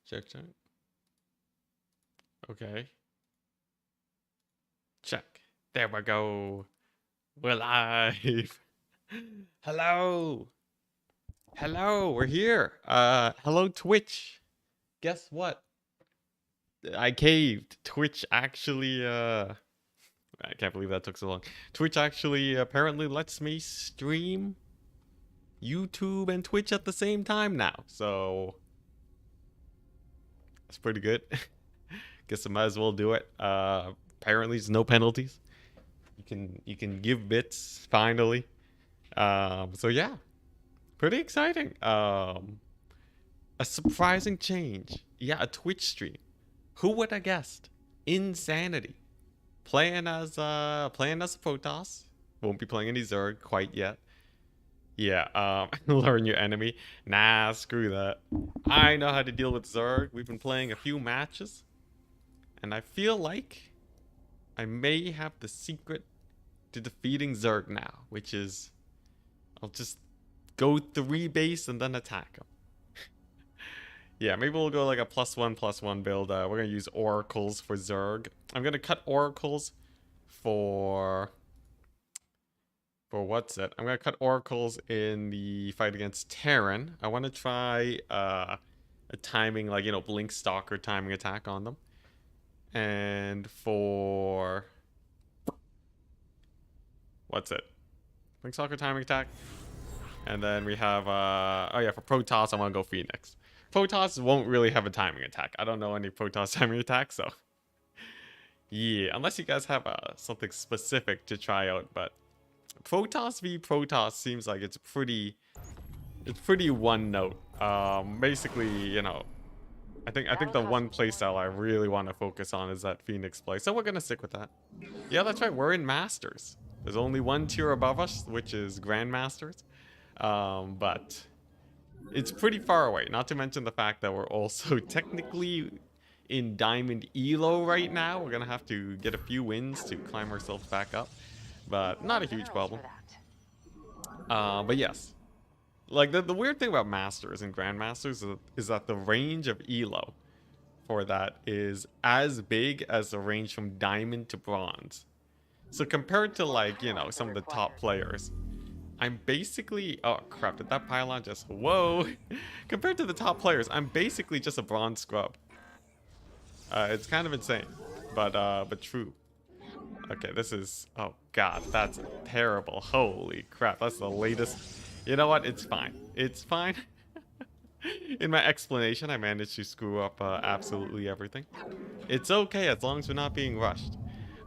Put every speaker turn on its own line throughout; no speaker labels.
Check. Okay. Check. There we go. We're live. Hello. Hello, we're here. Hello Twitch. Guess what? I caved. Twitch actually I can't believe that took so long. Twitch actually apparently lets me stream YouTube and Twitch at the same time now. So that's pretty good. Guess I might as well do it. Apparently there's no penalties. You can give bits finally. So yeah, pretty exciting. A surprising change. Yeah, a Twitch stream. Who would have guessed? Insanity. Playing as a Protoss. Won't be playing any Zerg quite yet. Yeah, learn your enemy. Nah, screw that. I know how to deal with Zerg. We've been playing a few matches. And I feel like I may have the secret to defeating Zerg now, which is I'll just go 3 base and then attack him. Yeah, maybe we'll go like a +1/+1 build. We're gonna use oracles for Zerg. I'm gonna cut oracles for what's it? I'm gonna cut oracles in the fight against Terran. I want to try a timing, like, you know, blink stalker timing attack on them. And for what's it? Blink stalker timing attack. And then we have oh yeah, for Protoss I want to go Phoenix. Protoss won't really have a timing attack. I don't know any Protoss timing attack, so yeah, unless you guys have something specific to try out. But Protoss v Protoss seems like it's pretty one note. Basically, you know, I think the one playstyle I really want to focus on is that Phoenix play. So we're gonna stick with that. Yeah, that's right. We're in Masters. There's only one tier above us, which is Grandmasters. But it's pretty far away. Not to mention the fact that we're also technically in Diamond Elo right now. We're gonna have to get a few wins to climb ourselves back up, but not a huge problem. But yes, like the weird thing about Masters and Grandmasters is that the range of Elo for that is as big as the range from Diamond to Bronze. So compared to, like, you know, some of the top players, I'm basically... Oh, crap. Did that pylon just... Whoa. Compared to the top players, I'm basically just a bronze scrub. It's kind of insane. But true. Okay, this is... Oh, God. That's terrible. Holy crap. That's the latest... You know what? It's fine. It's fine. In my explanation, I managed to screw up absolutely everything. It's okay as long as we're not being rushed.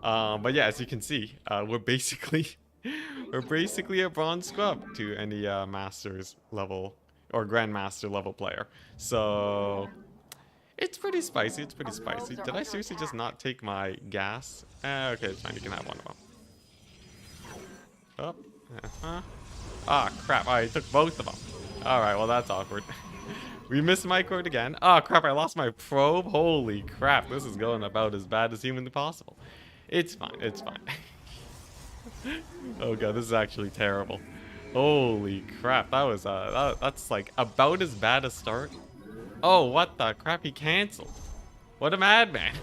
But yeah, as you can see, we're basically a bronze scrub to any masters level or grandmaster level player. So it's pretty spicy. It's pretty spicy. Did I seriously just not take my gas? Okay, it's fine. You can have one of them. Oh, ah, crap! I took both of them. All right, well that's awkward. We missed microed again. Oh crap! I lost my probe. Holy crap! This is going about as bad as humanly possible. It's fine. It's fine. Oh god, this is actually terrible. Holy crap! That was that's like about as bad a start. Oh, what the crap? He canceled. What a madman!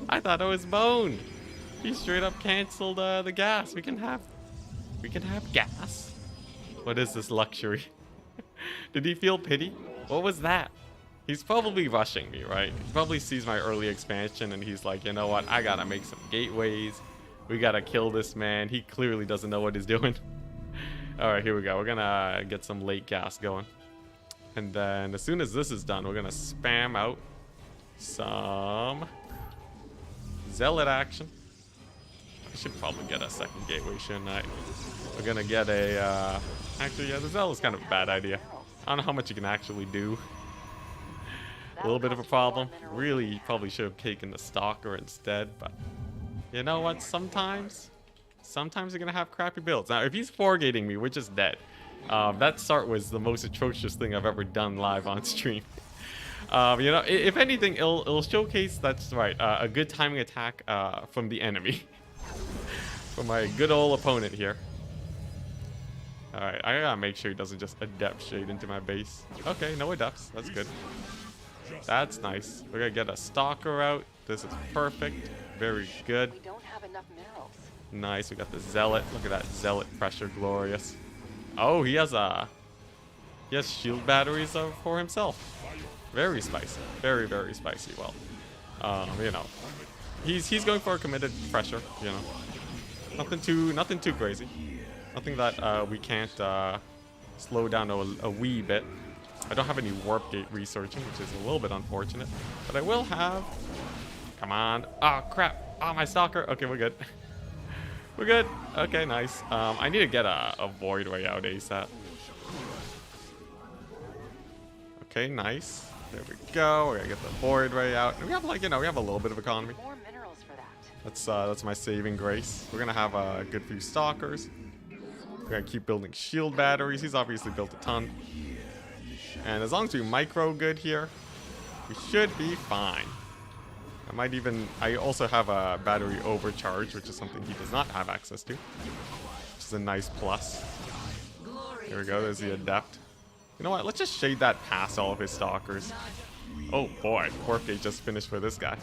I thought it was Bone. He straight up canceled the gas. We can have gas. What is this luxury? Did he feel pity? What was that? He's probably rushing me, right? He probably sees my early expansion and he's like, you know what? I gotta make some gateways. We gotta kill this man. He clearly doesn't know what he's doing. Alright, here we go. We're gonna get some late gas going. And then as soon as this is done, we're gonna spam out some zealot action. I should probably get a second gateway, shouldn't I? We're gonna get a... Actually, yeah, the zealot's kind of a bad idea. I don't know how much you can actually do. A little bit of a problem. Really, probably should have taken the stalker instead, but you know what? Sometimes you're gonna have crappy builds. Now, if he's four-gating me, we're just dead. That start was the most atrocious thing I've ever done live on stream. You know, if anything, it'll showcase, that's right, a good timing attack from the enemy. From my good old opponent here. Alright, I gotta make sure he doesn't just adept shade into my base. Okay, no adepts. That's good. That's nice. We're gonna get a stalker out. This is perfect. Very good.
We don't have enough minerals.
Nice. We got the zealot. Look at that zealot pressure, glorious. Oh, he has shield batteries for himself. Very spicy. Very, very spicy. Well, you know, he's going for a committed pressure. You know, nothing too crazy. Nothing that we can't slow down a wee bit. I don't have any warp gate researching, which is a little bit unfortunate, but I will have. Come on! Oh crap! Oh, my stalker. Okay, we're good. We're good. Okay, nice. I need to get a void ray out ASAP. Okay, nice. There we go. We're gonna get the void ray out. And we have we have a little bit of economy.
More minerals for that.
That's my saving grace. We're gonna have a good few stalkers. We're gonna keep building shield batteries. He's obviously built a ton. And as long as we micro good here, we should be fine. I also have a battery overcharge, which is something he does not have access to. Which is a nice plus. There we go, there's the adept. You know what, let's just shade that past all of his stalkers. Oh boy, warp gate just finished for this guy.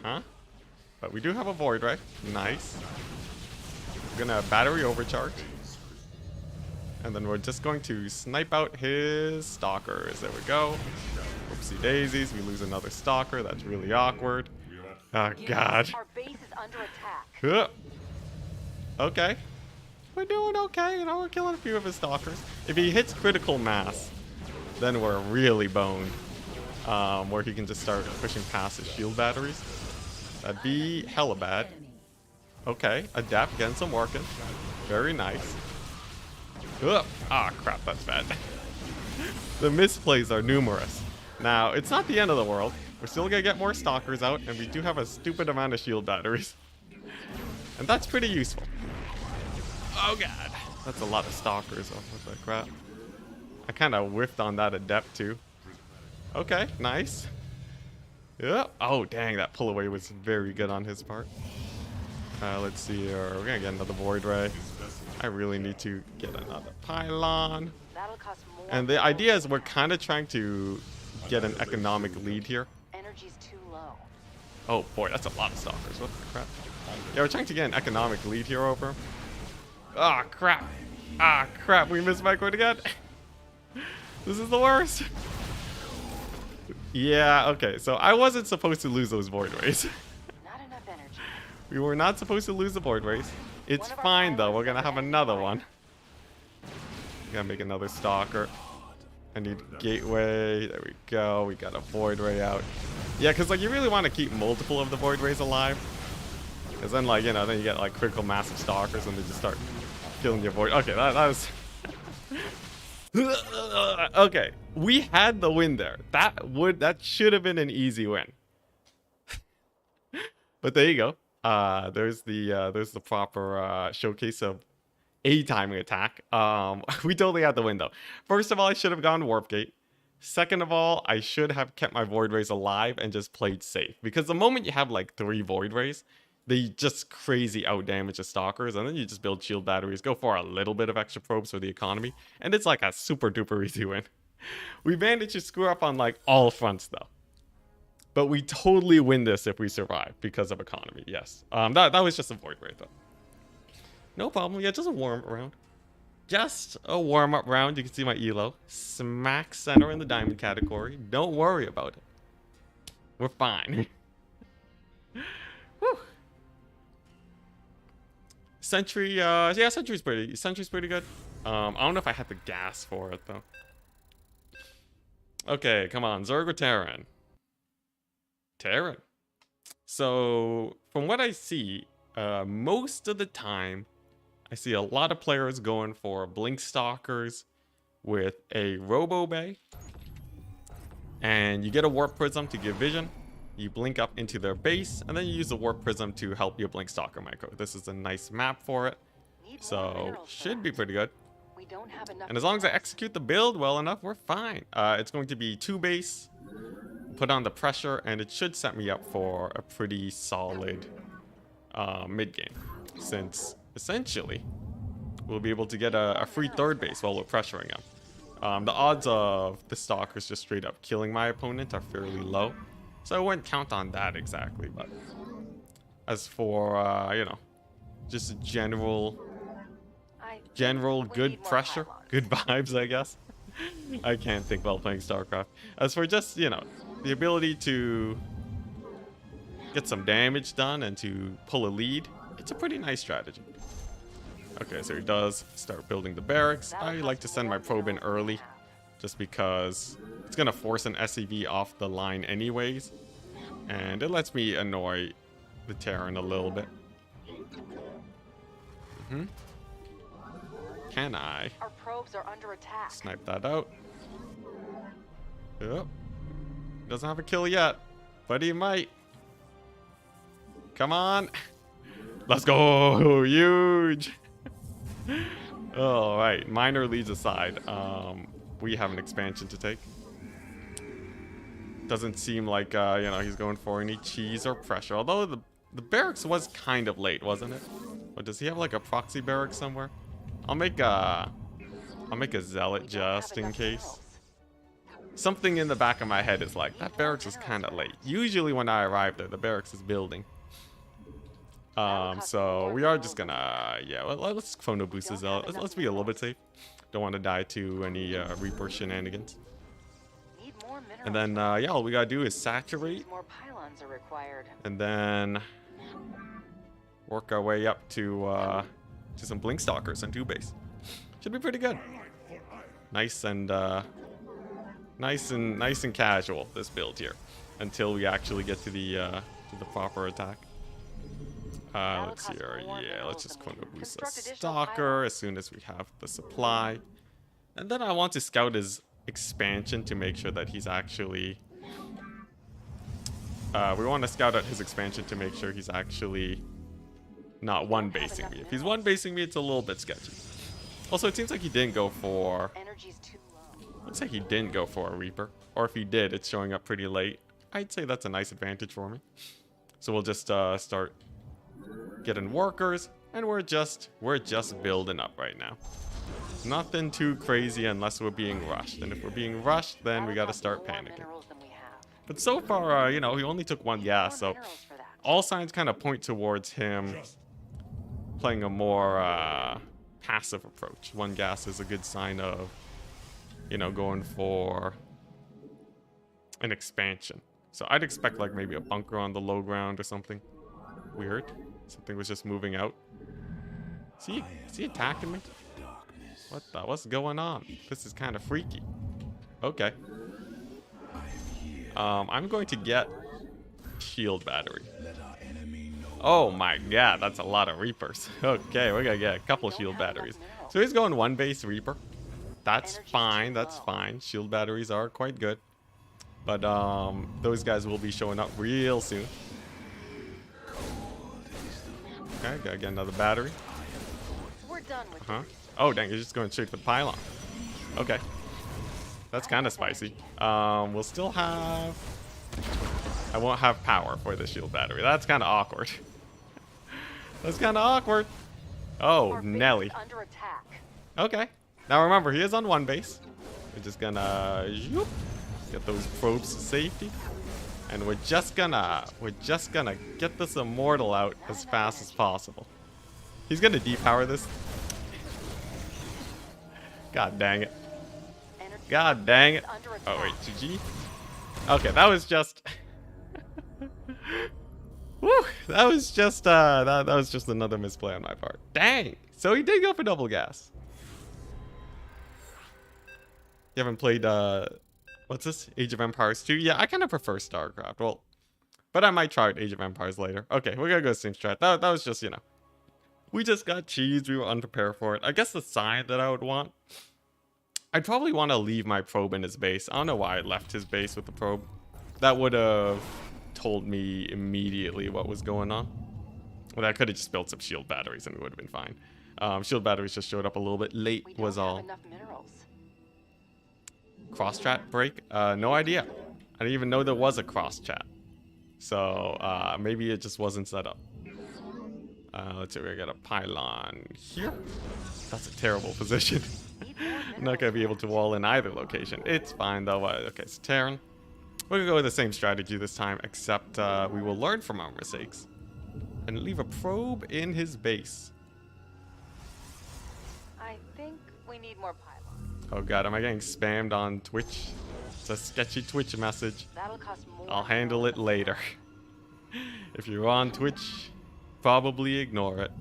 But we do have a void ray. Nice. We're gonna battery overcharge. And then we're just going to snipe out his stalkers. There we go. Oopsie daisies. We lose another stalker. That's really awkward. Oh, God.
Our base is under attack.
Okay. We're doing okay. You know, we're killing a few of his stalkers. If he hits critical mass, then we're really boned. Where he can just start pushing past his shield batteries. That'd be hella bad. Okay. Adapt. Getting some working. Very nice. Ah, crap, that's bad. The misplays are numerous. Now, it's not the end of the world. We're still gonna get more stalkers out, and we do have a stupid amount of shield batteries. And that's pretty useful. Oh god. That's a lot of stalkers. Oh, what the crap. I kind of whiffed on that adept too. Okay, nice. Yeah. Oh, dang, that pull away was very good on his part. Let's see here. We're gonna get another void ray. I really need to get another pylon.
That'll cost more.
And the idea is we're kind of trying to get an economic lead here.
Energy's too low.
Oh boy, that's a lot of stalkers. What the crap? Yeah, we're trying to get an economic lead here over him. Ah, crap. Ah, crap. We missed micro again. This is the worst. Yeah, okay. So I wasn't supposed to lose those void rays.
Not enough energy.
We were not supposed to lose the void rays. It's fine though. We're gonna have another one. Gotta make another stalker. I need gateway. There we go. We got a void ray out. Yeah, because like you really want to keep multiple of the void rays alive. Because then like, you know, then you get like critical massive stalkers and they just start killing your void. Okay, that was... Okay, we had the win there. That should have been an easy win. But there you go. There's the proper showcase of a timing attack. We totally had the win though. First of all, I should have gone warp gate. Second of all, I should have kept my void rays alive and just played safe. Because the moment you have like 3 void rays, they just crazy outdamage the stalkers, and then you just build shield batteries, go for a little bit of extra probes for the economy, and it's like a super duper easy win. We managed to screw up on like all fronts though. But we totally win this if we survive because of economy, yes. That was just a void ray though. No problem, yeah, just a warm-up round. Just a warm-up round. You can see my elo. Smack center in the diamond category. Don't worry about it. We're fine. Whew. Sentry, yeah, Sentry's pretty good. I don't know if I had the gas for it though. Okay, come on, Zerg or Terran? Terran. So, from what I see, most of the time, I see a lot of players going for Blink Stalkers with a Robo Bay. And you get a Warp Prism to give vision. You blink up into their base, and then you use the Warp Prism to help your Blink Stalker micro. This is a nice map for it. So, should be pretty good.
We don't have enough.
And as long as I execute the build well enough, we're fine. It's going to be 2 base, put on the pressure, and it should set me up for a pretty solid mid game. Since, essentially, we'll be able to get a free 3rd base while we're pressuring them. The odds of the stalkers just straight up killing my opponent are fairly low, so I wouldn't count on that exactly. But as for you know, just
I
general
think we
good
need more
pressure,
pylons.
good vibes, I guess. I can't think while playing StarCraft. As for just, you know, the ability to get some damage done and to pull a lead, it's a pretty nice strategy. Okay, so he does start building the barracks.
That'll
I like
cost
to send my
more
probe in
minerals than we
early,
have.
just because it's going to force an SCV off the line anyways, and it lets me annoy the Terran a little bit. Can I
Our probes are under attack.
snipe that out? Yep. Doesn't have a kill yet, but he might. Come on. Let's go. Huge. All right. Miner leads aside. We have an expansion to take. Doesn't seem like, you know, he's going for any cheese or pressure. Although the barracks was kind of late, wasn't it? Or does he have like a proxy barracks somewhere? I'll make a zealot
We don't have
just in
enough
case.
minerals.
Something in the back of my head is like, that barracks is kind of late. Usually when I arrive there, the barracks is building. So we are just gonna, yeah, let's chrono boost the zealot. Let's be a little bit safe. Don't want to die to any Reaper shenanigans.
Need more minerals.
And then, yeah, all we gotta do is saturate.
Seems more pylons are required.
And then work our way up to some blink stalkers and 2-base. Should be pretty good. Nice and nice and casual, this build here, until we actually get to the proper attack. Let's see here. Yeah, let's just chrono boost a stalker as soon as we have the supply, and then I want to scout his expansion to make sure that he's actually. We want to scout out his expansion to make sure he's actually not one-basing me. If he's one-basing me, it's a little bit sketchy. Also, it seems like he didn't go for.
Energy's too low.
Looks like he didn't go for a Reaper. Or if he did, it's showing up pretty late. I'd say that's a nice advantage for me. So we'll just start getting workers, and we're just building up right now. Nothing too crazy unless we're being rushed. And if we're being rushed, then we gotta start panicking. But so far, you know, he only took one gas, so all signs kind of point towards him playing a more passive approach. One gas is a good sign of, you know, going for an expansion. So I'd expect like maybe a bunker on the low ground or something. Weird. Something was just moving out. Is he attacking me? What's going on? This is kind of freaky. Okay. I'm going to get shield battery. Oh my god, that's a lot of Reapers. Okay, we're gonna get a couple shield batteries. So he's going 1-base Reaper. That's fine, that's fine. Shield batteries are quite good. But those guys will be showing up real soon. Okay, gotta get another battery.
We're done with
Oh dang, he's just going straight for the pylon. Okay. That's kind of spicy. We'll still have. I won't have power for the shield battery. That's kind of awkward. That's kind of awkward. Oh, Nelly.
Under attack.
Okay. Now remember, he is on 1-base. We're just gonna get those probes to safety, and we're just gonna get this immortal out as fast as possible. He's gonna depower this. God dang it. God dang it. Oh wait, GG. Okay, that was just. Woo! That was just that was just another misplay on my part. Dang. So he did go for double gas. You haven't played what's this? Age of Empires 2? Yeah, I kind of prefer StarCraft. Well, but I might try Age of Empires later. Okay, we're gonna go same strat. That was just, you know. We just got cheese. We were unprepared for it. I guess the sign that I would want. I'd probably want to leave my probe in his base. I don't know why I left his base with the probe. That would have told me immediately what was going on. Well, I could have just built some shield batteries and we would have been fine. Shield batteries just showed up a little bit late was all.
Enough minerals.
Cross chat break? No idea. I didn't even know there was a cross chat. So maybe it just wasn't set up. Let's see, we got a pylon here. That's a terrible position. I'm not gonna be able to wall in either location. It's fine though. Okay, so Terran. We're gonna go with the same strategy this time, except we will learn from our mistakes and leave a probe in his base.
I think we need more pylons.
Oh god, am I getting spammed on Twitch? It's a sketchy Twitch message.
That'll cost more.
I'll handle it later. If you're on Twitch, probably ignore it.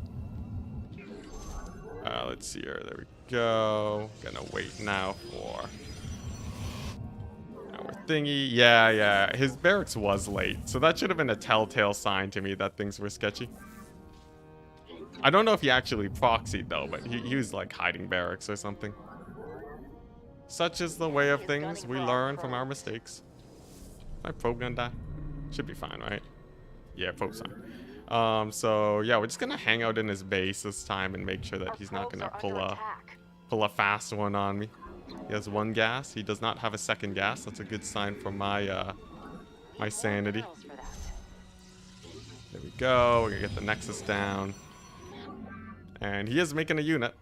Let's see here. There we go. Gonna wait now for our thingy. Yeah. His barracks was late, so that should have been a telltale sign to me that things were sketchy. I don't know if he actually proxied though, but he was like hiding barracks or something. Such is the way of things. We learn from our mistakes. My probe gonna die? Should be fine, right? Yeah, probe's fine. So yeah, we're just gonna hang out in his base this time and make sure that he's not gonna pull a fast one on me. He has one gas. He does not have a second gas. That's a good sign for my my sanity. There we go. We're gonna get the Nexus down. And he is making a unit.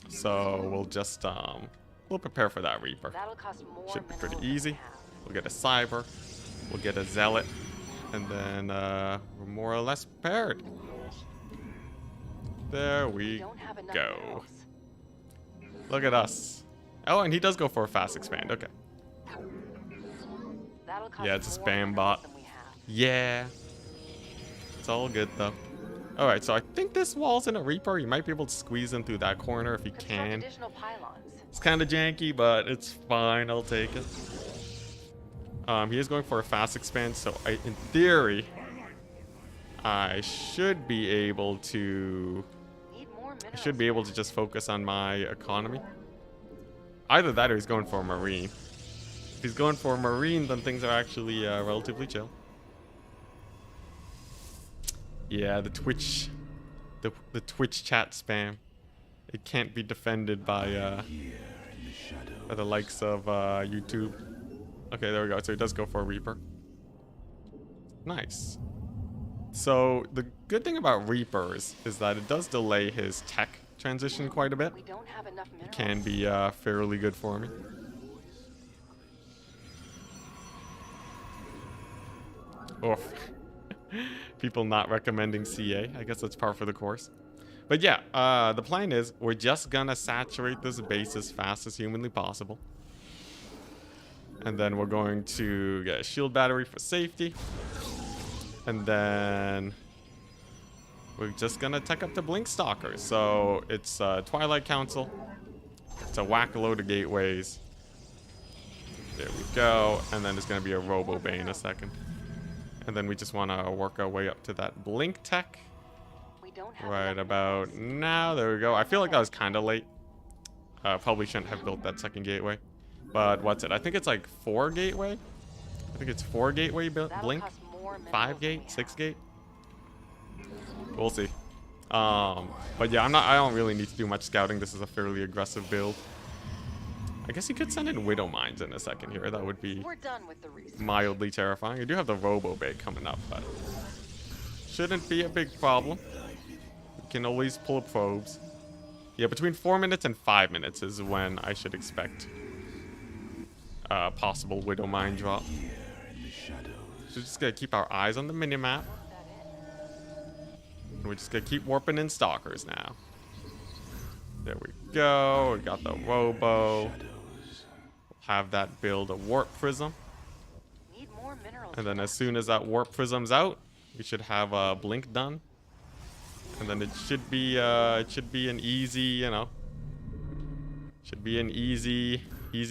So we'll just we'll prepare for that Reaper. Should be pretty easy. We'll get a Cyber. We'll get a Zealot. And then we're more or less prepared. There we go. Look at us. Oh, and he does go for a fast expand. Okay. Yeah, it's a spam bot. Yeah. It's all good though. Alright, so I think this wall's in a Reaper. You might be able to squeeze in through that corner if you can. It's kind of janky, but it's fine. I'll take it. He is going for a fast expand, so in theory, I should be able to just focus on my economy. Either that or he's going for a Marine. If he's going for a Marine, then things are actually relatively chill. Yeah, the Twitch chat spam. It can't be defended by the likes of YouTube. Okay, there we go. So he does go for a Reaper. Nice. So the good thing about Reapers is that it does delay his tech transition quite a bit. It can be fairly good for me. Oof. People not recommending CA. I guess that's par for the course. But yeah, the plan is we're just gonna saturate this base as fast as humanly possible. And then we're going to get a shield battery for safety. And then we're just gonna tech up the Blink Stalker. So it's Twilight Council. It's a whack load of gateways. There we go. And then there's gonna be a Robo Bay in a second. And then we just wanna work our way up to that Blink tech. Right about now. There we go. I feel like that was kind of late. Probably shouldn't have built that second gateway. But what's it? I think it's like 4 gateway. I think it's 4 gateway Blink. 5 gate, 6 gate. We'll see. But yeah, I don't really need to do much scouting. This is a fairly aggressive build. I guess you could send in Widow Mines in a second here. That would be mildly terrifying. I do have the Robo Bay coming up, but shouldn't be a big problem. We can always pull up probes. Yeah, between 4 minutes and 5 minutes is when I should expect possible Widow Mine drop. So we're just gonna keep our eyes on the minimap. And we're just gonna keep warping in Stalkers now. There we go. We got the Robo. We'll have that build a Warp Prism. And then as soon as that Warp Prism's out, we should have a Blink done. And then it should be an easy, you know. Should be an easy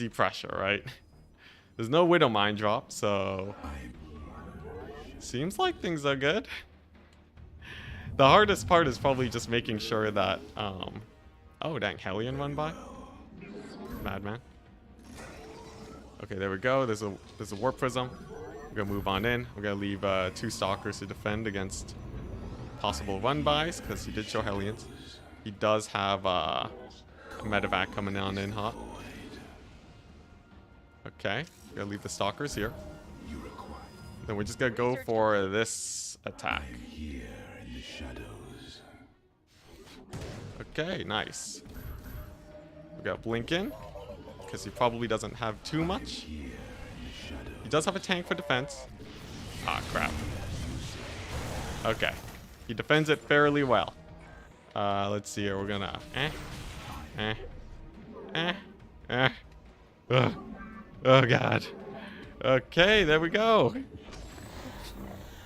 pressure, right? There's no Widow Mine drop, so seems like things are good. The hardest part is probably just making sure that oh dang, Hellion run by. Madman. Okay, there we go. There's a Warp Prism. We're gonna move on in. We're gonna leave 2 Stalkers to defend against possible run-bys, because he did show Hellions. He does have a medevac coming on in hot. Okay, we're gonna leave the Stalkers here. Then we're just gonna go for this attack. Okay, nice. We got Blink in, because he probably doesn't have too much. He does have a tank for defense. Ah, crap. Okay. He defends it fairly well. Let's see here. We're gonna... Ugh. Oh, God. Okay, there we go.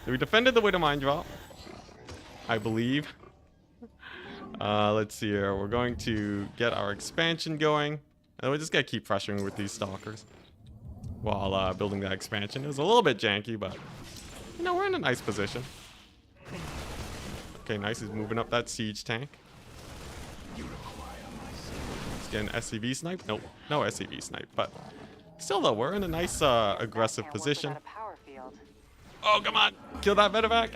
So we defended the Widow Mine drop, I believe. Let's see here. We're going to get our expansion going. And we're just gonna keep pressuring with these stalkers while building that expansion. It was a little bit janky, but you know, we're in a nice position. Okay, nice. He's moving up that siege tank. Let's get an SCV snipe. Nope, no SCV snipe. But still, though, we're in a nice aggressive position. Oh, come on! Kill that medevac!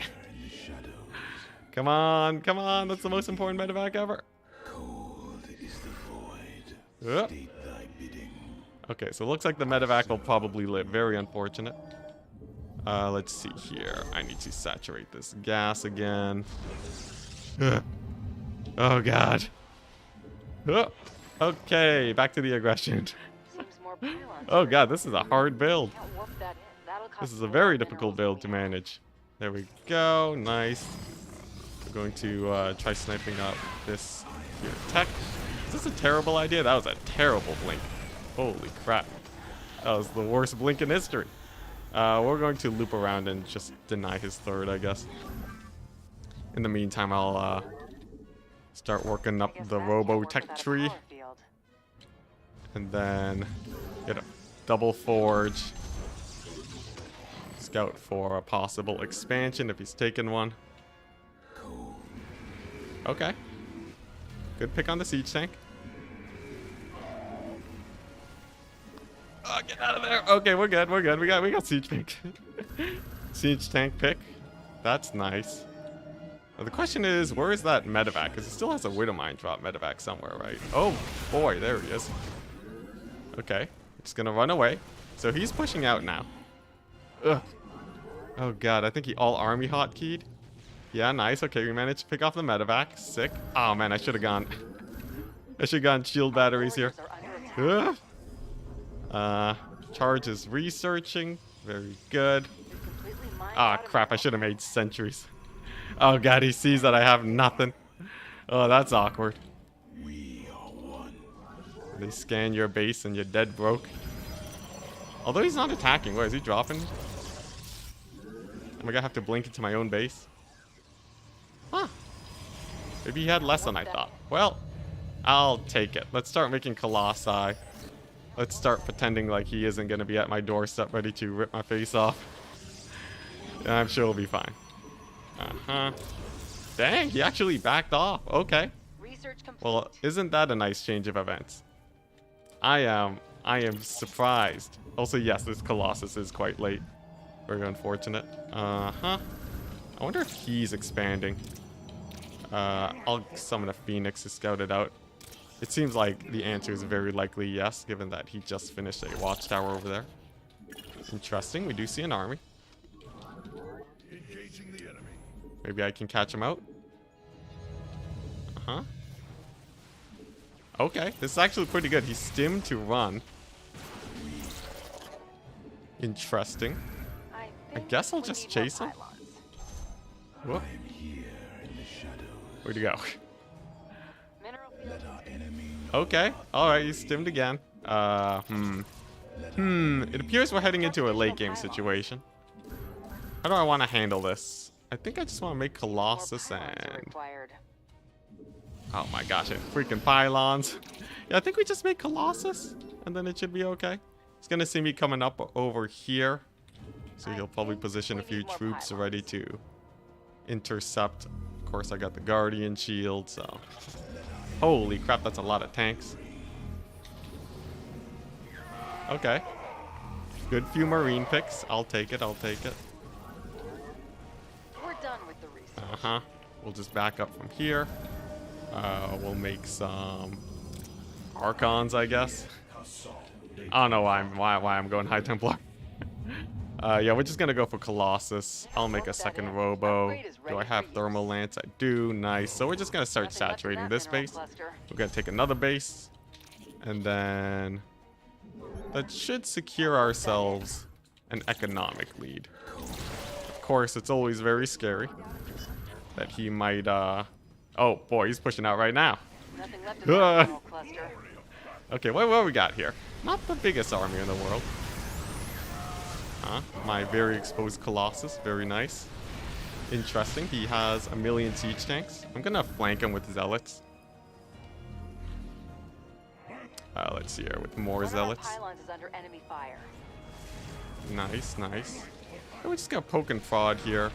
Come on, come on! That's the most important medevac ever.
Cold is the void. State thy bidding.
Okay, so it looks like the medevac will probably live. Very unfortunate. Let's see here. I need to saturate this gas again. Ugh. Oh, God. Ugh. Okay, back to the aggression. Oh, God, this is a hard build. This is a very difficult build to manage. There we go. Nice. We're going to try sniping up this here tech. Is this a terrible idea? That was a terrible blink. Holy crap. That was the worst blink in history. We're going to loop around and just deny his third, I guess. In the meantime, I'll start working up the Robo Tech tree. And then get a double forge. Scout for a possible expansion if he's taken one. Okay. Good pick on the siege tank. Oh, get out of there. Okay, we're good. We're good. We got siege tank. Siege tank pick. That's nice. Now, the question is, where is that medevac? Because it still has a Widow Mine drop medevac somewhere, right? Oh, boy. There he is. Okay. Just gonna run away. So he's pushing out now. Ugh. Oh, God. I think he all army hotkeyed. Yeah, nice. Okay, we managed to pick off the medevac. Sick. Oh, man. I should have gone... I should have gone shield batteries here. Ugh. Charge is researching. Very good. Ah, crap. I should have made sentries. Oh, God. He sees that I have nothing. Oh, that's awkward. They scan your base and you're dead broke. Although he's not attacking. Where is he dropping? Am I gonna have to blink into my own base? Huh. Maybe he had less than I thought. Well, I'll take it. Let's start making Colossi. Let's start pretending like he isn't gonna be at my doorstep ready to rip my face off. And I'm sure we'll be fine. Uh-huh. Dang, he actually backed off. Okay. Well, isn't that a nice change of events? I am surprised. Also, yes, this Colossus is quite late. Very unfortunate. Uh-huh. I wonder if he's expanding. I'll summon a Phoenix to scout it out. It seems like the answer is very likely yes, given that he just finished a watchtower over there. Interesting. We do see an army. Maybe I can catch him out. Uh-huh. Okay, this is actually pretty good. He's stimmed to run. Interesting. I guess I'll just chase him. Whoop. Where'd he go? Okay, alright, he's stimmed again. It appears we're heading into a late game situation. How do I want to handle this? I think I just want to make Colossus and... Oh my gosh, freaking pylons. Yeah, I think we just make Colossus, and then it should be okay. He's gonna see me coming up over here. So he'll probably position a few troops ready to intercept. Of course, I got the Guardian shield, so... Holy crap, that's a lot of tanks. Okay. Good few Marine picks. I'll take it, I'll take it.
We're done with the research.
Uh-huh. We'll just back up from here. We'll make some Archons, I guess. I don't know why I'm going High Templar. Yeah, we're just gonna go for Colossus. I'll make a second Robo. Do I have Thermal Lance? I do. Nice. So we're just gonna start saturating this base. We're gonna take another base. And then that should secure ourselves an economic lead. Of course, it's always very scary that he might, oh boy, he's pushing out right now.
Nothing left in that tunnel cluster.
Okay, what we got here? Not the biggest army in the world. Huh? My very exposed Colossus. Very nice. Interesting. He has 1 million siege tanks. I'm gonna flank him with zealots. Let's see here with more
One of
zealots.
our pylons is under enemy fire.
Nice, nice. And we just got poke and prod here,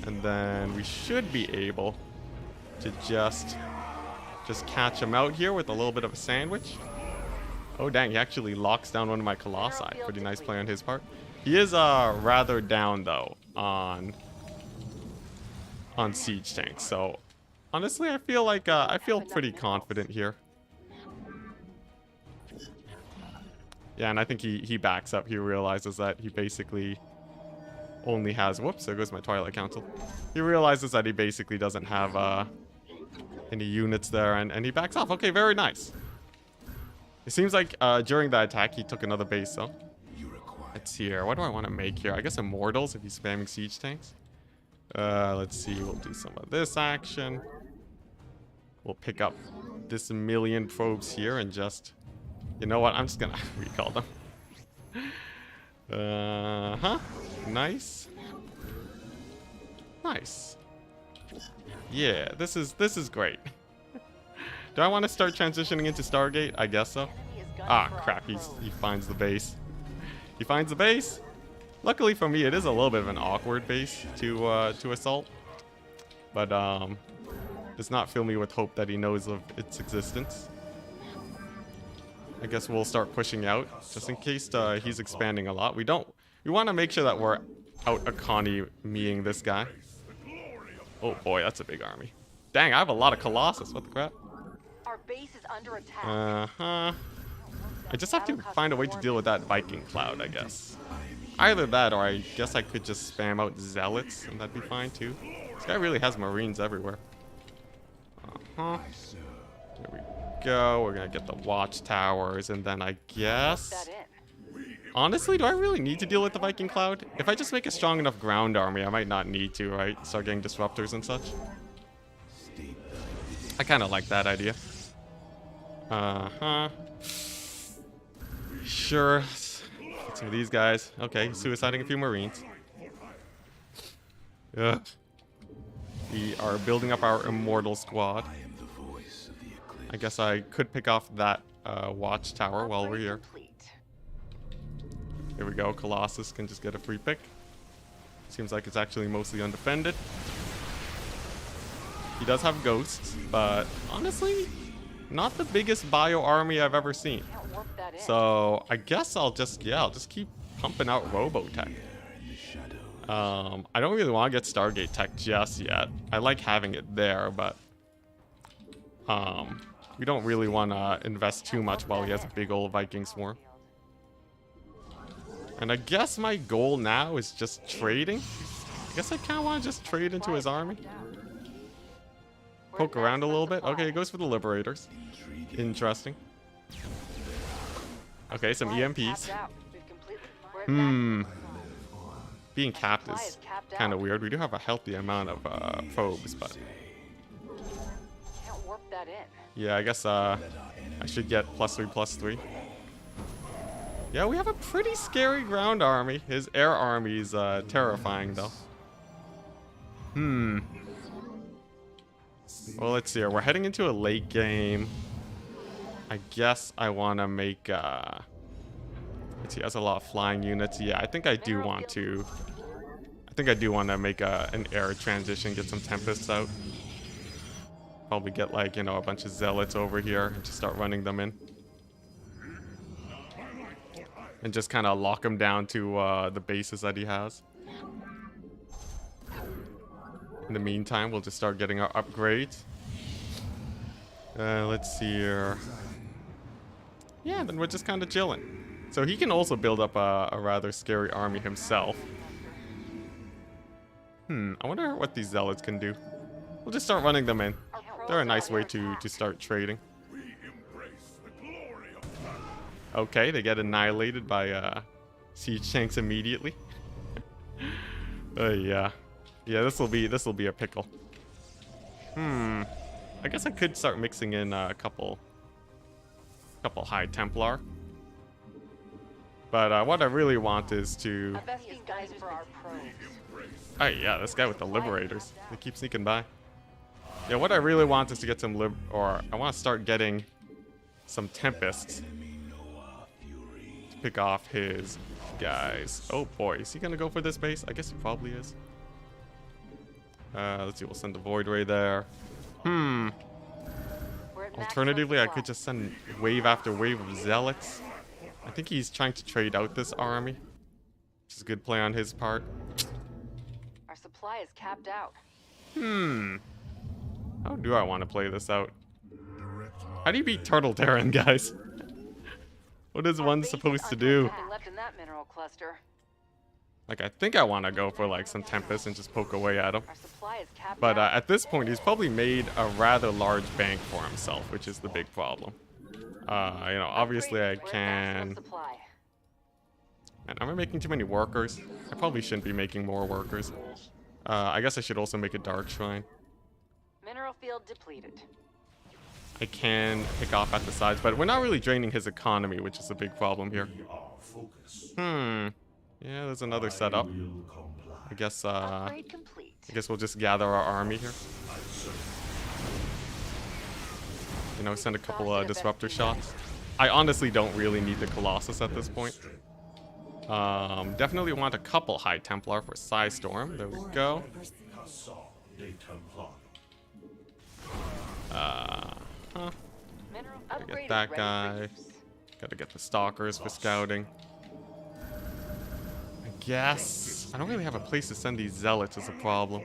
and then we should be able to just catch him out here with a little bit of a sandwich. Oh dang, he actually locks down one of my colossi. Pretty nice play on his part. He is rather down though on siege tanks. So honestly, I feel like I feel pretty confident here. Yeah, and I think he backs up. He realizes that he basically only has, whoops, there goes my Twilight Council. He realizes that he basically doesn't have any units there, and he backs off. Okay, very nice. It seems like during that attack, he took another base, though. Let's see here. What do I want to make here? I guess Immortals if he's spamming siege tanks. Let's see. We'll do some of this action. We'll pick up this 1 million probes here and just... You know what? I'm just going to recall them. Nice. Nice. Yeah, this is great. Do I want to start transitioning into Stargate? I guess so. Ah, crap. He finds the base. He finds the base. Luckily for me, it is a little bit of an awkward base to assault. But does not fill me with hope that he knows of its existence. I guess we'll start pushing out just in case he's expanding a lot. We want to make sure that we're out economying this guy. Oh boy, that's a big army. Dang, I have a lot of Colossus. What the crap?
Our base is under attack.
I just have to find a way to deal with that Viking cloud, I guess. Either that, or I guess I could just spam out zealots, and that'd be fine too. This guy really has marines everywhere. There we go. We're gonna get the watchtowers, and then I guess... Honestly, do I really need to deal with the Viking cloud? If I just make a strong enough ground army, I might not need to, right? Start getting disruptors and such. I kind of like that idea. Sure. Get some of these guys. Okay, suiciding a few marines. Ugh. We are building up our immortal squad. I guess I could pick off that watchtower while we're here. Here we go. Colossus can just get a free pick. Seems like it's actually mostly undefended. He does have ghosts, but honestly, not the biggest bio army I've ever seen. So I guess I'll just keep pumping out Robotech. I don't really want to get Stargate Tech just yet. I like having it there, but we don't really want to invest too much while he has a big old Viking swarm. And I guess my goal now is just trading. I guess I kind of want to just trade into his army. Poke around a little bit. Okay, it goes for the Liberators. Interesting. Okay, some EMPs. Being capped is kind of weird. We do have a healthy amount of probes, but... Yeah, I guess I should get +3/+3. Yeah, we have a pretty scary ground army. His air army is terrifying, though. Well, let's see here. We're heading into a late game. I guess I want to make... let's see, he has a lot of flying units. Yeah, I think I do want to... make an air transition, get some Tempests out. Probably get, like, you know, a bunch of Zealots over here and just start running them in. And just kind of lock him down to the bases that he has. In the meantime, we'll just start getting our upgrades. Let's see here. Yeah, then we're just kind of chilling. So he can also build up a rather scary army himself. I wonder what these zealots can do. We'll just start running them in. They're a nice way to start trading. Okay, they get annihilated by siege tanks immediately. Yeah. Yeah, this will be a pickle. I guess I could start mixing in a couple High Templar. But what I really want is to...
Investing guys for our probes.
Oh yeah, this guy with the Liberators. They keep sneaking by. Yeah, what I really want is to get some I want to start getting some Tempests to pick off his guys. Oh boy, is he gonna go for this base? I guess he probably is. Let's see, we'll send the Void Ray there.
We're at maximum
Alternatively, I
supply.
could just send wave after wave of Zealots. I think he's trying to trade out this army, which is a good play on his part.
Our supply is capped out.
How do I want to play this out? How do you beat Turtle Terran, guys? What is one
Base is
supposed to
under
do?
attack. Left in that mineral cluster.
Like, I think I want to go for, like, some Tempest and just poke away at him.
Our supply is capped
But
out.
at this point, he's probably made a rather large bank for himself, which is the big problem. You know, obviously I
We're at
can...
maximum supply.
Man, am I making too many workers? I probably shouldn't be making more workers. I guess I should also make a Dark Shrine.
Mineral field depleted.
I can pick off at the sides, but we're not really draining his economy, which is a big problem here. Yeah, there's another setup. I guess
Upgrade complete.
we'll just gather our army here. You know, send a couple disruptor shots. I honestly don't really need the Colossus at this point. Definitely want a couple High Templar for Psystorm. There we go.
Mineral
Gotta
upgrade
get that
is ready for
guy.
use.
Gotta get the Stalkers for scouting. I guess... I don't really have a place to send these Zealots is a problem.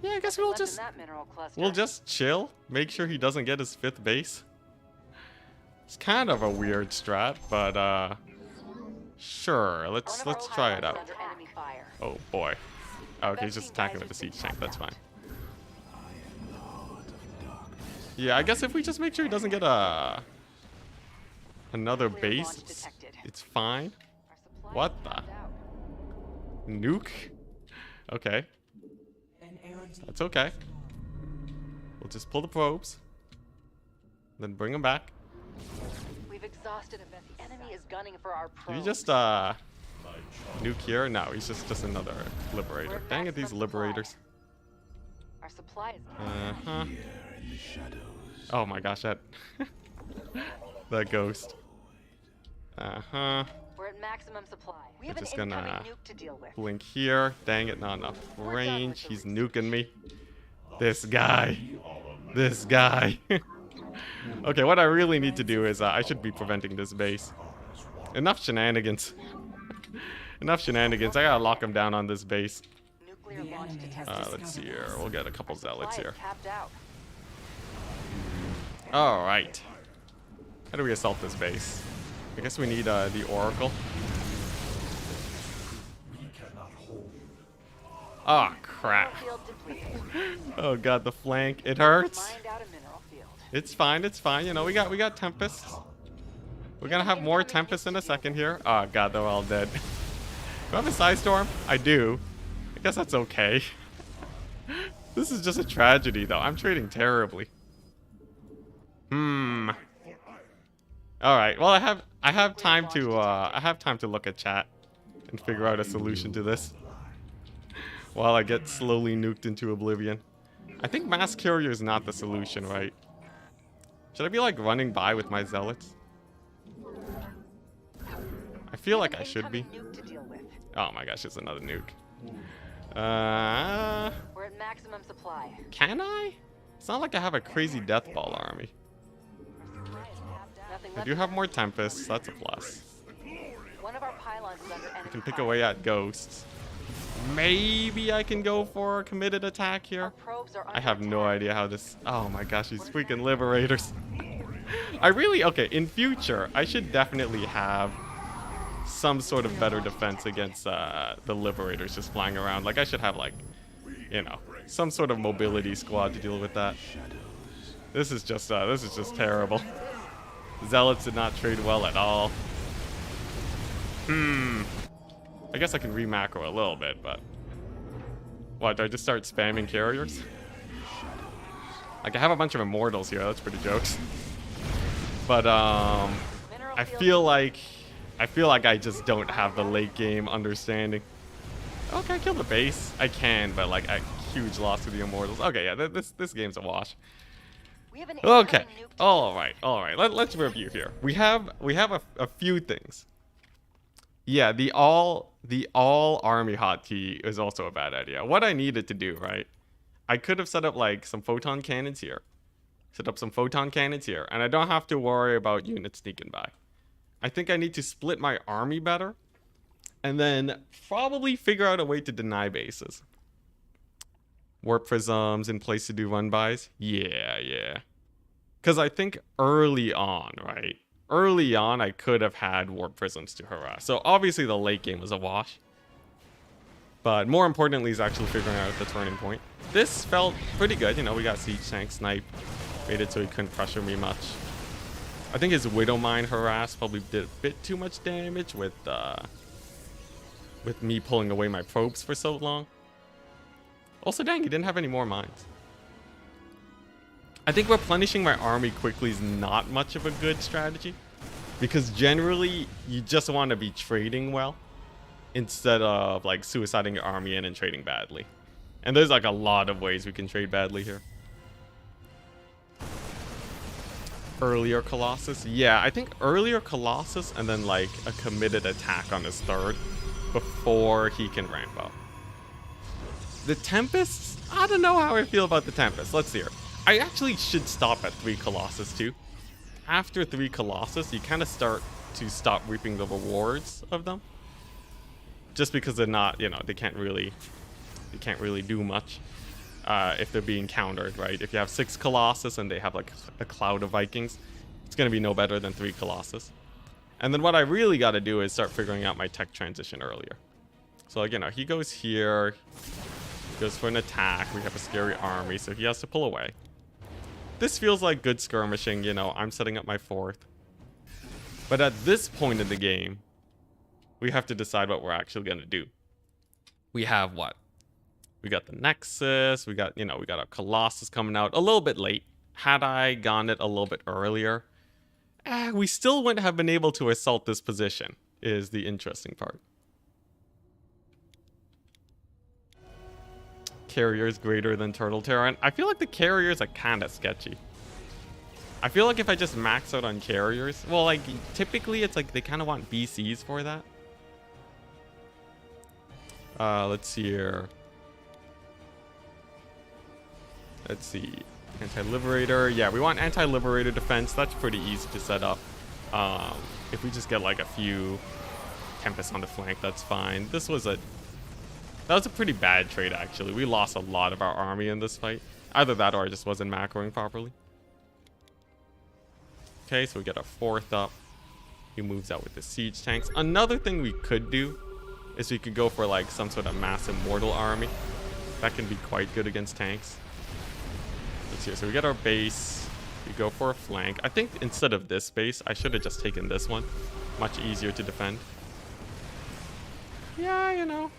Yeah, I guess
Left in that mineral cluster.
we'll just chill. Make sure he doesn't get his 5th base. It's kind of a weird strat, but sure, let's try it out.
Under enemy fire.
Oh boy. Oh, okay, he's just attacking with the siege tank. That's fine. Yeah, I guess if we just make sure he doesn't get another
Clear
base,
launch detected.
it's fine.
Our supply
What
is
the?
capped out.
Nuke? Okay. That's okay. We'll just pull the probes. Then bring them back.
We've exhausted a The enemy is gunning for our
Did
probes.
he just nuke here? No, he's just another liberator. Dang it, these liberators.
Our supply is
Uh-huh.
Here in the shadows.
Oh my gosh, that that ghost. Uh-huh.
We're at maximum supply. We have
We're
an
just gonna
incoming nuke to deal with.
Blink here. Dang it, not enough
We're done
range.
with the
He's nuking me. This guy. This guy. Okay, what I really need to do is I should be preventing this base. Enough shenanigans. Enough shenanigans. I gotta lock him down on this base.
Nuclear launch detected.
Let's see here. We'll get a couple zealots
Supply
here.
is capped out.
Alright. How do we assault this base? I guess we need the Oracle. Oh, crap.
Mineral field depleted.
Oh god, the flank. It hurts.
Mined out a mineral field.
It's fine, it's fine. You know, we got Tempests. We're gonna have more Tempests in a second here. Oh god, they're all dead. Do I have a Psystorm? I do. I guess that's okay. This is just a tragedy though. I'm trading terribly. Alright, well I have time to look at chat and figure out a solution to this. While I get slowly nuked into oblivion. I think mass carrier is not the solution, right? Should I be like running by with my zealots? I feel like I should be.
Incoming nuke to deal with.
Oh my gosh, it's another nuke.
We're at maximum supply.
Can I? It's not like I have a crazy death ball army.
Nothing
I
left
do
in
have
that
more
nuke.
Tempests, that's a plus.
One of our pylons is under enemy
I can pick
fire.
away at ghosts. Maybe I can go for a committed attack here.
Our probes are
I
under
have no
attack.
idea how this... Oh my gosh, these freaking liberators. I really... Okay, in future, I should definitely have some sort of better defense against the liberators just flying around. Like, I should have, like, you know, some sort of mobility squad to deal with that. This is just terrible. Zealots did not trade well at all. I guess I can re-macro a little bit, but... What, do I just start spamming carriers? Like, I have a bunch of immortals here, that's pretty jokes. But, I feel like I just don't have the late game understanding. Okay, I killed the base. I can, but like a huge loss to the immortals. Okay, yeah, this game's a wash.
We have an
Okay,
incoming nuke.
all right. Let's review here. We have a few things. Yeah, the all army hotkey is also a bad idea. What I needed to do, right? I could have set up like some photon cannons here. Set up some photon cannons here, and I don't have to worry about units sneaking by. I think I need to split my army better, and then probably figure out a way to deny bases. Warp prisms in place to do run-bys? Yeah. Because I think early on, right? Early on, I could have had warp prisms to harass. So obviously the late game was a wash. But more importantly is actually figuring out the turning point. This felt pretty good. You know, we got siege tank snipe. Made it so he couldn't pressure me much. I think his Widow Mine harass probably did a bit too much damage with me pulling away my probes for so long. Also, dang, he didn't have any more mines. I think replenishing my army quickly is not much of a good strategy. Because generally, you just want to be trading well. Instead of, like, suiciding your army in and trading badly. And there's, like, a lot of ways we can trade badly here. Earlier Colossus? Yeah, I think earlier Colossus and then, like, a committed attack on his third before he can ramp up. The Tempests? I don't know how I feel about the Tempest. Let's see here. I actually should stop at 3 Colossus too. After 3 Colossus, you kind of start to stop reaping the rewards of them. Just because they're not, you know, they can't really do much if they're being countered, right? If you have 6 Colossus and they have like a cloud of Vikings, it's going to be no better than 3 Colossus. And then what I really got to do is start figuring out my tech transition earlier. So, like, you know, he goes here, goes for an attack. We have a scary army, so he has to pull away. This feels like good skirmishing, you know, I'm setting up my 4th. But at this point in the game, we have to decide what we're actually going to do. We have what? We got the Nexus, we got, you know, we got our Colossus coming out a little bit late. Had I gone it a little bit earlier, we still wouldn't have been able to assault this position, is the interesting part. Carriers greater than Turtle Terran. I feel like the carriers are kind of sketchy. I feel like if I just max out on carriers, well, like, typically it's like they kind of want BCs for that. Let's see here. Let's see. Anti-Liberator. Yeah, we want Anti-Liberator defense. That's pretty easy to set up. If we just get like a few Tempests on the flank, that's fine. That was a pretty bad trade, actually. We lost a lot of our army in this fight. Either that or I just wasn't macroing properly. Okay, so we get our 4th up. He moves out with the siege tanks. Another thing we could do is we could go for like some sort of massive mortal army. That can be quite good against tanks. Let's see. So we get our base. We go for a flank. I think instead of this base, I should have just taken this one. Much easier to defend. Yeah, you know.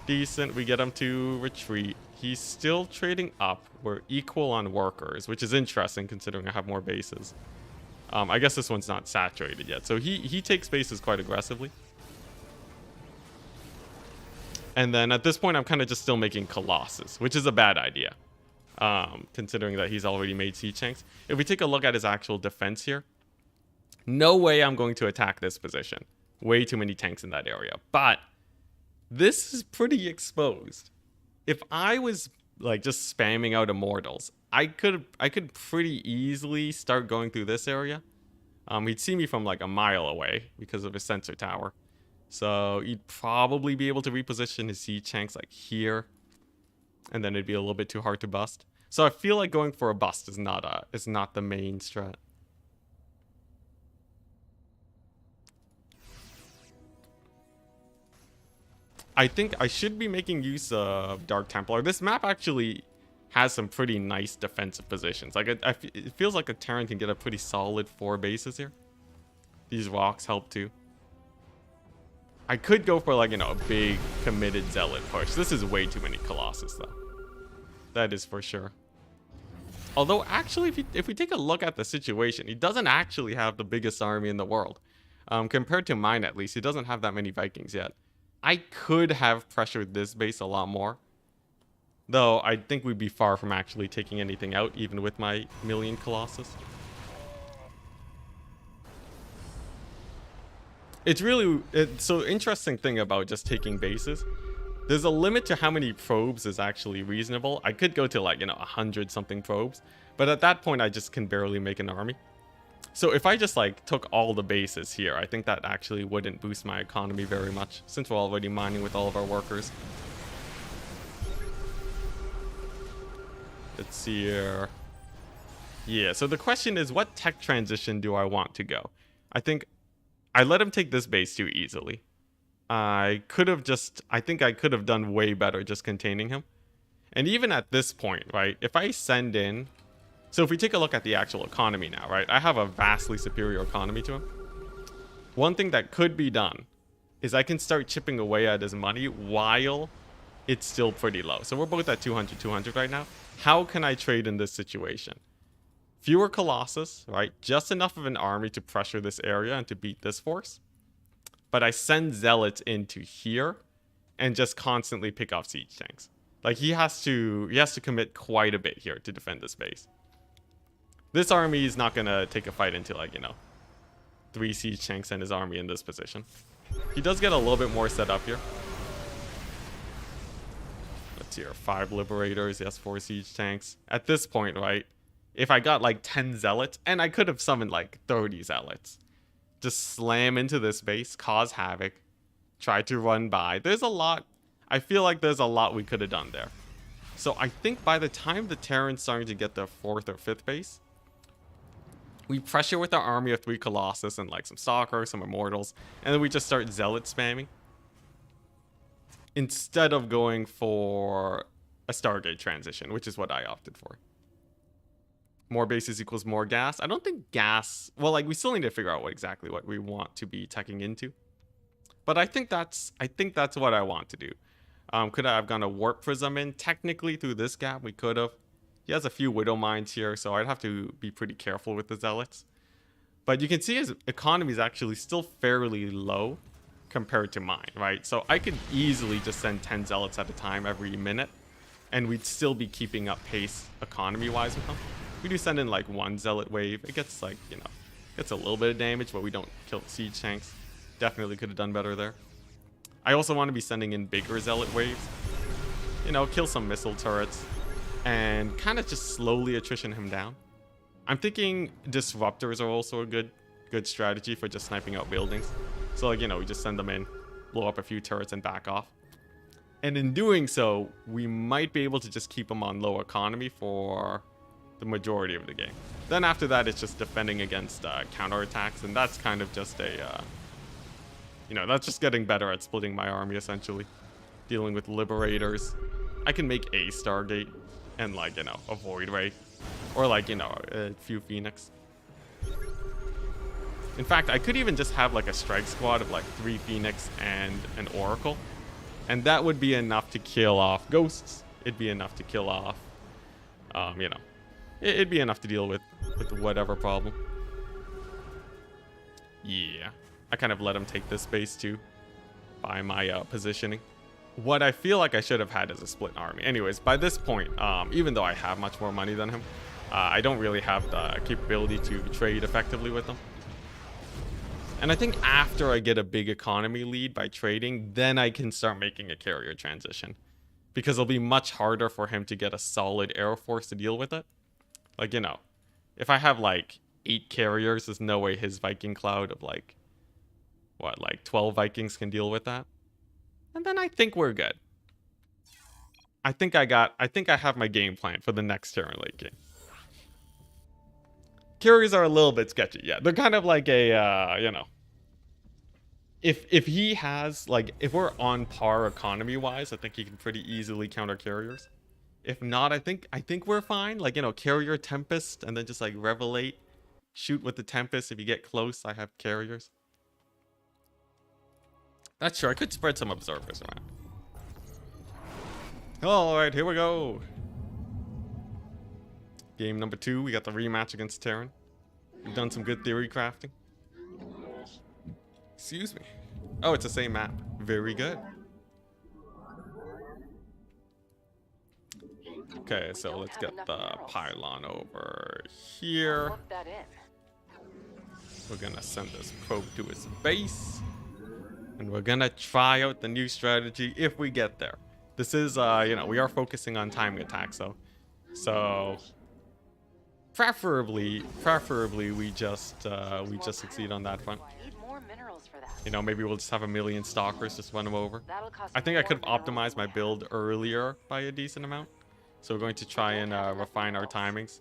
Decent. We get him to retreat. He's still trading up. We're equal on workers, which is interesting considering I have more bases. I guess this one's not saturated yet. So he takes bases quite aggressively. And then at this point, I'm kind of just still making Colossus, which is a bad idea. Considering that he's already made siege tanks. If we take a look at his actual defense here, no way I'm going to attack this position. Way too many tanks in that area. But this is pretty exposed. If I was like just spamming out immortals, I could pretty easily start going through this area. He'd see me from like a mile away because of his sensor tower. So he'd probably be able to reposition his siege tanks like here. And then it'd be a little bit too hard to bust. So I feel like going for a bust is not the main strat. I think I should be making use of Dark Templar. This map actually has some pretty nice defensive positions. Like, it feels like a Terran can get a pretty solid 4 bases here. These rocks help too. I could go for, like, you know, a big committed Zealot push. This is way too many Colossus, though. That is for sure. Although, actually, if we take a look at the situation, he doesn't actually have the biggest army in the world. Compared to mine, at least, he doesn't have that many Vikings yet. I could have pressured this base a lot more. Though, I think we'd be far from actually taking anything out, even with my million Colossus. So interesting thing about just taking bases. There's a limit to how many probes is actually reasonable. I could go to, like, you know, 100 something probes. But at that point, I just can barely make an army. So if I just, like, took all the bases here, I think that actually wouldn't boost my economy very much, since we're already mining with all of our workers. Let's see here. Yeah, so the question is, what tech transition do I want to go? I think I let him take this base too easily. I think I could have done way better just containing him. And even at this point, right, if I send in... So if we take a look at the actual economy now, right, I have a vastly superior economy to him. One thing that could be done is I can start chipping away at his money while it's still pretty low. So we're both at 200 right now. How can I trade in this situation? Fewer Colossus, right? Just enough of an army to pressure this area and to beat this force. But I send Zealots into here and just constantly pick off siege tanks. Like, he has to commit quite a bit here to defend this base. This army is not gonna take a fight into, like, you know, 3 siege tanks and his army in this position. He does get a little bit more set up here. Let's see here, 5 Liberators, yes, 4 siege tanks. At this point, right, if I got like 10 Zealots, and I could have summoned like 30 Zealots, just slam into this base, cause havoc, try to run by. There's a lot. I feel like there's a lot we could have done there. So I think by the time the Terran's starting to get their 4th or 5th base, we pressure with our army of 3 Colossus and like some Stalkers, some Immortals, and then we just start Zealot spamming. Instead of going for a Stargate transition, which is what I opted for. More bases equals more gas. I don't think gas... Well, like, we still need to figure out exactly what we want to be teching into. But I think that's what I want to do. Could I have gone a Warp Prism in? Technically, through this gap, we could have. He has a few Widow Mines here, so I'd have to be pretty careful with the Zealots. But you can see his economy is actually still fairly low compared to mine, right? So I could easily just send 10 Zealots at a time every minute, and we'd still be keeping up pace economy-wise with them. We do send in like 1 Zealot wave. It gets like, you know, gets a little bit of damage, but we don't kill siege tanks. Definitely could have done better there. I also want to be sending in bigger Zealot waves. You know, kill some missile turrets and kind of just slowly attrition him down. I'm thinking disruptors are also a good strategy for just sniping out buildings. So, like, you know, we just send them in, blow up a few turrets and back off. And in doing so, we might be able to just keep them on low economy for the majority of the game. Then after that, it's just defending against counterattacks, and that's kind of just a, you know, that's just getting better at splitting my army, essentially. Dealing with Liberators. I can make a Stargate and, like, you know, a Void Ray. Or, like, you know, a few Phoenix. In fact, I could even just have, like, a strike squad of, like, 3 Phoenix and an Oracle. And that would be enough to kill off Ghosts. It'd be enough to kill off, you know, it'd be enough to deal with whatever problem. Yeah. I kind of let him take this base too by my positioning. What I feel like I should have had is a split army. Anyways, by this point, even though I have much more money than him, I don't really have the capability to trade effectively with him. And I think after I get a big economy lead by trading, then I can start making a carrier transition. Because it'll be much harder for him to get a solid air force to deal with it. Like, you know, if I have like 8 carriers, there's no way his Viking cloud of like, what, like 12 Vikings can deal with that. And then I think we're good. I think I have my game plan for the next Terran late game. Carriers are a little bit sketchy, yeah. They're kind of like a, you know, if he has, like, if we're on par economy-wise, I think he can pretty easily counter carriers. If not, I think we're fine. Like, you know, carrier Tempest and then just like Revelate. Shoot with the Tempest. If you get close, I have carriers. That's true. I could spread some observers around. Alright, here we go. Game number 2. We got the rematch against Terran. We've done some good theory crafting. Excuse me. Oh, it's the same map. Very good. Okay, so let's get the pylon over here.
Plug that in.
We're gonna send this probe to its base. And we're gonna try out the new strategy if we get there. This is, you know, we are focusing on timing attacks, though. So, preferably we just succeed on that front.
Need more minerals for that.
You know, maybe we'll just have a million stalkers just run them over.
That'll cost
I think I
more
could have
minerals
optimized
than
my
we
build
have.
earlier by a decent amount. So we're going to try and refine our timings.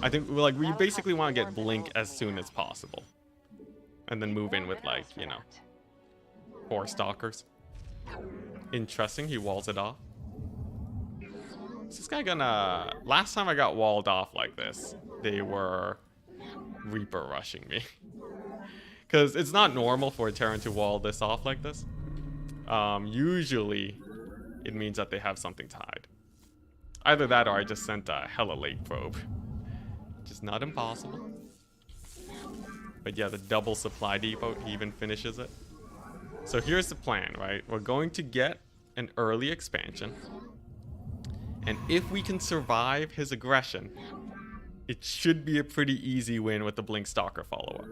I think we basically want to get Blink as soon as possible. And then move in with, like, you know, 4 stalkers. Interesting, he walls it off. Is this guy gonna... Last time I got walled off like this, they were Reaper rushing me. Because it's not normal for a Terran to wall this off like this. Usually, it means that they have something to hide. Either that or I just sent a hella late probe. Which is not impossible. But yeah, the double supply depot even finishes it. So here's the plan, right? We're going to get an early expansion. And if we can survive his aggression, it should be a pretty easy win with the Blink Stalker follow-up.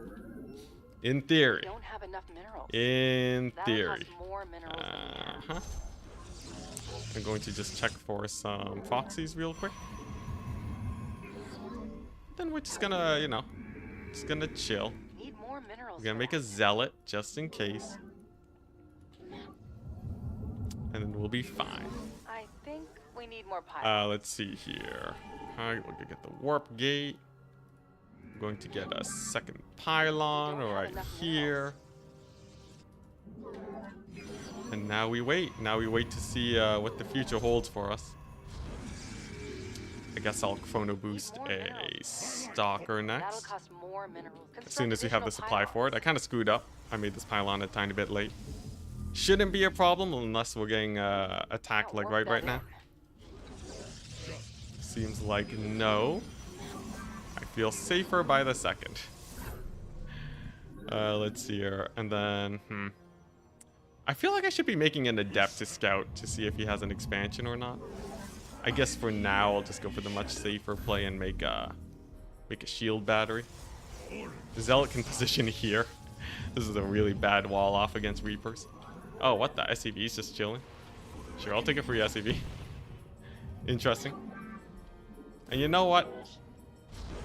In theory.
Don't have enough minerals.
In
That'll
theory.
cost more minerals than we have.
I'm going to just check for some proxies real quick. Then we're just gonna, you know, just gonna chill.
Need more minerals.
We're gonna
for
make
that.
a zealot just in case. And then we'll be fine.
I think we need more pilots.
Let's see here. Alright, we're gonna get the warp gate. I'm going to get a second pylon
Don't have
right
enough
here. And now we wait. Now we wait to see what the future holds for us. I guess I'll chrono boost a stalker
That'll
next.
cost more minerals.
As soon as we have the supply for it. I kind of screwed up. I made this pylon a tiny bit late. Shouldn't be a problem unless we're getting attacked like right now. Seems like no. I feel safer by the second. Let's see here. And then, I feel like I should be making an adept to scout to see if he has an expansion or not. I guess for now I'll just go for the much safer play and make a shield battery. The Zealot can position here. This is a really bad wall off against Reapers. Oh, what the? SCV is just chilling. Sure, I'll take a free SCV. Interesting. And you know what?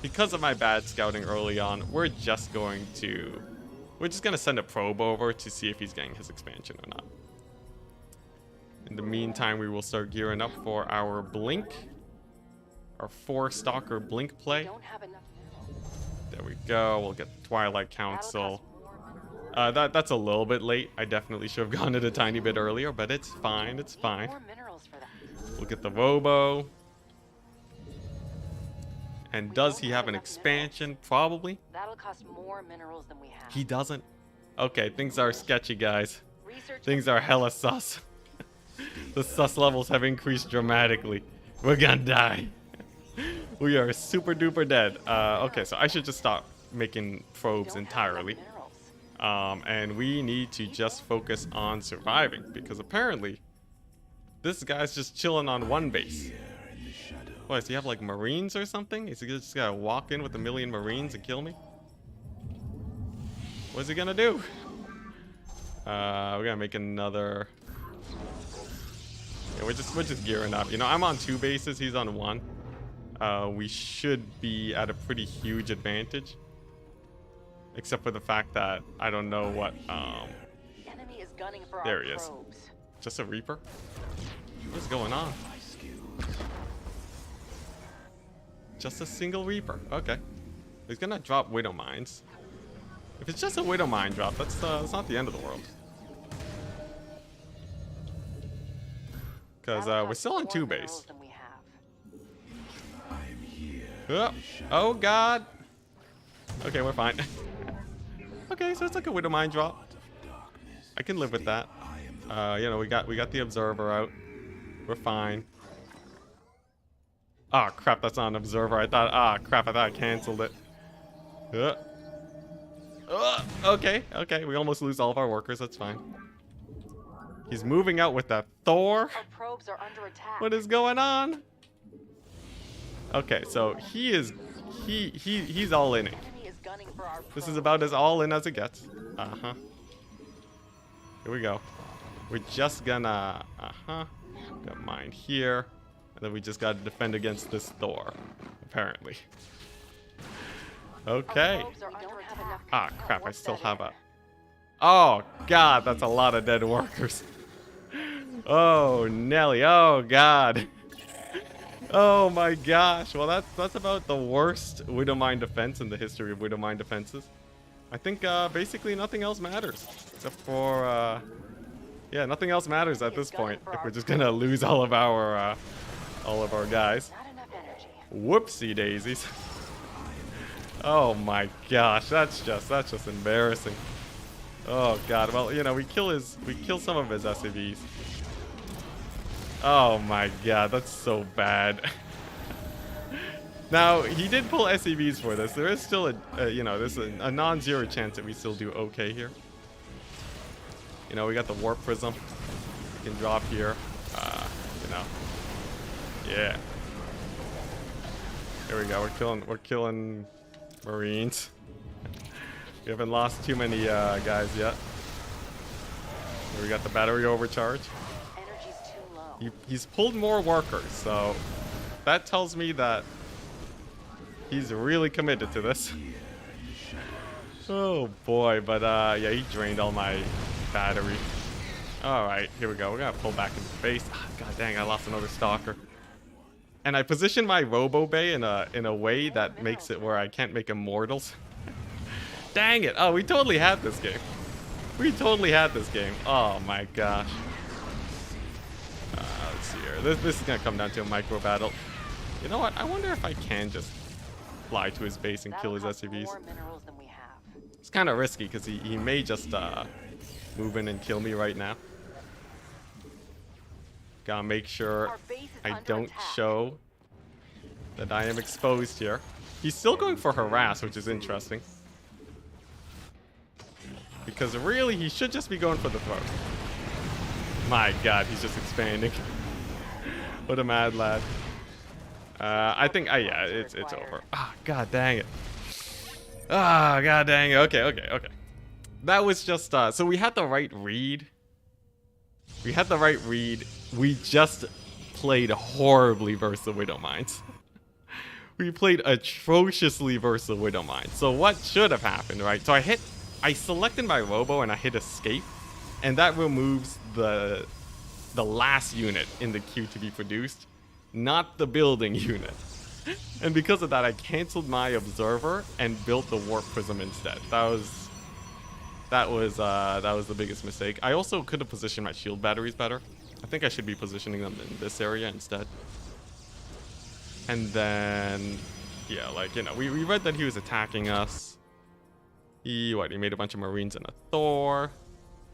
Because of my bad scouting early on, we're just gonna send a probe over to see if he's getting his expansion or not. In the meantime, we will start gearing up for our Blink. Our 4 Stalker Blink play.
Don't have enough minerals.
There we go. We'll get the Twilight
That'll
Council.
cost more minerals.
That's a little bit late. I definitely should have gone it a tiny bit earlier, but it's fine. It's
Need
fine.
more minerals for that.
We'll get the Robo. And
We
does
don't
he
have
have an
enough
expansion? Probably.
That'll cost more minerals than we have.
He doesn't. Okay, things are sketchy, guys.
Research
Things are hella sus. The sus levels have increased dramatically. We're gonna die. We are super duper dead. Okay, so I should just stop making probes
Don't have enough
entirely.
minerals.
And we need to just focus on surviving because apparently this guy's just chilling on one base. What, does he have like Marines or something? Is he just gonna walk in with 1,000,000 Marines and kill me? What's he gonna do? We're gonna make another. Yeah, we're just gearing up. You know, I'm on 2 bases. He's on 1. We should be at a pretty huge advantage, except for the fact that I don't know what.
Enemy is gunning for
There
our
he is.
probes.
Just a Reaper. What's going on? Just a single Reaper. Okay. He's gonna drop Widow Mines. If it's just a Widow Mine drop, that's not the end of the world. Because
That'll
we're
cost
still on
more
2
minerals
base.
than we
Oh, oh god. Okay, we're fine. Okay, so it's like a Widow Mine drop. I can live with that. You know, we got the observer out. We're fine. Oh crap, that's not an observer. I thought, crap, I thought I canceled it. Okay, okay, we almost lose all of our workers. That's fine. He's moving out with that Thor.
Our probes are under attack.
What is going on? Okay, so he's all in it.
Enemy is gunning for our
This is
probes.
about as all in as it gets. Here we go. We're just gonna got mine here, and then we just gotta defend against this Thor, apparently. Okay.
Our probes are under attack.
Ah crap, I still have a. Oh god, that's a lot of dead workers. Oh Nelly, oh god. Oh my gosh. Well, that's about the worst Widow Mine defense in the history of Widow Mine defenses. I think basically nothing else matters except for yeah, nothing else matters at this point if we're just gonna lose all of our guys.
Not enough energy.
Whoopsie daisies. Oh my gosh, that's just embarrassing. Oh god, well, you know, we kill some of his SCVs. Oh my god, that's so bad. Now, he did pull SCVs for this. There is still you know, there's a non-zero chance that we still do okay here. You know, we got the warp prism. We can drop here. You know. Yeah. Here we go. We're killing Marines. We haven't lost too many guys yet. Here we got the battery overcharge.
Energy's too low.
He's pulled more workers, so that tells me that he's really committed to this. Oh boy, but yeah, he drained all my battery. Alright, here we go. We're gonna pull back into base. God dang, I lost another stalker. And I positioned my Robo Bay in a way that makes it where I can't make immortals. Dang it. Oh, we totally had this game. We totally had this game. Oh my gosh. Let's see here. This is gonna come down to a micro battle. You know what? I wonder if I can just fly to his base and kill his
That'll cost
SCVs.
more minerals than we have.
It's kind of risky because he may just move in and kill me right now. Gotta make sure
Our base is
I
under
don't
attack.
show that I am exposed here. He's still going for harass, which is interesting. Because really, he should just be going for the throat. My god, he's just expanding. What a mad lad. I think, yeah, it's over. God dang it. God dang it. Okay. That was just, so we had the right read. We just played horribly versus the Widow Mines. We played atrociously versus the Widow Mines. So what should have happened, right? So I selected my Robo and I hit escape. And that removes the last unit in the queue to be produced, not the building unit. And because of that, I canceled my observer and built the warp prism instead. That was the biggest mistake. I also could have positioned my shield batteries better. I think I should be positioning them in this area instead. And then, yeah, like, you know, we read that he was attacking us. He made a bunch of Marines and a Thor.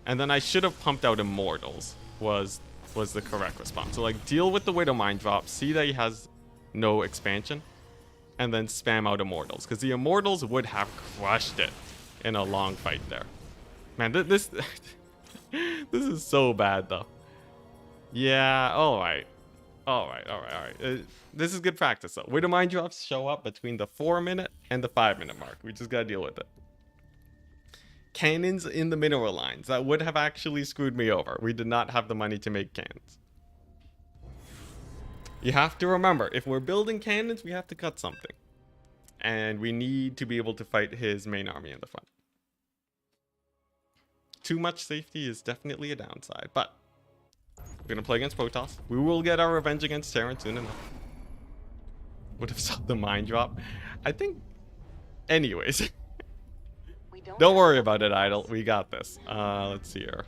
And then I should have pumped out Immortals was the correct response. So, like, deal with the Widow Mine drop, see that he has no expansion, and then spam out Immortals. Because the Immortals would have crushed it in a long fight there. Man, this is so bad, though. Yeah, alright. This is good practice, though. Widow Mine drops show up between the 4-minute and the 5-minute mark. We just gotta deal with it. Cannons in the mineral lines. That would have actually screwed me over. We did not have the money to make cannons. You have to remember, if we're building cannons, we have to cut something. And we need to be able to fight his main army in the front. Too much safety is definitely a downside, but we're gonna play against Protoss. We will get our revenge against Terran soon enough. Would have stopped the mine drop. I think, anyways. Don't worry about it, Idle. We got this. Let's see here.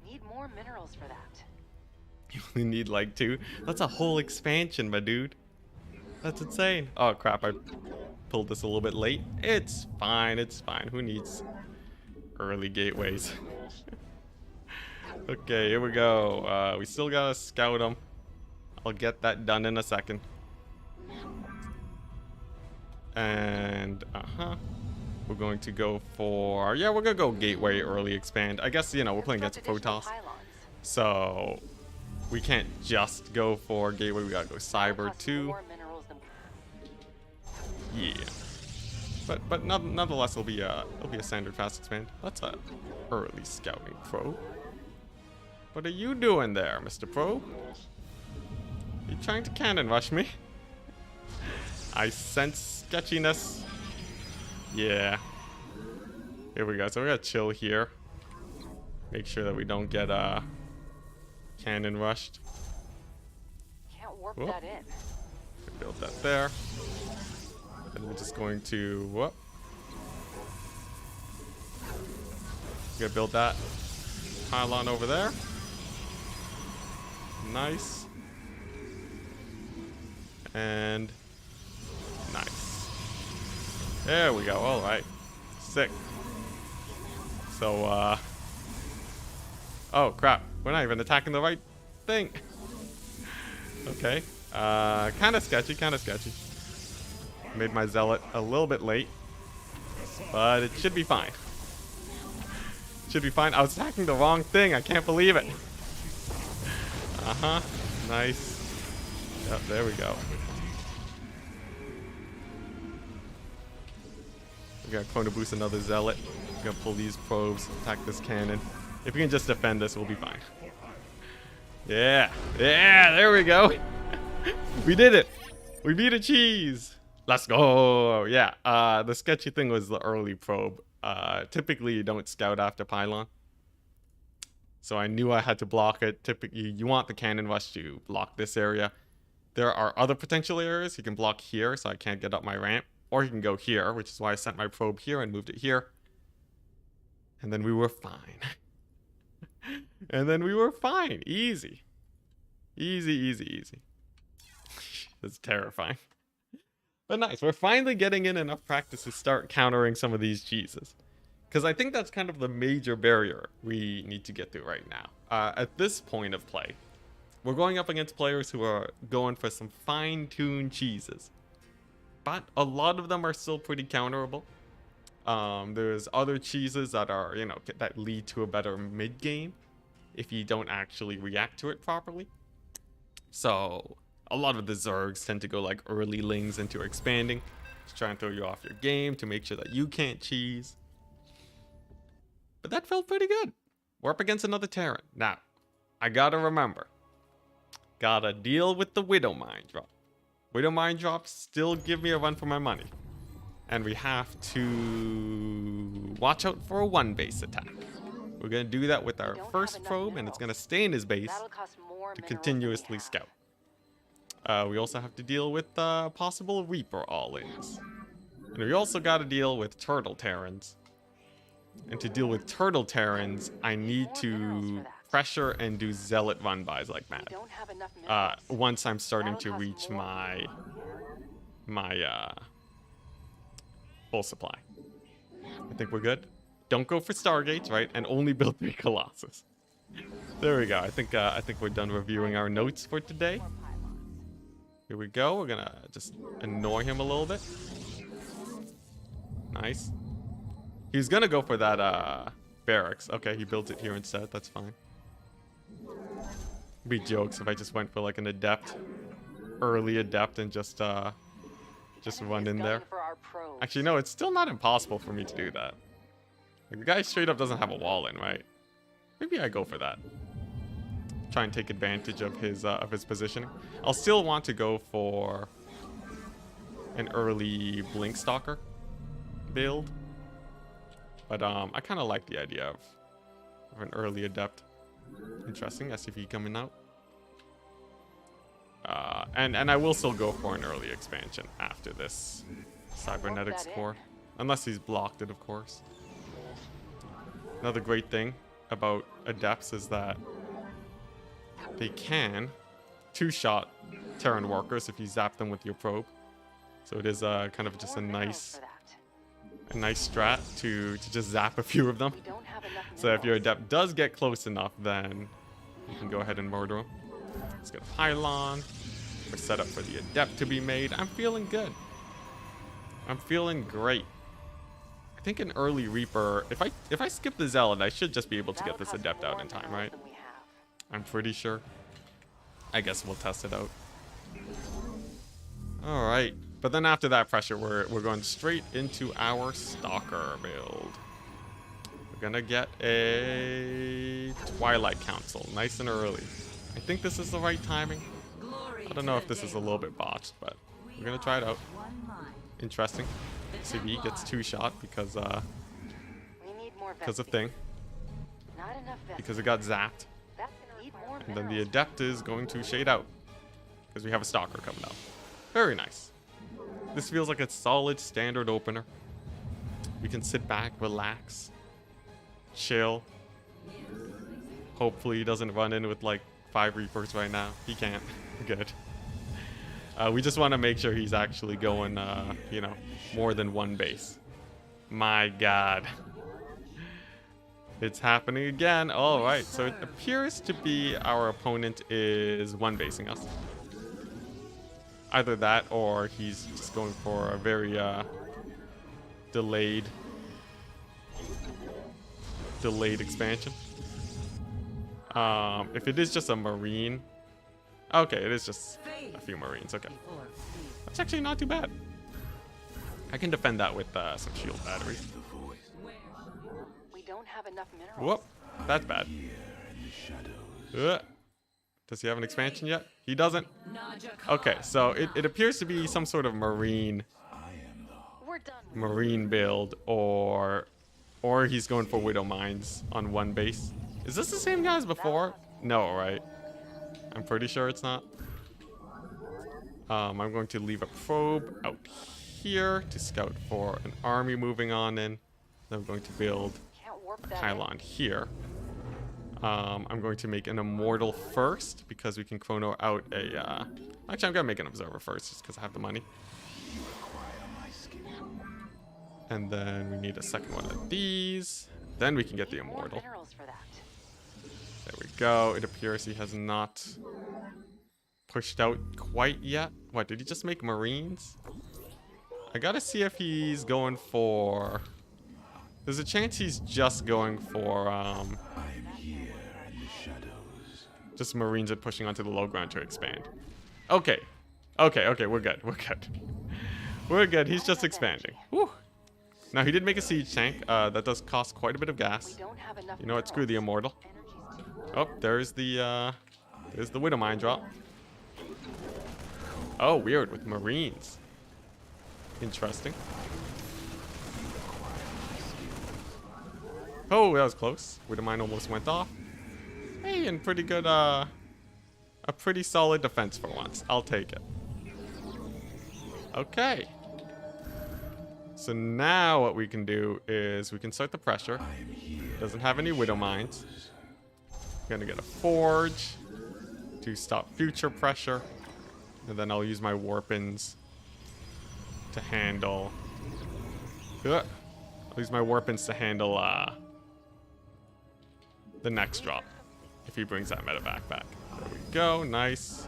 Need more minerals for that.
You only need like 2. That's a whole expansion, my dude. That's insane. Oh crap, I pulled this a little bit late. It's fine, it's fine. Who needs early gateways? Okay, here we go. We still gotta scout them. I'll get that done in a second. And, we're going to go for... Yeah, we're gonna go gateway early expand. I guess, you know, we're playing against a Protoss. So, we can't just go for gateway. We gotta go cyber too. Yeah. But nonetheless, it'll be a standard fast expand. That's a early scouting probe. What are you doing there, Mr. Probe? You trying to cannon rush me? I sense sketchiness. Yeah. Here we go. So we're gonna chill here. Make sure that we don't get cannon rushed.
Can't warp
Whoop.
that in.
Build that there. And we're just going to whoop. We're gonna build that pylon over there. Nice. And nice. There we go. All right. Sick. So, oh, crap. We're not even attacking the right thing. Okay. Kind of sketchy, kind of sketchy. Made my zealot a little bit late. But it should be fine. Should be fine. I was attacking the wrong thing. I can't believe it. Uh-huh. Nice. Yep, there we go. We're gonna Chrono Boost another zealot. We're gonna pull these probes, attack this cannon. If we can just defend this, we'll be fine. Yeah. Yeah, there we go. We did it. We beat a cheese. Let's go. Yeah. The sketchy thing was the early probe. Typically, you don't scout after pylon. So I knew I had to block it. Typically, you want the cannon rush to block this area. There are other potential areas. You can block here, so I can't get up my ramp. Or you can go here, which is why I sent my probe here and moved it here. And then we were fine. And then we were fine. Easy. Easy, easy, easy. That's terrifying. But nice. We're finally getting in enough practice to start countering some of these cheeses. Because I think that's kind of the major barrier we need to get through right now. At this point of play, we're going up against players who are going for some fine-tuned cheeses. But a lot of them are still pretty counterable. There's other cheeses that are, you know, that lead to a better mid-game if you don't actually react to it properly. So a lot of the Zergs tend to go like early lings into expanding, just try and throw you off your game to make sure that you can't cheese. But that felt pretty good. We're up against another Terran. Now, I gotta remember, gotta deal with the Widow Mine drop. Widow Mine drops still give me a run for my money. And we have to watch out for a one base attack. We're gonna do that with our first probe, and it's gonna stay in his base to continuously scout. We also have to deal with possible Reaper all-ins. And we also gotta deal with Turtle Terrans. And to deal with Turtle Terrans, I need to pressure and do Zealot run-bys like mad. Once I'm starting to reach my full supply. I think we're good. Don't go for Stargates, right? And only build 3 Colossus. There we go. I think we're done reviewing our notes for today. Here we go. We're gonna just annoy him a little bit. Nice. He was gonna go for that barracks. Okay, he built it here instead. That's fine. It'd be jokes if I just went for like an adept, early adept, and just run in there. Actually, no, it's still not impossible for me to do that. Like, the guy straight up doesn't have a wall in, right? Maybe I go for that. Try and take advantage of his positioning. I'll still want to go for an early Blink Stalker build. But I kind of like the idea of an early adept. Interesting. SCP coming out. And I will still go for an early expansion after this cybernetics core. Unless he's blocked it, of course. Another great thing about adepts is that they can two-shot Terran workers if you zap them with your probe. So it is kind of just a nice strat to just zap a few of them.
We don't have enough
So if your
minerals.
adept does get close enough, then you can go ahead and murder him. Let's get a pylon. We're set up for the adept to be made. I'm feeling good. I'm feeling great. I think an early Reaper, if I skip the Zealot, I should just be able to get
That'll
this
cost
adept out
more
in time,
minerals
right?
than we have.
I'm pretty sure. I guess we'll test it out. All right. But then after that pressure, we're going straight into our Stalker build. We're gonna get a Twilight Council, nice and early. I think this is the right timing. I don't know if this is a little bit botched, but we're gonna try it out. Interesting. CB gets 2-shot because
We need more
of
vesting.
thing,
Not enough vesting.
because it got zapped.
That's gonna need more
And then the
minerals.
adept is going to shade out because we have a Stalker coming up. Very nice. This feels like a solid standard opener. We can sit back, relax, chill. Hopefully he doesn't run in with like 5 Reapers right now. He can't. Good. We just want to make sure he's actually going, you know, more than one base. My God. It's happening again. All right. So it appears to be our opponent is one basing us. Either that or he's just going for a very delayed expansion. If it is just a Marine. Okay, it is just a few Marines. Okay. That's actually not too bad. I can defend that with some shield batteries.
We don't have enough minerals.
Whoop. That's bad. Does he have an expansion yet? He doesn't. Okay, so it appears to be some sort of Marine
We're done.
Marine build, or he's going for Widow Mines on one base. Is this the same guy as before? No, right? I'm pretty sure it's not. I'm going to leave a probe out here to scout for an army moving on in. Then I'm going to build
Can't warp
a
that
pylon here. I'm going to make an Immortal first because we can chrono out a... Actually, I'm going to make an Observer first just because I have the money. And then we need a second one of these. Then we can get the
in. More
Immortal.
minerals for that.
There we go. It appears he has not pushed out quite yet. What, did he just make Marines? I gotta see if he's going for... There's a chance he's just going for, just Marines and pushing onto the low ground to expand. Okay. Okay, we're good. We're good. We're good. He's just expanding. Whew. Now, he did make a siege tank. That does cost quite a bit of
We
gas.
don't have enough
You know what? Screw the
minerals.
Immortal. Oh, there's the Widow Mine drop. Oh, weird, with Marines. Interesting. Oh, that was close. Widow Mine almost went off. Hey, and pretty good, a pretty solid defense for once. I'll take it. Okay. So now what we can do is we can start the pressure. Doesn't have any Widow Mines. Gonna get a Forge to stop future pressure. And then I'll use my Warpins to handle... I'll use my Warpins to handle the next drop. If he brings that medevac back. There we go, nice.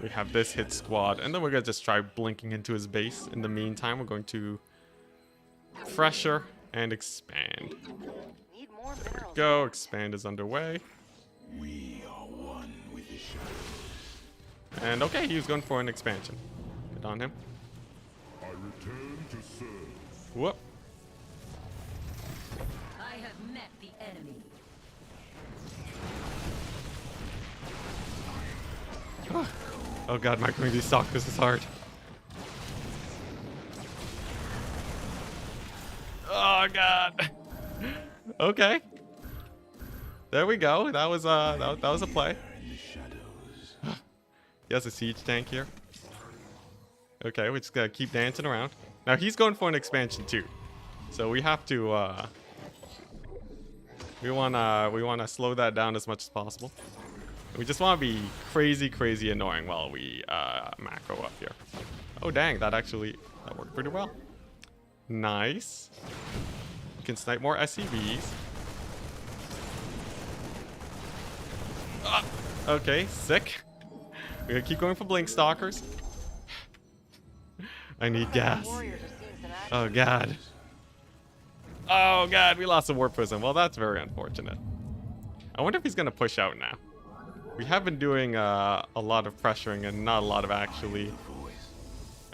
We have this hit squad, and then we're gonna just try blinking into his base. In the meantime, we're going to pressure and expand.
Need more
There we
minerals.
go, expand is underway.
We are one with the shadows.
And okay, he was going for an expansion. Get on him.
I return to serve.
Whoop.
I have met the enemy.
Oh god, microing these stalkers is hard. Oh god. Okay. There we go. That was that was a play. He has a siege tank here. Okay, we just gotta keep dancing around. Now he's going for an expansion too, so we have to we wanna slow that down as much as possible. We just want to be crazy, crazy annoying while we macro up here. Oh, dang. That worked pretty well. Nice. We can snipe more SCVs. Okay, sick. We're gonna keep going for Blink Stalkers. I need gas. Oh, God. Oh, God. We lost a Warp Prism. Well, that's very unfortunate. I wonder if he's gonna push out now. We have been doing a lot of pressuring and not a lot of actually...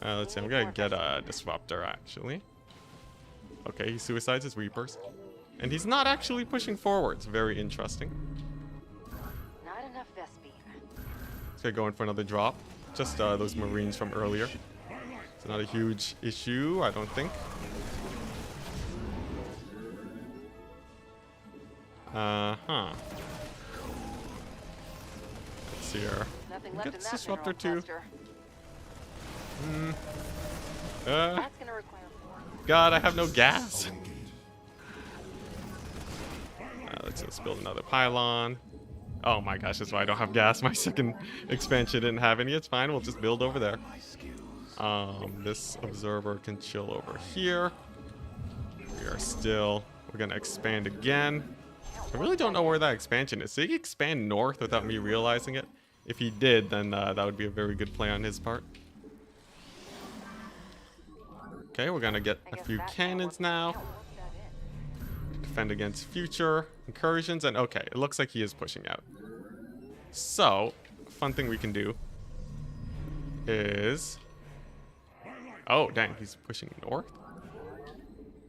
let's see, I'm gonna get a Disruptor, actually. Okay, he suicides his Reapers. And he's not actually pushing forwards. Very interesting.
Not enough Vespine.
Let's get going for another drop. Just those Marines from earlier. It's not a huge issue, I don't think. Let's see here.
Nothing left in
Get
that
Disruptor
mineral
too.
cluster.
Uh,
That's gonna require more.
God, I have no gas. Let's just build another pylon. Oh my gosh, that's why I don't have gas. My second expansion didn't have any. It's fine. We'll just build over there. This observer can chill over here. We're gonna expand again. I really don't know where that expansion is. Did he expand north without me realizing it? If he did, then that would be a very good play on his part. Okay, we're gonna get a few cannons now. Defend against future incursions, and okay, it looks like he is pushing out. So, fun thing we can do is... Oh, dang, he's pushing north?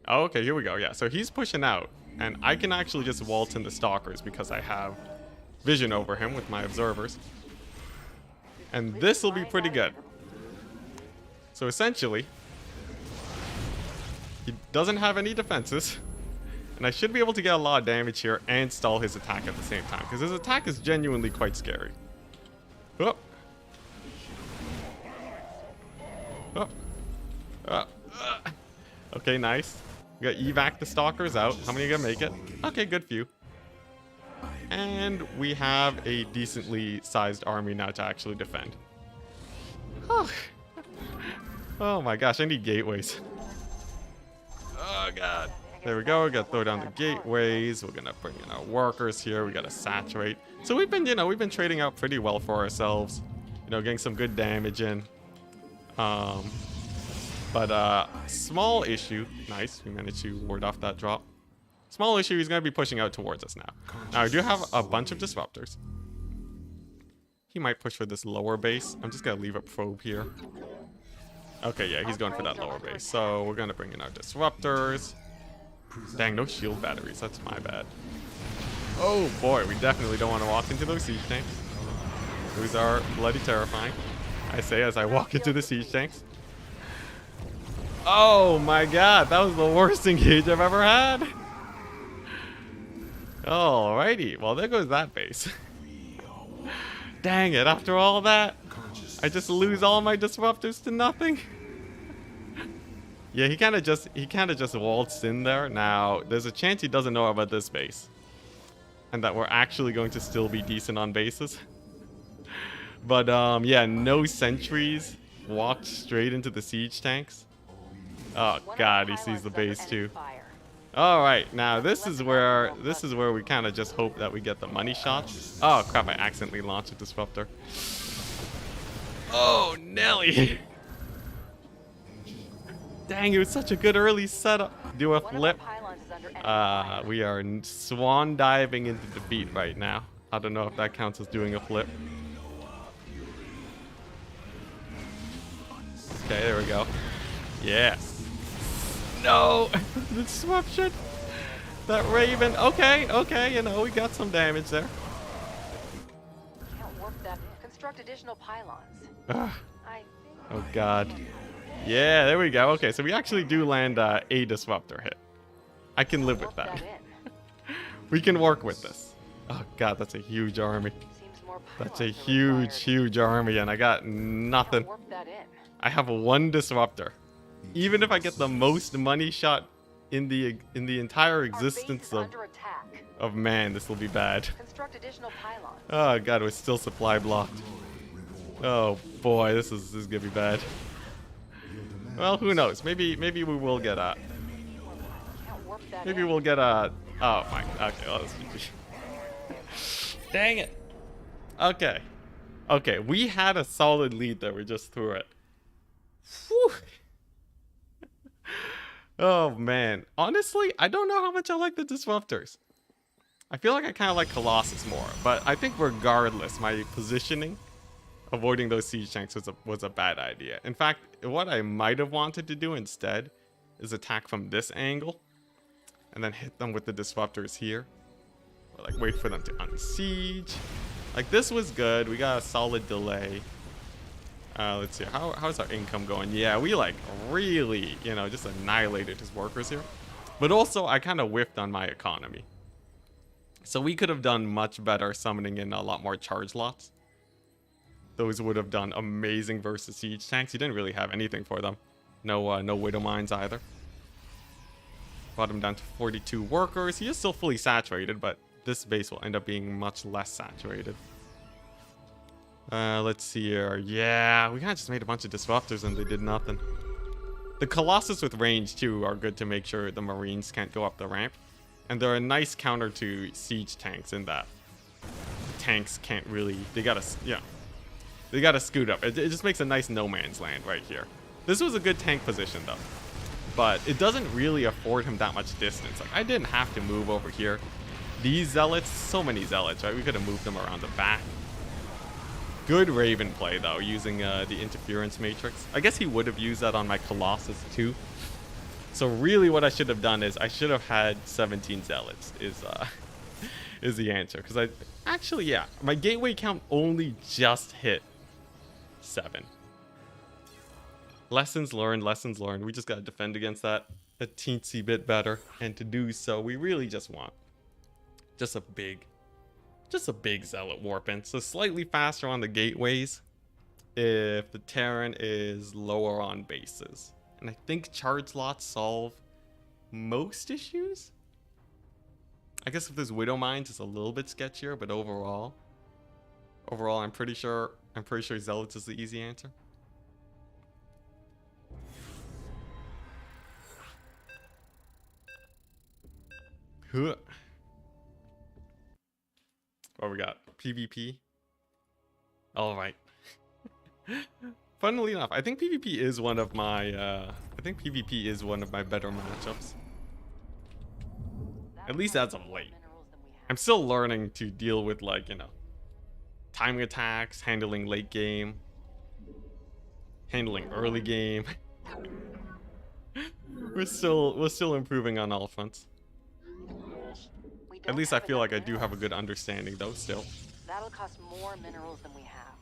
Oh, okay, here we go, yeah. So he's pushing out, and I can actually just waltz in the Stalkers because I have vision over him with my observers. And this will be pretty good. So essentially, he doesn't have any defenses. And I should be able to get a lot of damage here and stall his attack at the same time. Because his attack is genuinely quite scary. Oh. Oh. Okay, nice. We got evac the Stalkers out. How many are going to make it? Okay, good few. And we have a decently sized army now to actually defend. Oh, oh my gosh, I need gateways. Oh god. There we go. We gotta throw down the gateways. We're gonna bring in our workers here. We gotta saturate. So we've been, we've been trading out pretty well for ourselves. Getting some good damage in. But small issue. Nice. We managed to ward off that drop. Small issue. He's gonna be pushing out towards us now. Now I do have a bunch of disruptors. He might push for this lower base. I'm just gonna leave a probe here. Okay, yeah, he's going for that lower base. So we're gonna bring in our disruptors. Dang, no shield batteries. That's my bad. Oh boy, we definitely don't want to walk into those siege tanks. Those are bloody terrifying. I say as I walk into the siege tanks. Oh my god, that was the worst engage I've ever had. Alrighty, well there goes that base. Dang it, after all that, I just lose all my disruptors to nothing. Yeah, he kind of just waltzed in there. Now, there's a chance he doesn't know about this base. And that we're actually going to still be decent on bases. But, yeah, no sentries. Walked straight into the siege tanks. Oh, God, he sees the base, too. Alright, now this is where we kind of just hope that we get the money shots. Oh, crap, I accidentally launched a disruptor. Oh, Nelly! Dang, it was such a good early setup. Do a flip. We are swan diving into defeat right now. I don't know if that counts as doing a flip. Okay, there we go. Yes. No! The disruption! That Raven. Okay, we got some damage there.
Can't warp that. Construct additional pylons.
Oh god. Yeah, there we go. Okay, so we actually do land a disruptor hit. I can live with that. We can work with this. Oh god, that's a huge army. That's a huge army, and I got nothing. I have one disruptor. Even if I get the most money shot in the entire
Our base
existence
is
of
under attack.
man, this will be bad.
Construct additional pylons.
Oh god, we're still supply blocked. Oh boy, this is gonna be bad. Well, who knows? Maybe we will get a.
Can't warp that
Maybe
in.
we'll get a. Oh my. Okay, well, dang it. Okay. Okay, we had a solid lead there. We just threw it. Whew. Oh man. Honestly, I don't know how much I like the disruptors. I feel like I kind of like Colossus more, but I think regardless, my positioning, avoiding those siege tanks was a bad idea. In fact, what I might have wanted to do instead is attack from this angle and then hit them with the disruptors here. Or like wait for them to unsiege. Like this was good. We got a solid delay. Let's see. How's our income going? Yeah, we like really, you know, just annihilated his workers here. But also I kind of whiffed on my economy. So we could have done much better summoning in a lot more charge lots. Those would have done amazing versus siege tanks. He didn't really have anything for them. No widow mines either. Brought him down to 42 workers. He is still fully saturated, but this base will end up being much less saturated. Let's see here. Yeah, we kind of just made a bunch of disruptors and they did nothing. The Colossus with range too are good to make sure the Marines can't go up the ramp. And they're a nice counter to siege tanks in that tanks can't really, they gotta scoot up. It just makes a nice no man's land right here. This was a good tank position though, but it doesn't really afford him that much distance. Like I didn't have to move over here. These zealots, so many zealots, right? We could have moved them around the back. Good Raven play though, using the interference matrix. I guess he would have used that on my Colossus too. So really what I should have done is I should have had 17 zealots is the answer. Because I actually, yeah, my gateway count only just hit 7. Lessons learned, lessons learned. We just got to defend against that a teensy bit better. And to do so, we really just want just a big zealot warp in. So slightly faster on the gateways if the Terran is lower on bases. And I think charge lots solve most issues. I guess if there's widow mines, it's a little bit sketchier, but overall, I'm pretty sure zealots is the easy answer. Huh. What we got? PvP. All right. Funnily enough, I think PvP is one of my better matchups. At least as of late. I'm still learning to deal with, like, you know, timing attacks, handling late game, handling early game. We're still improving on all fronts. At least I feel like I do have a good understanding though still.
That'll cost more minerals than we have.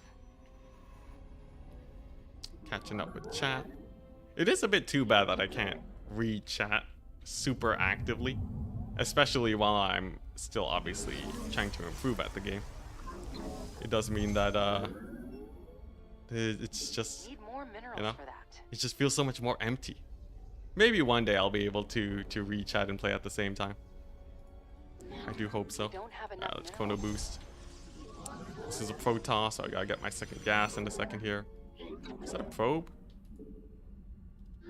Catching up with chat. It is a bit too bad that I can't read chat super actively, especially while I'm still obviously trying to improve at the game. It does mean that it's just,
Need more minerals
you know,
for that.
it just feels so much more empty. Maybe one day I'll be able to read chat and play at the same time. I do hope so.
Don't have enough
Let's chrono boost. This is a Protoss, so I gotta get my second gas in a second here. Is that a probe?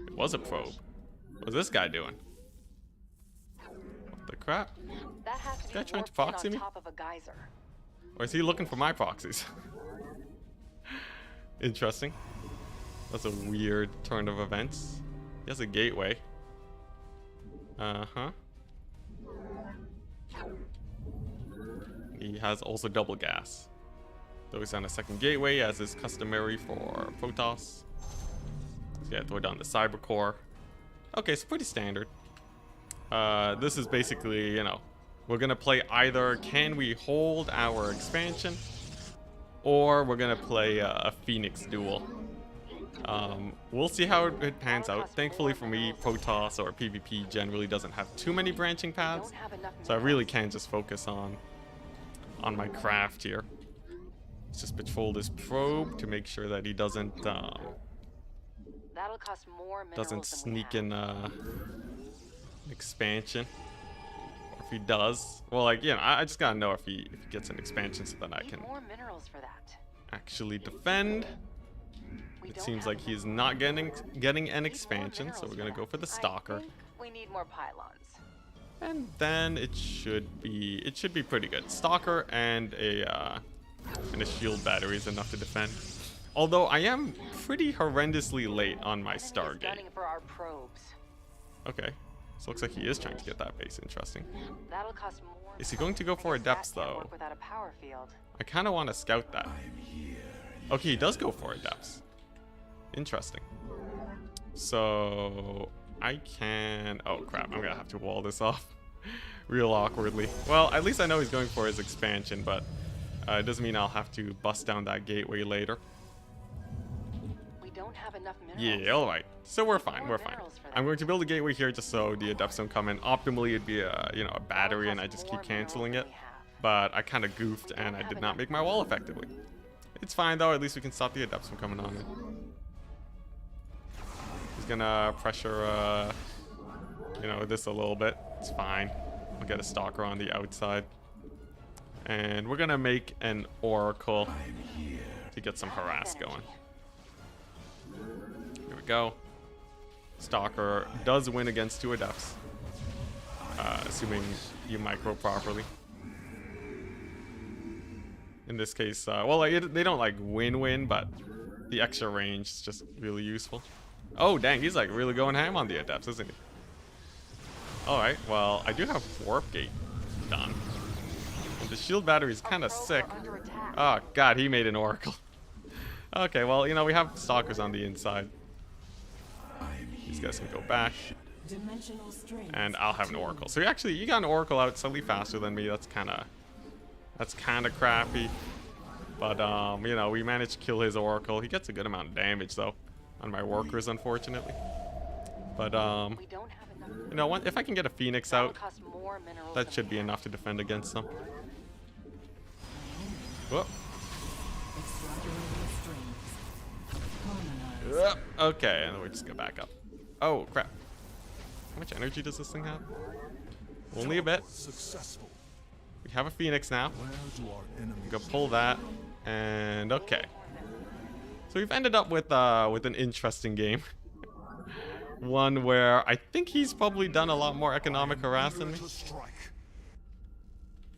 It was a probe. What's this guy doing? What the crap?
That has to be
Guy trying to
warped in
proxy
on
me?
top of a geyser.
Or is he looking for my proxies? Interesting. That's a weird turn of events. He has a gateway. Uh-huh. He has also double gas. Though he's on a second gateway, as is customary for Protoss. So yeah, throw down the cyber core. Okay, so pretty standard. This is basically, you know, we're gonna play either can we hold our expansion, or we're gonna play a Phoenix duel. We'll see how it pans out. Thankfully for me, Protoss or PvP generally doesn't have too many branching paths, so I really can just focus on my craft here. Let's just patrol this probe to make sure that he doesn't
That'll cost more minerals than we
sneak
have.
in an expansion. Or if he does, well, like, you know, I just gotta know if he gets an expansion so that I
Need
can
more minerals for that.
actually defend.
We
It
don't
seems
have
like he
enough
is not getting an
Need more
expansion, so
minerals
we're gonna
for
go for the
that.
stalker.
I think we need more pylons.
And then it should be pretty good. Stalker and a shield battery is enough to defend. Although I am pretty horrendously late on my
Enemy is
Stargate.
gunning for our probes.
Okay, so looks like he is trying to get that base. Interesting.
That'll cost more.
Is he going to go
I
for a
guess
depths
that can't
though?
work without a power field.
I kind of want to scout that. Okay, he does go for a depths. Interesting. So I can. Oh crap! I'm gonna have to wall this off real awkwardly. Well, at least I know he's going for his expansion, but it doesn't mean I'll have to bust down that gateway later.
We don't have enough minerals.
Yeah, all right. So we're fine.
More
We're fine.
minerals for that.
I'm going to build a gateway here just so the adepts don't come in. Optimally, it'd be a a battery, and I just keep canceling it. But I kind of goofed, and I did not make my wall effectively. It's fine though. At least we can stop the adepts from coming on in. He's gonna pressure, this a little bit. It's fine. We'll get a stalker on the outside, and we're gonna make an oracle to get some harass going. Here we go. Stalker does win against 2 adepts, assuming you micro properly. In this case, well, they don't like win, but the extra range is just really useful. Oh, dang, he's like really going ham on the adepts, isn't he? Alright, well, I do have warp gate done. And the shield battery is kind of sick. Oh, God, he made an oracle. Okay, well, we have stalkers on the inside. These guys can go back. And I'll have an oracle. So you got an oracle out slightly faster than me. That's kind of crappy. But, we managed to kill his oracle. He gets a good amount of damage, though, on my workers, unfortunately. But,
We don't have enough.
if I can get a Phoenix
That'll
out,
cost more minerals
that
than
should
we
be
have.
enough to defend against them. Whoop. Okay, and then we just go back up. Oh, crap. How much energy does this thing have? Only a bit.
Successful.
We have a Phoenix now.
Where do our enemies
Go pull that, and okay. So we've ended up with an interesting game. One where I think he's probably done a lot more economic harass than me.
to strike?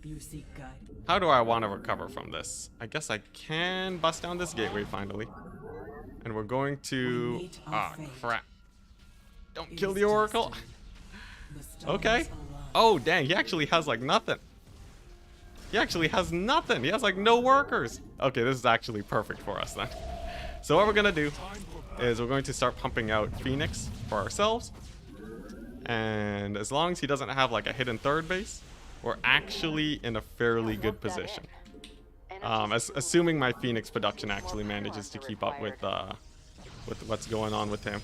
You seek guide.
How do I want to recover from this? I guess I can bust down this gateway finally. And we're going to...
meet our
Ah,
fate.
crap. Don't
Is
kill the oracle.
destiny. The stars
Okay.
align.
Oh, dang. He actually has, like, nothing. He actually has nothing. He has, like, no workers. Okay, this is actually perfect for us, then. So what we're going to do is we're going to start pumping out Phoenix for ourselves. And as long as he doesn't have, like, a hidden third base, we're actually in a fairly good position. Assuming my Phoenix production actually manages to keep up with what's going on with him.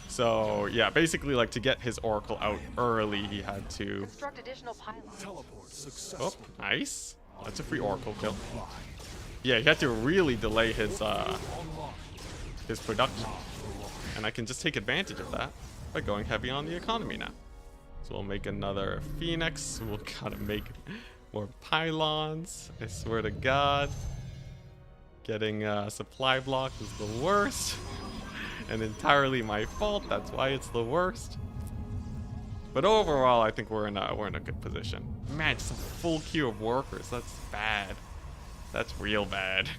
So yeah, basically, like, to get his oracle out early, he had to.
Construct additional pylons.
Teleport successful.
Oh, nice. That's a free oracle kill. Yeah, he had to really delay his production, and I can just take advantage of that by going heavy on the economy now. So we'll make another Phoenix. We'll gotta make more pylons. I swear to God. Getting supply block is the worst. And entirely my fault. That's why it's the worst. But overall, I think we're in a good position. Man, just a full queue of workers. That's bad. That's real bad.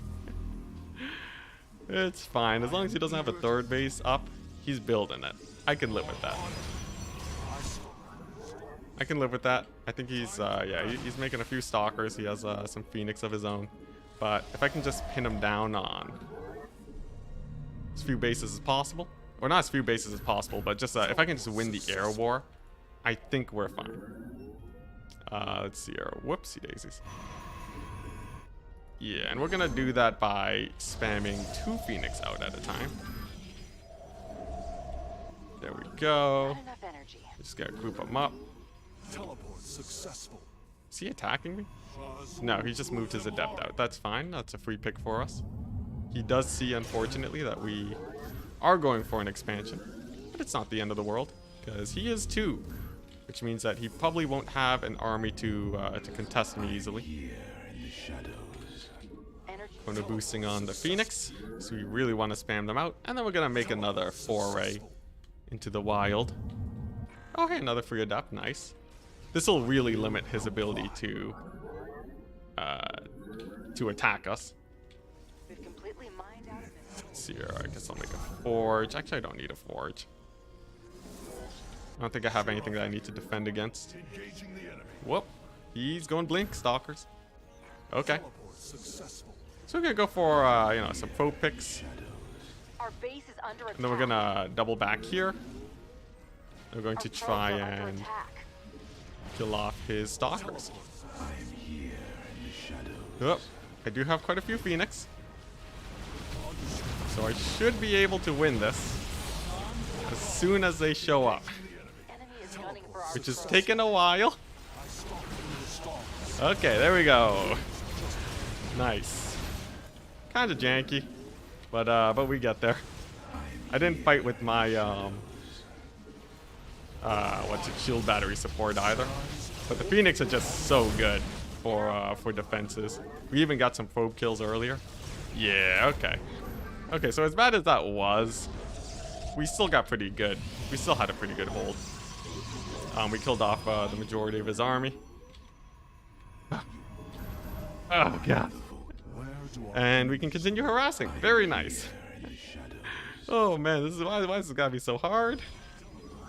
It's fine. As long as he doesn't have a third base up, he's building it. I can live with that. I can live with that. I think he's he's making a few stalkers. He has some Phoenix of his own. But if I can just pin him down on as few bases as possible, or not as few bases as possible, but just if I can just win the air war, I think we're fine. Let's see here. Whoopsie daisies. Yeah, and we're gonna do that by spamming 2 Phoenix out at a time. There we go.
Not enough energy.
Just gotta group them up.
Teleport successful.
Is he attacking me? No, he just moved his adept out. That's fine. That's a free pick for us. He does see, unfortunately, that we are going for an expansion. But it's not the end of the world, because he is too. which means that he probably won't have an army to contest me easily.
Here in the shadows.
Energy
Going to boosting on the Phoenix, so we really want to spam them out, and then we're gonna make another foray into the wild. Oh hey, another free adapt, nice. This will really limit his ability to attack us.
We've completely mined out of it.
Let's see here, I guess I'll make a forge. Actually, I don't need a forge. I don't think I have anything that I need to defend against.
Engaging the enemy.
Whoop. He's going blink, stalkers. Okay.
Teleport successful.
So we're gonna go for, you know, some pro picks.
Our base is under attack.
And then we're gonna double back here. We're going to
Our
try
probes are under
and
attack.
kill off his stalkers.
I am here in the shadows.
Oh, I do have quite a few Phoenix. So I should be able to win this as soon as they show up.
Enemy is gunning for our
Which is
probes.
taking a while. Okay, there we go. Nice. Kind of janky, but we get there. I didn't fight with my what's it, shield battery support either. But the Phoenix are just so good for defenses. We even got some probe kills earlier. Yeah, okay. Okay, so as bad as that was, we still got pretty good. We still had a pretty good hold. We killed off the majority of his army. Oh god.
Where do I
And we can continue harassing. Very nice. Oh man, this is why is this gotta be so hard?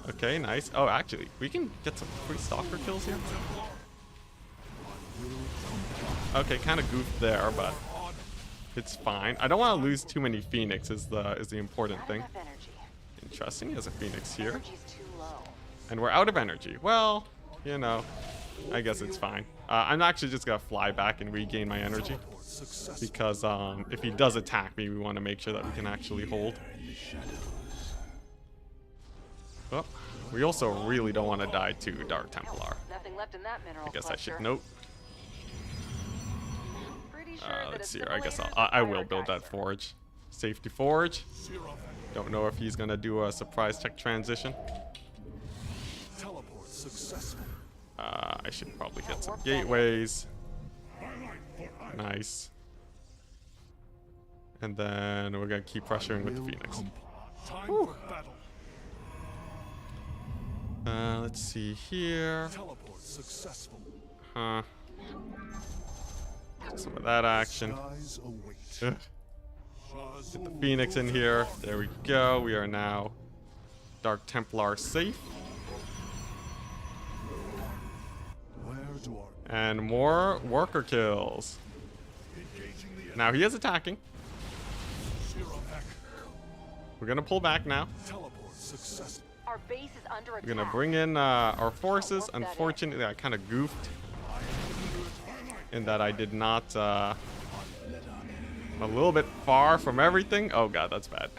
Okay, nice. Oh, actually, we can get some free stalker kills here. Okay, kind of goofed there, but it's fine. I don't want to lose too many Phoenix is the important
Not
thing.
enough energy.
Interesting, he has a Phoenix here.
Energy's too low.
And we're out of energy. Well, you know, I guess it's fine. I'm actually just gonna fly back and regain my energy.
teleport successful?
Because if he does attack me, we want to make sure that we can actually hold. Oh, we also really don't want to die to Dark Templar.
Nothing left in that mineral
I guess I
cluster.
should note.
Pretty sure that
Let's see
it's
here. I guess
similar
I
to
will build that
Firegeyser.
forge. Safety forge. Don't know if he's gonna do a surprise tech transition.
Teleport successful.
I should probably get some gateways. Nice. And then we're gonna keep pressuring with the Phoenix.
Time for battle.
Let's see here.
Teleport successful.
Huh. Some of that action.
Skies await.
Ugh. Get the Phoenix in here. There we go. We are now Dark Templar safe.
Where do our
And more worker kills.
engaging the enemy?
Now he is attacking.
Shiravak.
We're gonna pull back now.
Teleport successful.
Our base is under attack.
We're gonna bring in our forces. Unfortunately, I kind of goofed in that I did not. A little bit far from everything. Oh god, that's bad.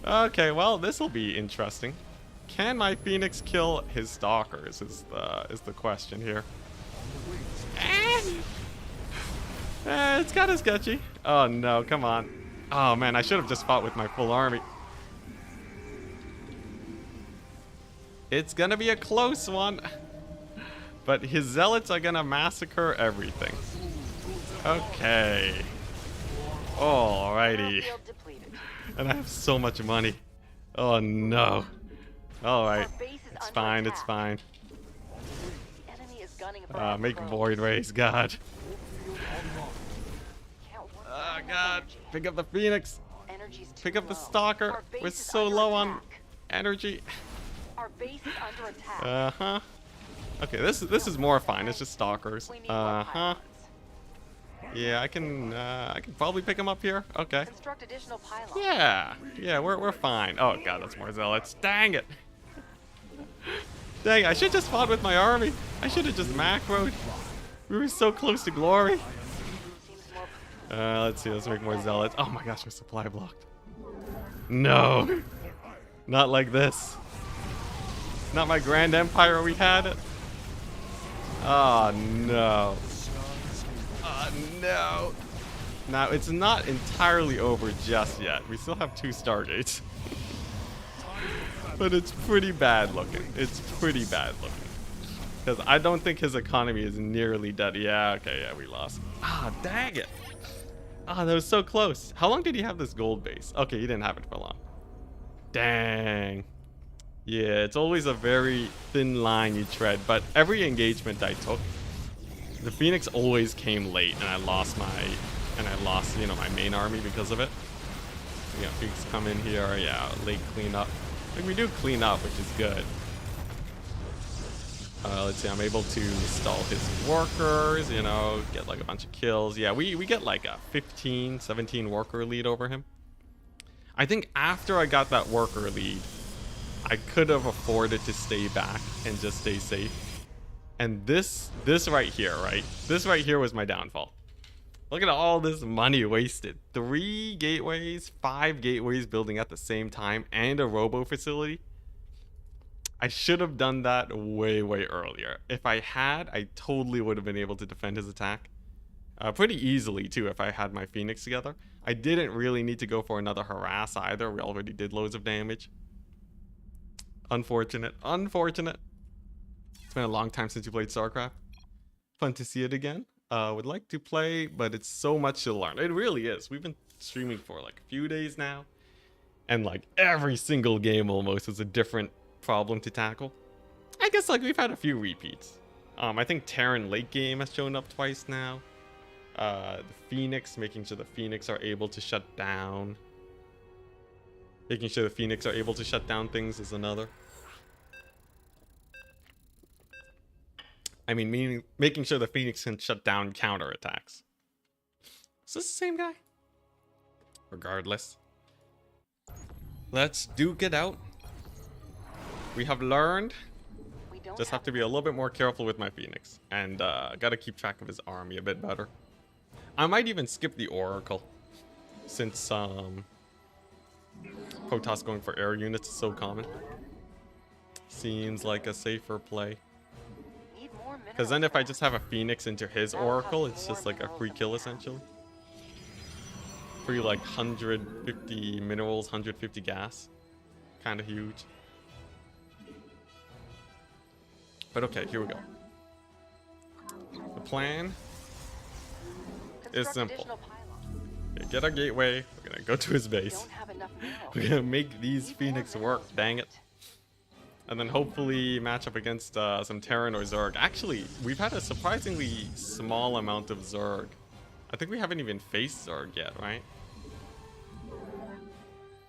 Okay, well, this will be interesting. Can my Phoenix kill his stalkers? Is the question here. It's kind of sketchy. Oh no, come on. Oh man, I should have just fought with my full army. It's gonna be a close one. But his zealots are gonna massacre everything. Okay. Alrighty.
Battlefield depleted.
And I have so much money. Oh no. Alright.
Our base is
It's
under
fine, it's
attack.
fine.
The enemy is gunning for our
Make
probes.
void rays, god.
Can't work
Oh
without
god.
energy.
Pick up the Phoenix.
Energy's too
Pick up the
low.
stalker.
Our base
We're
is
so
under
low on
attack.
energy.
Our base is under attack.
Uh-huh. Okay, this is more fine. It's just stalkers.
We need more
Uh-huh.
pylons.
Yeah, I can probably pick him up here. Okay.
Construct additional pylons.
Yeah, we're fine. Oh god, that's more zealots. Dang it. Dang, I should just fought with my army. I should have just macroed. We were so close to glory.
Seems more
Let's see, let's make more zealots. Oh my gosh, we're supply blocked. No. Not like this. Not my grand empire we had. Oh no. Oh no. Now, it's not entirely over just yet. We still have 2 Stargates. But it's pretty bad looking. It's pretty bad looking. Because I don't think his economy is nearly dead. Yeah, okay, yeah, we lost. Ah, dang it. Ah, that was so close. How long did he have this gold base? Okay, he didn't have it for long. Dang. Yeah, it's always a very thin line you tread. But every engagement I took, the Phoenix always came late, and I lost you know, my main army because of it. You know, Phoenix come in here, yeah, late cleanup. Like, we do clean up, which is good. Let's see, I'm able to install his workers, you know, get like a bunch of kills. Yeah, we get like a 15, 17 worker lead over him. I think after I got that worker lead, I could have afforded to stay back and just stay safe. And this right here, right? This right here was my downfall. Look at all this money wasted. 3 gateways, 5 gateways building at the same time, and a robo facility. I should have done that way, way earlier. If I had, I totally would have been able to defend his attack. Pretty easily, too, if I had my Phoenix together. I didn't really need to go for another harass either. We already did loads of damage. Unfortunate. Unfortunate. It's been a long time since you played StarCraft. Fun to see it again. Would like to play, but it's so much to learn. It really is. We've been streaming for like a few days now. And like every single game almost is a different problem to tackle. I guess like we've had a few repeats. I think Terran late game has shown up twice now. The Phoenix, making sure the Phoenix are able to shut down. Making sure the Phoenix are able to shut down things is another. I mean, making sure the Phoenix can shut down counterattacks. Is this the same guy? Regardless. Let's duke it out. We have learned. Just have to be a little bit more careful with my Phoenix. And gotta keep track of his army a bit better. I might even skip the Oracle. Since Protoss going for air units is so common. Seems like a safer play. Because then if I just have a Phoenix into his Oracle, it's just like a free kill essentially. Free like 150 minerals, 150 gas. Kind of huge. But okay, here we go. The plan is simple. Okay, get our gateway. We're gonna go to his base. We're gonna make these Phoenix work, dang it. And then hopefully match up against some Terran or Zerg. Actually, we've had a surprisingly small amount of Zerg. I think we haven't even faced Zerg yet, right?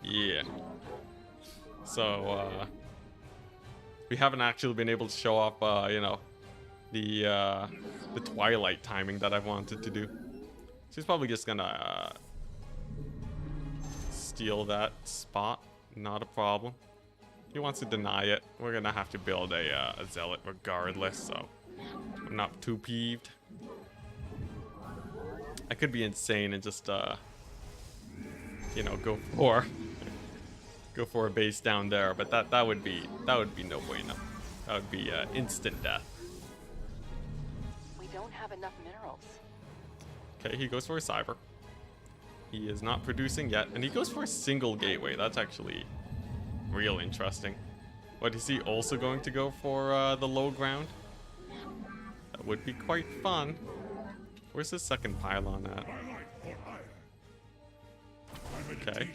Yeah. So, we haven't actually been able to show off, you know, the Twilight timing that I've wanted to do. So he's probably just gonna steal that spot. Not a problem. He wants to deny it. We're gonna have to build a zealot regardless, so I'm not too peeved. I could be insane and just you know, go for a base down there, but that would be no bueno. That would be instant death.
We don't have enough minerals.
Okay, he goes for a cyber. He is not producing yet, and he goes for a single gateway. That's actually real interesting. What, is he also going to go for the low ground? That would be quite fun. Where's the second pylon at? Okay.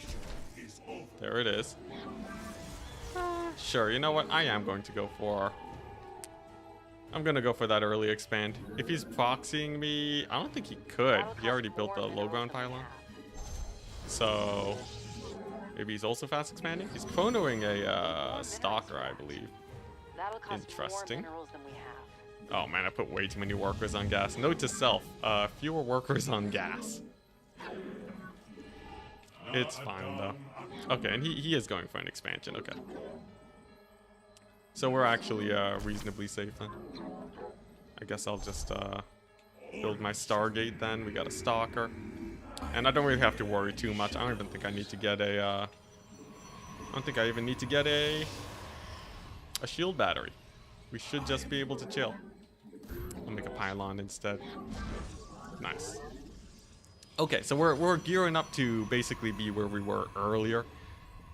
There it is. Sure, you know what? I am going to go for... I'm going to go for that early expand. If he's proxying me, I don't think he could. He already built the low ground pylon. So... maybe he's also fast expanding? He's chronoing a stalker, I believe. Interesting. Oh man, I put way too many workers on gas. Note to self, fewer workers on gas. It's fine though. Okay, and he is going for an expansion, okay. So we're actually reasonably safe then. I guess I'll just build my Stargate then. We got a stalker. And I don't really have to worry too much. I don't even think I need to get a I don't think I even need to get a shield battery. We should just be able to chill. I'll make a pylon instead. Nice. Okay, so we're gearing up to basically be where we were earlier.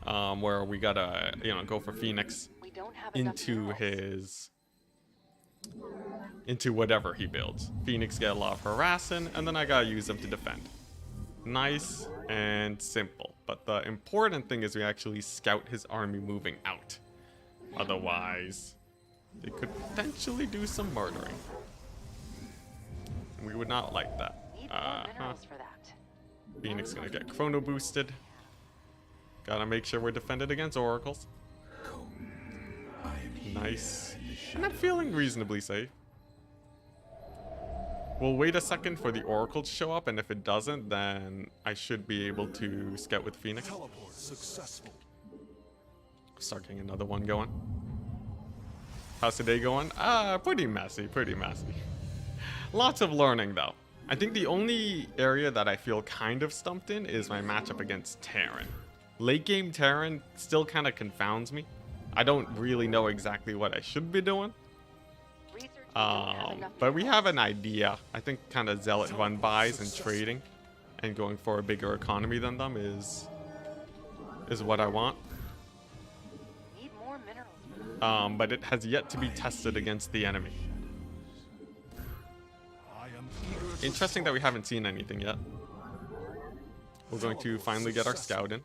where we gotta, you know, go for Phoenix
We don't have enough
into
minerals.
into whatever he builds. Phoenix get a lot of harassing, and then I gotta use them to defend. Nice and simple. But the important thing is we actually scout his army moving out. Otherwise, they could potentially do some murdering. We would not like that.
Need more minerals for that.
Phoenix gonna get chrono boosted. Gotta make sure we're defended against oracles. Nice. And I'm feeling reasonably safe. We'll wait a second for the oracle to show up, and if it doesn't, then I should be able to scout with Phoenix.
Teleport successful.
Start getting another one going. How's today going? Pretty messy, pretty messy. Lots of learning, though. I think the only area that I feel kind of stumped in is my matchup against Terran. Late game Terran still kind of confounds me. I don't really know exactly what I should be doing.
Researchers don't have enough
But we
minerals.
have an idea. I think kind of zealot run buys and trading and going for a bigger economy than them is what I want.
Need more minerals.
But it has yet to be tested against the enemy.
I am eager to
Interesting that we haven't seen anything yet. We're going to finally get our scout in.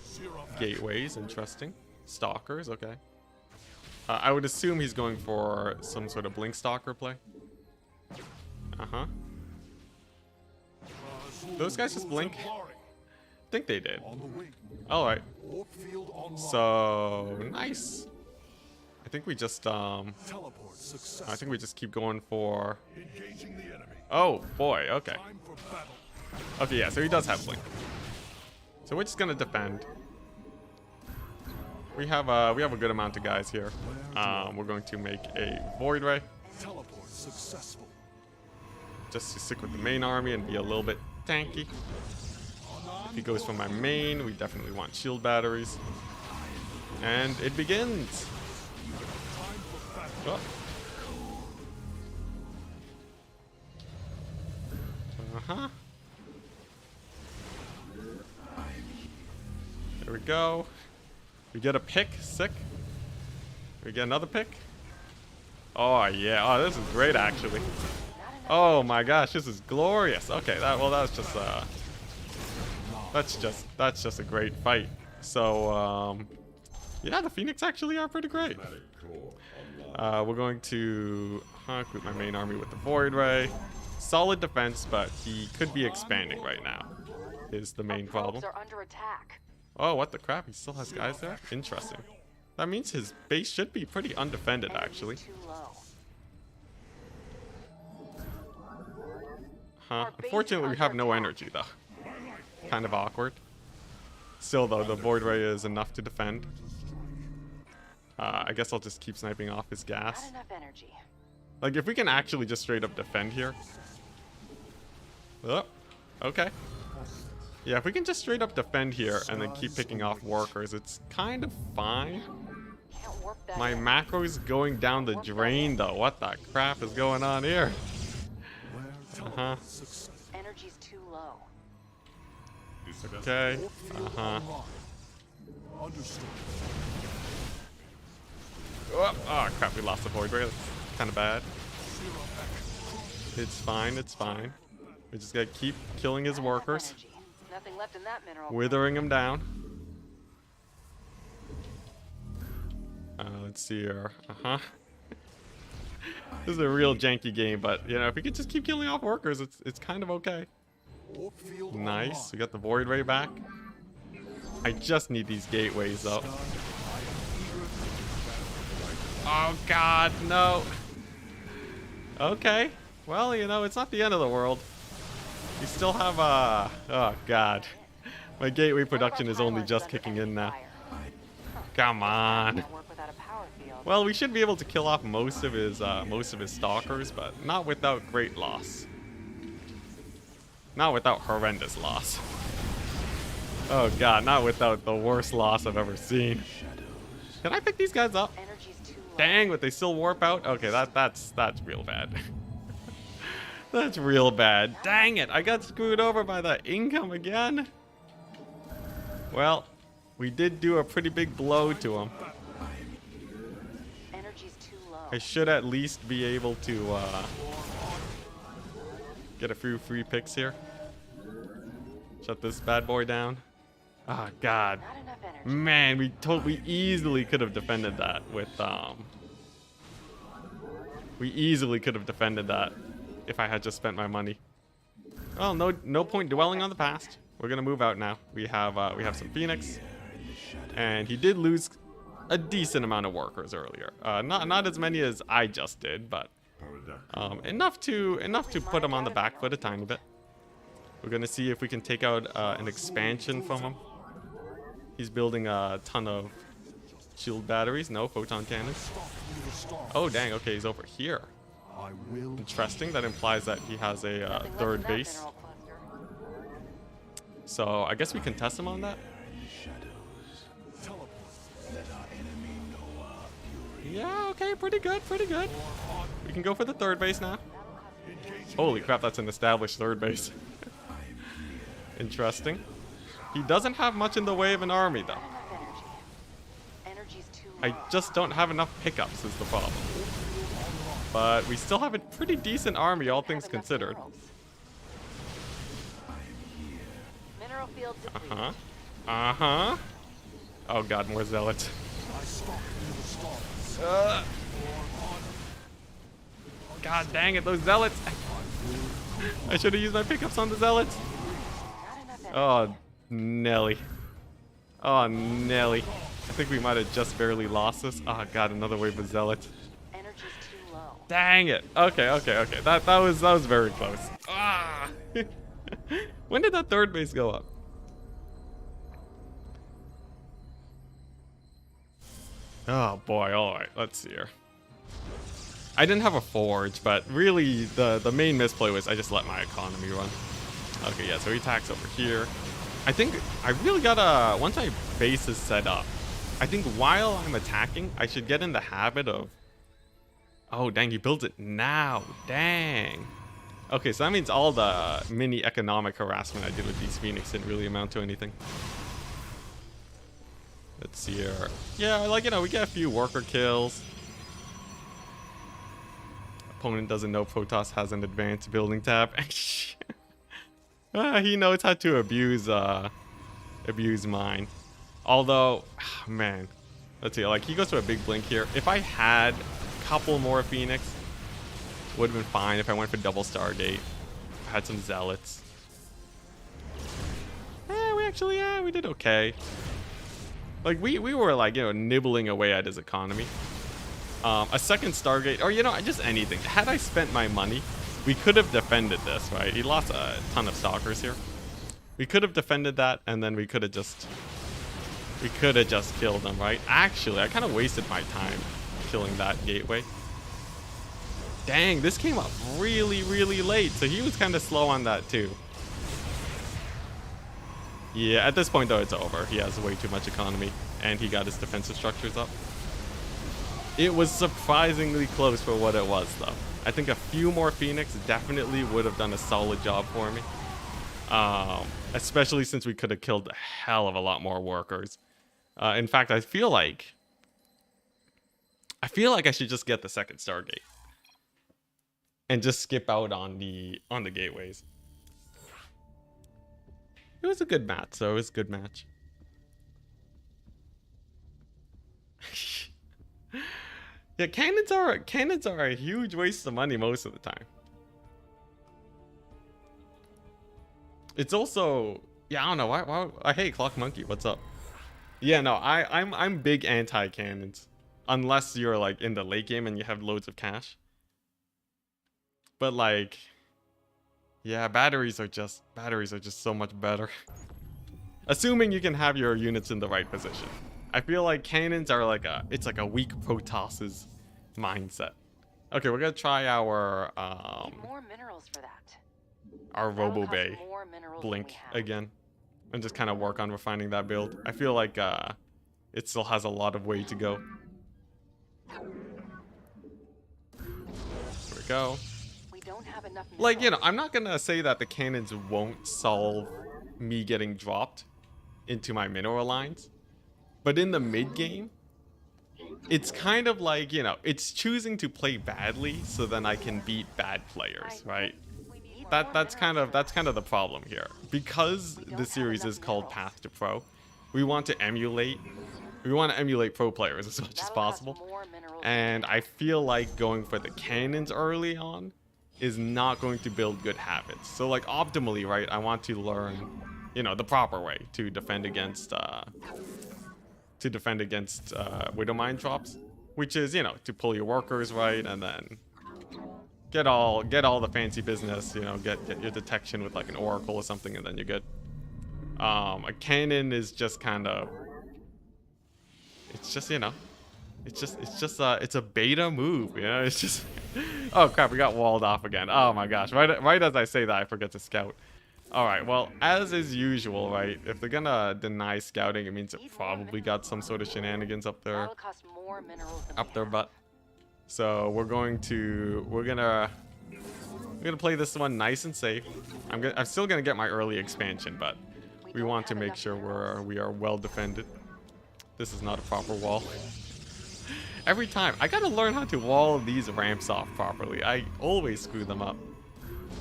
Serum
Gateways, interesting. Stalkers, okay. I would assume he's going for some sort of blink stalker play. Uh-huh. Those guys just blink? I think they did.
on the wing.
Alright.
Warp field online.
So, nice. I think we just,
Teleport successful.
I think we just keep going for...
Engaging the enemy.
Oh, boy, okay.
Time for battle.
Okay, yeah, so he does have blink. So we're just gonna defend. We have a good amount of guys here. We're going to make a void ray
Teleport successful.
just to stick with the main army and be a little bit tanky. If he goes for my main, we definitely want shield batteries. And it begins. Oh. Uh-huh. There we go. We get a pick. Sick. We get another pick. Oh, yeah. Oh, this is great, actually. Oh, my gosh. This is glorious. Okay, that's just a great fight. So, yeah, the Phoenix actually are pretty great. We're going to group my main army with the Void Ray. Solid defense, but he could be expanding right now, is the main problem.
Probes are under attack.
Oh, what the crap? He still has guys there? Interesting. That means his base should be pretty undefended, actually.
Too low.
Unfortunately, we have no energy, though. Kind of awkward. Still, though, the Void Ray is enough to defend. I guess I'll just keep sniping off his
Not
gas.
enough energy.
Like, if we can actually just straight up defend here. Oh, okay. Yeah, if we can just straight up defend here and then keep picking off workers, it's kind of fine.
Can't warp that
My
in.
macro's going down the drain, though. What the crap is going on here? Uh-huh.
Energy's too low.
Okay.
Warp field
Uh-huh.
online. Understood.
Oh, crap, we lost the Void Ray. That's kind of bad.
Serum packet.
It's fine, it's fine. We just gotta keep killing his workers.
Energy. Nothing left in that mineral.
Withering him down. Let's see here. Uh-huh. This is a real janky game, but, you know, if we could just keep killing off workers, it's kind of okay.
Warp field
Nice. We
online.
got the Void Ray back. I just need these gateways, though. Oh, God, no. Okay. Well, you know, it's not the end of the world. We still have, oh, God. My gateway production is only just kicking in now. Come on.
Can't work without a power field.
Well, we should be able to kill off most of his stalkers, but not without great loss. Not without horrendous loss. Oh god, not without the worst loss I've ever seen. Can I pick these guys up?
Energy's too low.
Dang, but they still warp out? Okay, that's real bad. That's real bad. Dang it, I got screwed over by that income again. Well, we did do a pretty big blow to him.
Energy's too low.
I should at least be able to get a few free picks here. Shut this bad boy down. Oh god.
Not enough energy.
Man, we easily could have defended that with we easily could have defended that if I had just spent my money. Well, no point dwelling on the past. We're gonna move out now. We have some Phoenix, and he did lose a decent amount of workers earlier. Not as many as I just did, but enough to put him on the back foot a tiny bit. We're gonna see if we can take out an expansion from him. He's building a ton of shield batteries. No photon cannons. Oh dang! Okay, he's over here.
I will.
Interesting. That implies that he has a
Nothing left in
third
that
base.
mineral cluster.
So I guess we can test him on that.
Teleport.
Yeah. Okay. Pretty good. Pretty good. We can go for the third base now. Holy crap! That's an established third base. Interesting. He doesn't have much in the way of an army though.
Not enough energy. Energy's too low.
I just don't have enough pickups is the problem. But we still have a pretty decent army, all things
Have enough
considered.
minerals. Mineral field depleted.
Uh-huh. Uh-huh. Oh god, more zealots.
I stalk through the stars.
God dang it, those zealots. I should have used my pickups on the zealots.
Not enough energy.
Oh, Nelly. Oh, Nelly. I think we might have just barely lost this. Oh god, another wave of zealots.
Energy's too low.
Dang it. Okay. That was very close. Ah. When did that third base go up? Oh boy, alright, let's see here. I didn't have a forge, but really the main misplay was I just let my economy run. Okay, yeah, so he attacks over here. I think I really gotta, once my base is set up, I think while I'm attacking, I should get in the habit of, oh dang, he builds it now, dang. Okay, so that means all the mini economic harassment I did with these Phoenix didn't really amount to anything. Let's see here. Yeah, like, you know, we get a few worker kills. Opponent doesn't know Protoss has an advanced building tab. He knows how to abuse mine. Although, man, let's see, like, he goes to a big blink here. If I had a couple more Phoenix, would have been fine. If I went for double Stargate, I had some zealots. We did okay. Like, we were, like, you know, nibbling away at his economy. A second Stargate, or, you know, just anything. Had I spent my money, we could have defended this, right? He lost a ton of stalkers here. We could have defended that, and then we could have just killed them, right? Actually, I kind of wasted my time killing that gateway. Dang, this came up really, really late, so he was kind of slow on that too. Yeah, at this point though, it's over. He has way too much economy, and he got his defensive structures up. It was surprisingly close for what it was though. I think a few more Phoenix definitely would have done a solid job for me. Especially since we could have killed a hell of a lot more workers. In fact, I feel like I should just get the second Stargate. And just skip out on the gateways. It was a good match, so it was a good match. Yeah, cannons are a huge waste of money most of the time. It's also, yeah, I don't know why hey, Clock Monkey, what's up? Yeah, no, I'm big anti-cannons, unless you're like in the late game and you have loads of cash. But like, yeah, batteries are just so much better. Assuming you can have your units in the right position. I feel like cannons are like it's like a weak Protoss's mindset. Okay, we're gonna try our
Need more minerals for that.
our
That'll
Robo
cost
Bay
more minerals than
blink
we have.
again, and just kind of work on refining that build. I feel like it still has a lot of way to go. Here we go.
We don't have have enough
like, you know,
minerals.
I'm not gonna say that the cannons won't solve me getting dropped into my mineral lines, but in the mid game, it's kind of like, you know, it's choosing to play badly so then I can beat bad players, right? That's kind of the problem here. Because the series is called Path to Pro, we want to emulate pro players as much as
That'll cost
possible.
more minerals than
And I
gas.
feel like going for the cannons early on is not going to build good habits. So like optimally, right, I want to learn, you know, the proper way to defend against Widow Mine drops, which is, you know, to pull your workers right and then get all the fancy business, you know, get your detection with like an oracle or something, and then you're good. A cannon is just kind of, it's just, you know, it's a beta move, you know. It's just oh crap, we got walled off again. Oh my gosh, right as I say that, I forget to scout. All right, well, as is usual, right, if they're gonna deny scouting, it means it probably got some sort of shenanigans up their
That'll cost more minerals than we have.
butt. So we're gonna play this one nice and safe. I'm still gonna get my early expansion, but we want to make sure we are well defended. This is not a proper wall. Every time I gotta learn how to wall these ramps off properly. I always screw them up.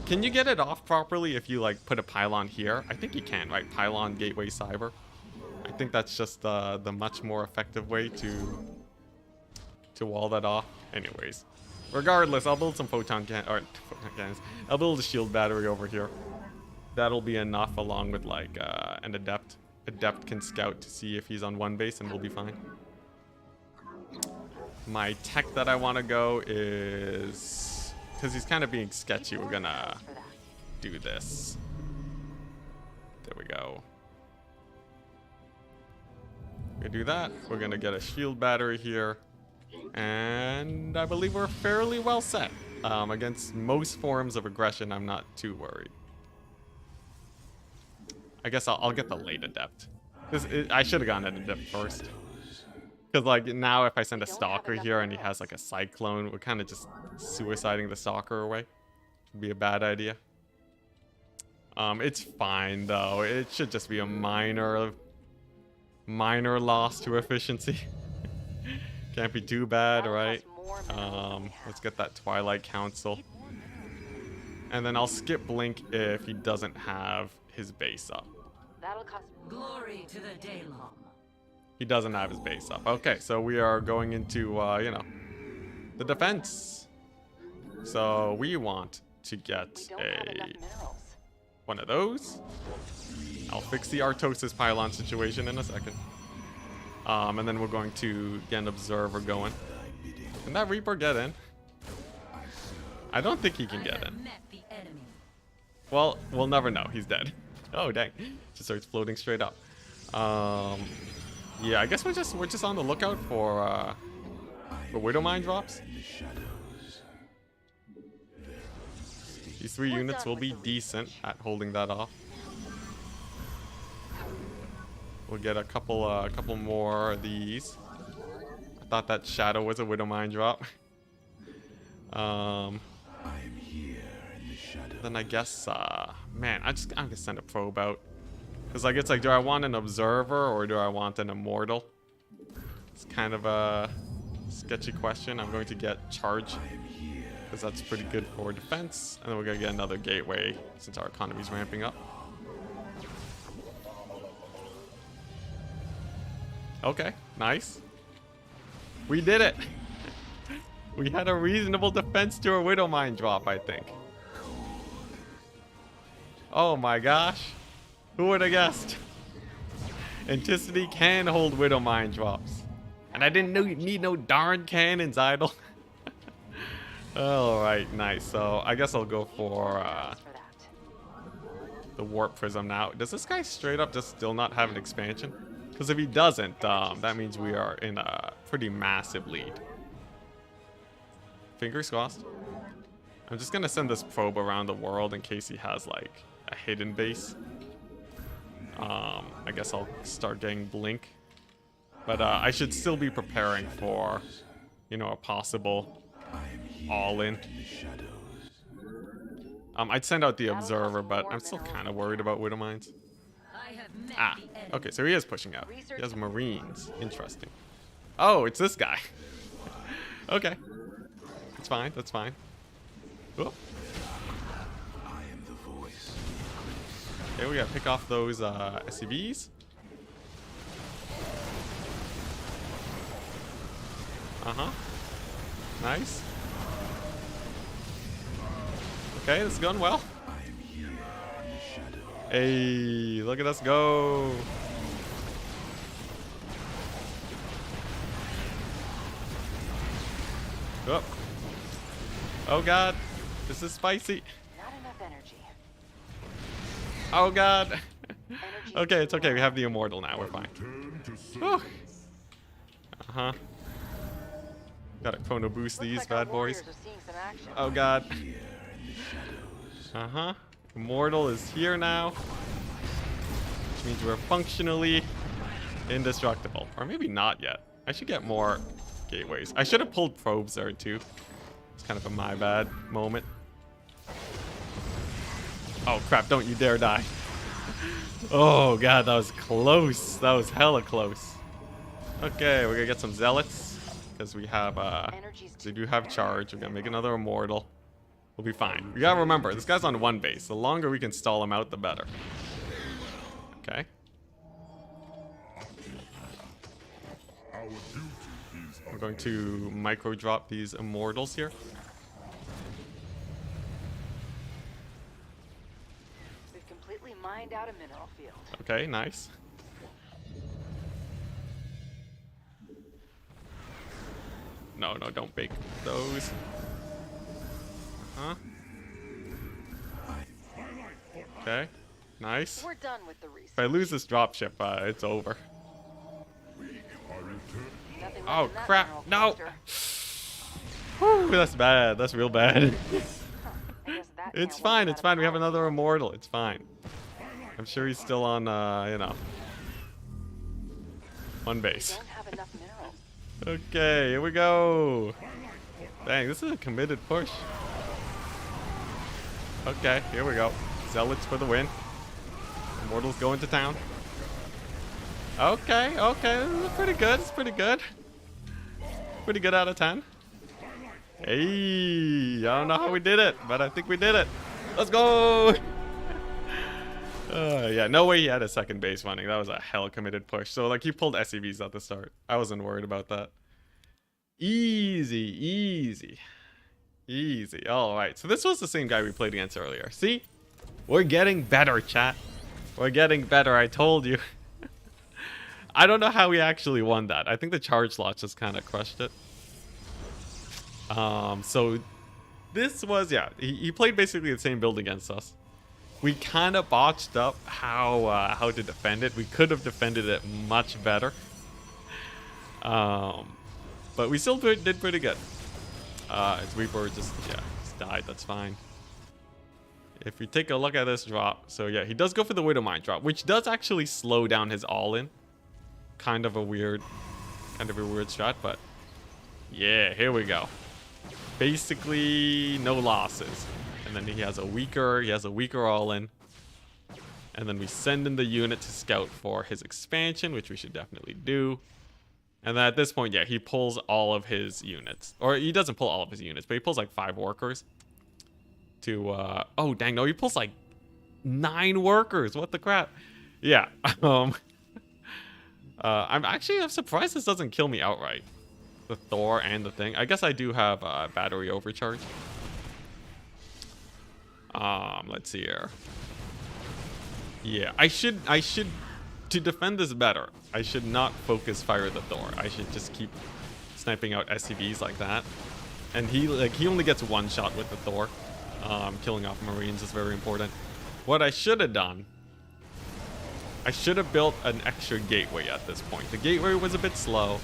Can you get it off properly if you like put a pylon here? I think you can, right? Pylon, gateway, cyber. I think that's just the much more effective way to wall that off. Anyways, regardless, I'll build some photon cannons. I'll build a shield battery over here. That'll be enough, along with like an adept. Adept can scout to see if he's on one base, and we'll be fine. My tech that I want to go is, because he's kind of being sketchy, we're gonna do this. There we go. We're gonna do that. We're gonna get a shield battery here. And I believe we're fairly well set. Against most forms of aggression, I'm not too worried. I guess I'll get the late adept. I should have gone at adept first. Because like now if I send a stalker here and he has like a cyclone, we're kind of just suiciding the stalker away. Would be a bad idea. It's fine though. It should just be a minor loss to efficiency. Can't be too bad, right? Let's get that Twilight Council. And then I'll skip Blink if he doesn't have his base up.
That'll cost
Glory to the Daylong.
He doesn't have his base up. Okay, so we are going into, you know, the defense. So we want to get one of those. I'll fix the Artosis pylon situation in a second. And then we're going to get an observer going. Can that Reaper get in? I don't think he can get in. Well, we'll never know. He's dead. Oh dang! Just starts floating straight up. Yeah, I guess we're just on the lookout for Widow Mine drops. These 3 units will be decent at holding that off. We'll get a couple more of these. I thought that Shadow was a Widow Mine drop. Then I guess, man, I'm gonna send a probe out. Cause like, it's like, do I want an observer or do I want an immortal? It's kind of a sketchy question. I'm going to get charge, cause that's pretty good for defense. And then we're gonna get another gateway since our economy's ramping up. Okay, nice. We did it. We had a reasonable defense to a Widow Mine drop, I think. Oh my gosh. Who would have guessed? Enticity can hold Widow Mine drops. And I didn't need no darn cannons idle. Alright, nice. So I guess I'll go for the Warp Prism now. Does this guy straight up just still not have an expansion? Because if he doesn't, that means we are in a pretty massive lead. Fingers crossed. I'm just gonna send this probe around the world in case he has like a hidden base. I guess I'll start getting Blink. But I should still be preparing for, you know, a possible all-in. I'd send out the observer, but I'm still kind of worried about Widow Mines.
I have met
Ah,
the enemy.
okay, so he is pushing out. He has Marines. Interesting. Oh, it's this guy. Okay. It's fine, that's fine. Oh.
I am the voice.
Okay, we gotta pick off those SCVs. Uh-huh. Nice. Okay, this is going well.
I am here in the shadow.
Hey, look at us go. Oh. Oh god. This is spicy.
Not enough energy.
Oh god.
Energy
Okay, it's okay. We have the immortal now. We're fine. Whew. Uh-huh. Gotta chrono boost
Looks
these
like our
bad boys.
warriors are seeing some action.
Oh god.
Here in the shadows.
Uh-huh. Immortal is here now. Which means we're functionally indestructible. Or maybe not yet. I should get more gateways. I should have pulled probes there too. It's kind of a my bad moment. Oh crap, don't you dare die. Oh god, that was close. That was hella close. Okay, we're gonna get some zealots. Because we have we do have charge. We're gonna make another immortal. We'll be fine. We gotta remember, this guy's on one base. The longer we can stall him out, the better. Okay. We're going to micro drop these immortals here.
We've completely mined out a mineral field.
Okay, nice. No, no, don't bake those. Huh? Okay, nice.
We're done with the research.
If I lose this dropship, it's over.
Nothing left
Oh
in that
crap!
mineral
No.
cluster.
Whew, that's bad. That's real bad.
I guess that
It's
can't
fine.
work
It's
without
fine. We have
a
another immortal. It's fine. I'm sure he's still on, you know, one
We
base.
don't have enough minerals.
Okay, here we go. Dang, this is a committed push. Okay, here we go. Zealots for the win. Immortals going to town. Okay, okay, this is pretty good. It's pretty good. Pretty good out of 10. Hey, I don't know how we did it, but I think we did it. Let's go. Yeah, no way he had a second base running. That was a hell committed push. So, like, he pulled SCVs at the start. I wasn't worried about that. Easy, easy. Easy. All right. So this was the same guy we played against earlier. See? We're getting better, chat. We're getting better. I told you. I don't know how we actually won that. I think the charge slot just kind of crushed it. So this was, yeah, he played basically the same build against us. We kind of botched up how to defend it. We could have defended it much better. But we still did pretty good. His Reaper just died. That's fine. If we take a look at this drop, so yeah, he does go for the Widow Mine drop, which does actually slow down his all-in. Kind of a weird shot, but yeah, here we go. Basically, no losses. And then he has a weaker all-in. And then we send in the unit to scout for his expansion, which we should definitely do. And then at this point, yeah, he pulls all of his units. Or he doesn't pull all of his units, but he pulls like 5 workers. To, oh, dang, no, he pulls like 9 workers. What the crap? Yeah. I'm surprised this doesn't kill me outright. The Thor and the thing. I guess I do have battery overcharge. Let's see here. Yeah, I should to defend this better. I should not focus fire the Thor. I should just keep sniping out SCVs like that. And he only gets 1 shot with the Thor. Killing off Marines is very important. What I should have done, I should have built an extra gateway at this point. The gateway was a bit slow,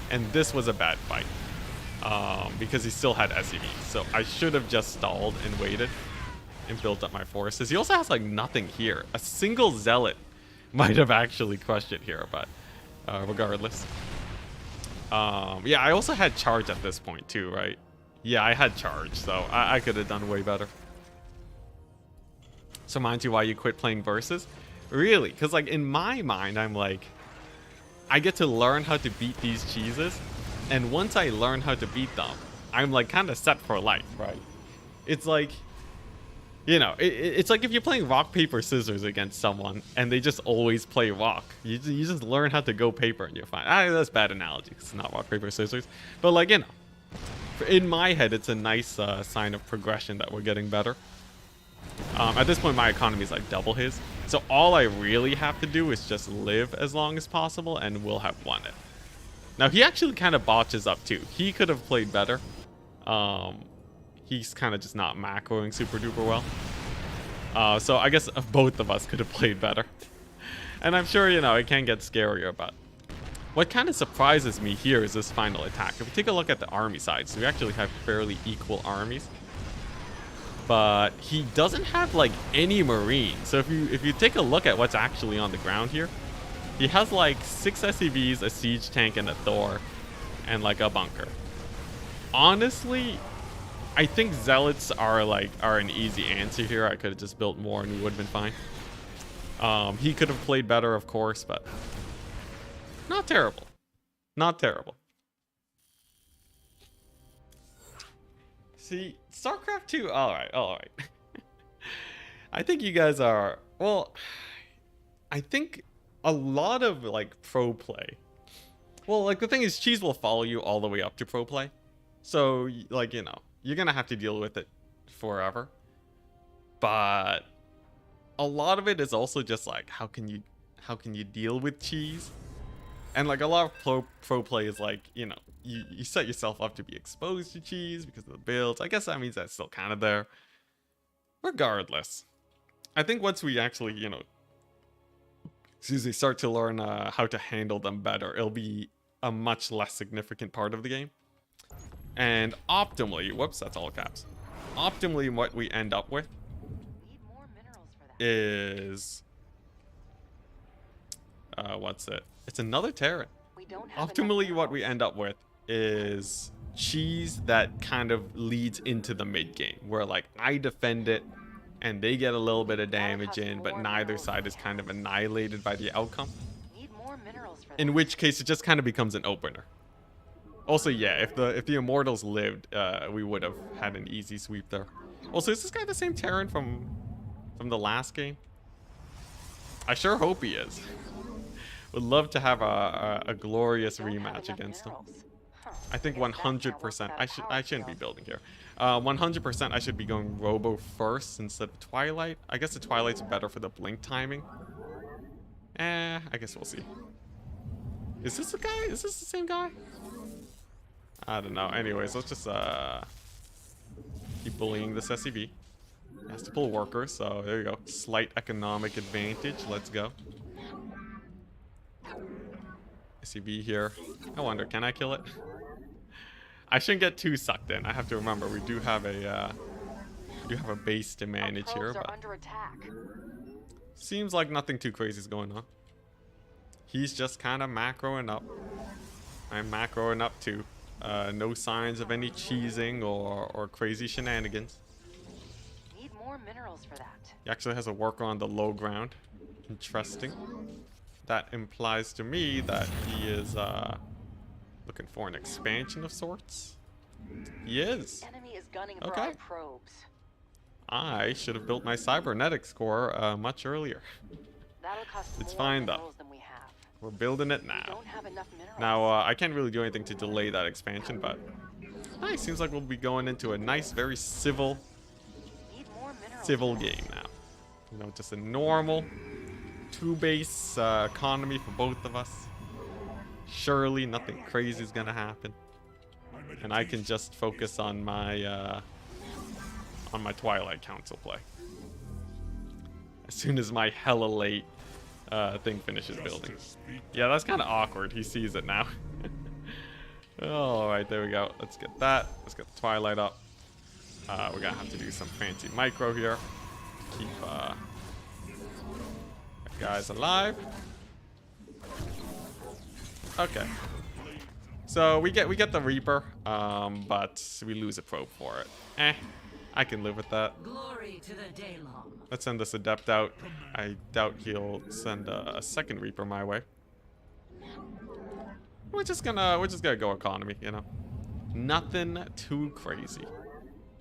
and this was a bad fight. Because he still had SCVs. So I should have just stalled and waited and built up my forces. He also has like nothing here. A single zealot might have actually crushed it here, but regardless. Yeah, I also had charge at this point too, right? Yeah, I had charge, so I could have done way better. So mind you, why you quit playing Versus? Really? Because like in my mind, I'm like, I get to learn how to beat these cheeses, and once I learn how to beat them, I'm like kind of set for life, right? It's like, you know, it's like if you're playing rock, paper, scissors against someone and they just always play rock. You just learn how to go paper and you're fine. That's a bad analogy. It's not rock, paper, scissors. But like, you know, in my head, it's a nice sign of progression that we're getting better. At this point, my economy is like double his. So all I really have to do is just live as long as possible and we'll have won it. Now, he actually kind of botches up too. He could have played better. He's kind of just not macroing super duper well. So I guess both of us could have played better. And I'm sure, you know, it can get scarier, but what kind of surprises me here is this final attack. If we take a look at the army sides, we actually have fairly equal armies. But he doesn't have like any marines. So if you take a look at what's actually on the ground here, he has like 6 SCVs, a siege tank, and a Thor, and like a bunker. Honestly, I think zealots are an easy answer here. I could have just built more and we would have been fine. He could have played better, of course, but not terrible. Not terrible. See, StarCraft 2, all right. I think you guys are, well, I think a lot of like pro play. Well, like the thing is, cheese will follow you all the way up to pro play. So like, you know, you're gonna have to deal with it forever. But a lot of it is also just like, how can you deal with cheese? And like a lot of pro play is like, you know, you set yourself up to be exposed to cheese because of the builds. I guess that means that's still kind of there. Regardless, I think once we actually, you know, start to learn how to handle them better, it'll be a much less significant part of the game. And optimally, whoops, that's all caps. Optimally, what we end up with is what's it? It's another Terran. Optimally, what we end up with is cheese that kind of leads into the mid game, where like I defend it and they get a little bit of damage in, but neither side is kind of annihilated by the outcome. In which case, it just kind of becomes an opener. Also, yeah, if the Immortals lived, we would have had an easy sweep there. Also, is this guy the same Terran from the last game? I sure hope he is. Would love to have a glorious rematch against him. I think 100%. I shouldn't be building here. 100% I should be going Robo first instead of Twilight. I guess the Twilight's better for the blink timing. I guess we'll see. Is this the guy? Is this the same guy? I don't know. Anyways, let's just keep bullying this SCV. He has to pull workers, so there you go. Slight economic advantage. Let's go. SCV here. I wonder, can I kill it? I shouldn't get too sucked in. I have to remember we do have a base to manage here, but seems like nothing too crazy is going on. He's just kind of macroing up. I'm macroing up too. No signs of any cheesing or crazy shenanigans.
Need more minerals for that.
He actually has a worker on the low ground. Interesting. That implies to me that he is looking for an expansion of sorts. He is.
Enemy is gunning for
Okay.
our probes.
I should have built my cybernetics core much earlier.
That'll cost
It's
more
fine, though.
minerals than we have.
We're building it
We
now.
don't have enough minerals.
Now, I can't really do anything to delay that expansion, but it seems like we'll be going into a nice, very civil
Need more minerals.
game now. You know, just a normal 2-base economy for both of us. Surely nothing crazy is gonna happen, and I can just focus on my Twilight Council play. As soon as my hella late thing finishes building. Yeah, that's kind of awkward. He sees it now. All right, there we go. Let's get that. Let's get the Twilight up. We're gonna have to do some fancy micro here. Keep guys alive. Okay. So we get the Reaper, but we lose a probe for it. I can live with that.
Glory to the Daylong.
Let's send this Adept out. I doubt he'll send a second Reaper my way. We're just gonna go economy, you know. Nothing too crazy.